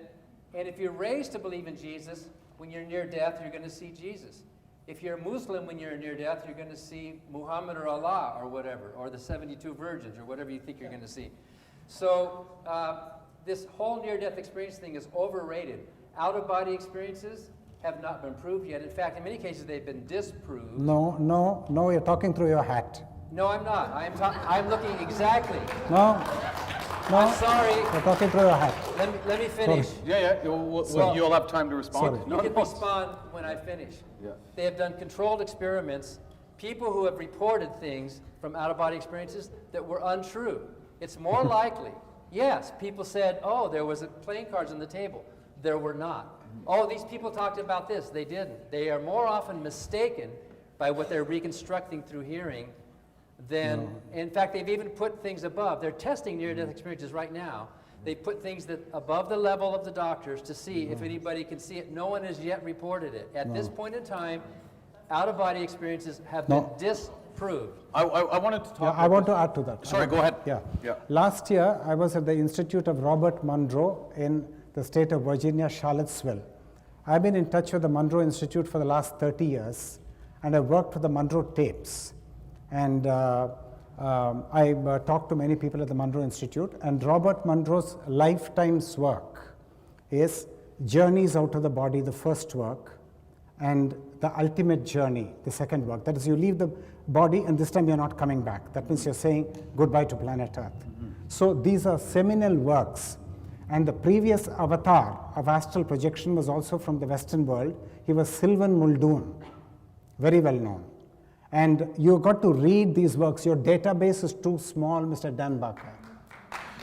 and if you're raised to believe in Jesus, when you're near death, you're going to see Jesus. If you're a Muslim, when you're near death, you're going to see Muhammad or Allah or whatever, or the 72 virgins or whatever you think you're going to see. So this whole near-death experience thing is overrated. Out-of-body experiences have not been proved yet. In fact, in many cases, they've been disproved.
No, you're talking through your hat.
No, I'm not. I'm looking exactly.
No.
I'm sorry.
You're talking through your hat.
Let me finish.
Sorry.
Yeah. You'll have time to respond.
Sorry.
You can respond when I finish.
Yeah.
They have done controlled experiments, people who have reported things from out-of-body experiences that were untrue. It's more likely, yes, people said, oh, there was playing cards on the table. There were not. Oh, these people talked about this. They didn't. They are more often mistaken by what they're reconstructing through hearing than, in fact, they've even put things above. They're testing near-death experiences right now. They put things that above the level of the doctors to see if anybody can see it. No one has yet reported it. At this point in time, out-of-body experiences have been disproved.
I wanted to talk.
I want to add to that.
Sorry, go ahead.
Yeah.
Yeah.
Last year, I was at the Institute of Robert Monroe in the state of Virginia, Charlottesville. I've been in touch with the Monroe Institute for the last 30 years, and I've worked with the Monroe tapes. And I talked to many people at the Monroe Institute, and Robert Monroe's lifetime's work is Journeys Out of the Body, the first work, and The Ultimate Journey, the second work. That is, you leave the body, and this time you're not coming back. That means you're saying goodbye to planet Earth. So these are seminal works. And the previous avatar of astral projection was also from the Western world. He was Sylvan Muldoon, very well known. And you got to read these works. Your database is too small, Mr. Dan Barker.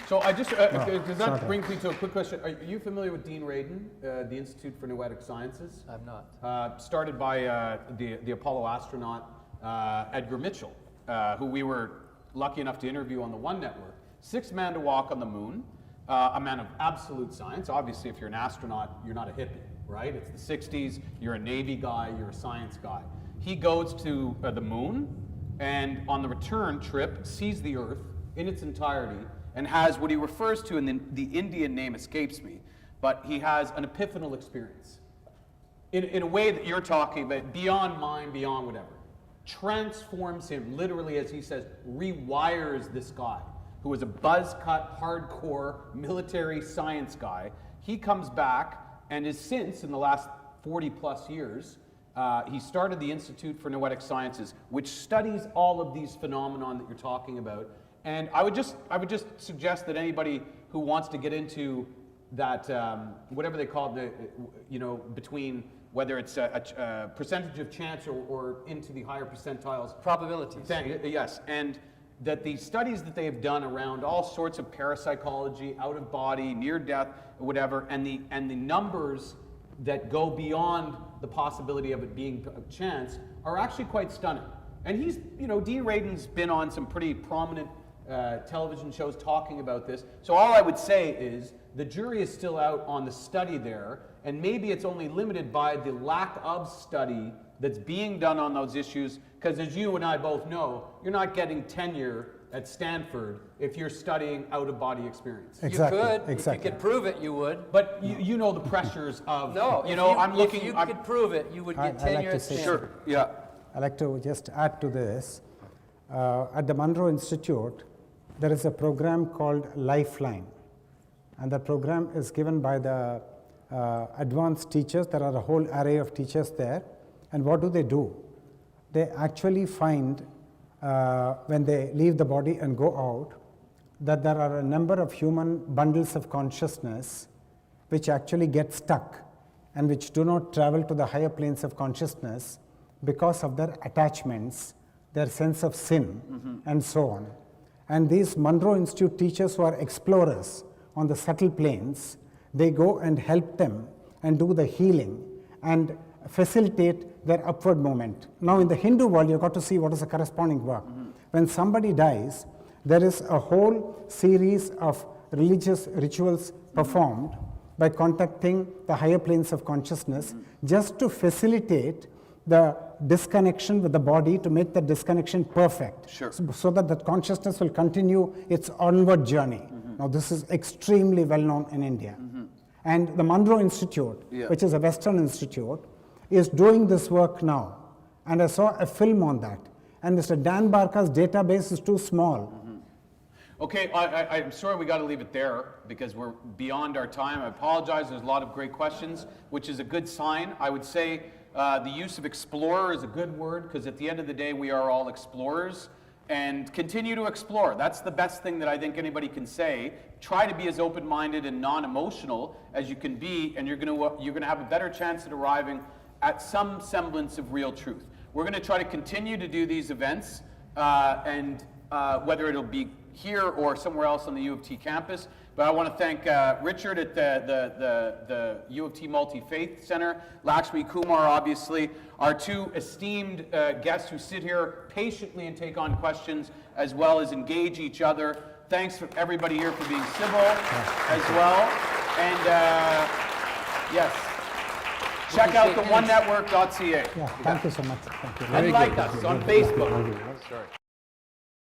So I just, does that bring me to a quick question? Are you familiar with Dean Radin, the Institute for Noetic Sciences?
I'm not.
Started by the Apollo astronaut Edgar Mitchell, who we were lucky enough to interview on the One Network. Sixth man to walk on the moon, a man of absolute science. Obviously, if you're an astronaut, you're not a hippie, right? It's the 60s, you're a Navy guy, you're a science guy. He goes to the moon, and on the return trip, sees the Earth in its entirety, and has what he refers to, and the Indian name escapes me, but he has an epiphanal experience. In a way that you're talking about, beyond mind, beyond whatever. Transforms him, literally, as he says, rewires this guy, who is a buzz-cut, hardcore, military science guy. He comes back, and is since, in the last 40 plus years, he started the Institute for Noetic Sciences, which studies all of these phenomenon that you're talking about. And I would just suggest that anybody who wants to get into that whatever they call the, between whether it's a percentage of chance or into the higher percentiles.
Probabilities.
Yes, and that the studies that they have done around all sorts of parapsychology, out of body, near death, whatever, and the numbers that go beyond the possibility of it being a chance are actually quite stunning. And he's, D. Radin's been on some pretty prominent television shows talking about this. So all I would say is the jury is still out on the study there, and maybe it's only limited by the lack of study that's being done on those issues, because as you and I both know, you're not getting tenure at Stanford if you're studying out-of-body experience.
Exactly.
You could.
Exactly.
If you could prove it, you would.
But you know the pressures of,
No, if you could prove it, you would get tenure at Stanford.
Sure, yeah.
I'd like to just add to this. At the Monroe Institute, there is a program called Lifeline. And the program is given by the advanced teachers. There are a whole array of teachers there. And what do? They actually find, when they leave the body and go out, that there are a number of human bundles of consciousness which actually get stuck and which do not travel to the higher planes of consciousness because of their attachments, their sense of sin, and so on. And these Monroe Institute teachers who are explorers on the subtle planes, they go and help them and do the healing and facilitate their upward movement. Now in the Hindu world, you've got to see what is the corresponding work. When somebody dies, there is a whole series of religious rituals performed by contacting the higher planes of consciousness just to facilitate the disconnection with the body, to make the disconnection perfect.
Sure.
So that the consciousness will continue its onward journey. Now this is extremely well known in India. And the Monroe Institute, which is a Western institute, is doing this work now. And I saw a film on that. And Mr. Dan Barker's database is too small.
Okay, I'm sorry we got to leave it there because we're beyond our time. I apologize. There's a lot of great questions, which is a good sign. I would say the use of explorer is a good word because at the end of the day, we are all explorers. And continue to explore. That's the best thing that I think anybody can say. Try to be as open-minded and non-emotional as you can be, and you're going to have a better chance at arriving at some semblance of real truth. We're going to try to continue to do these events, and whether it'll be here or somewhere else on the U of T campus. But I want to thank Richard at the U of T Multi-Faith Center, Lakshmi Kumar, obviously, our two esteemed guests who sit here patiently and take on questions as well as engage each other. Thanks for everybody here for being civil as well. And yes, check out the onenetwork.ca.
Yeah, thank you so much. Thank you.
And like us on Facebook. Sorry.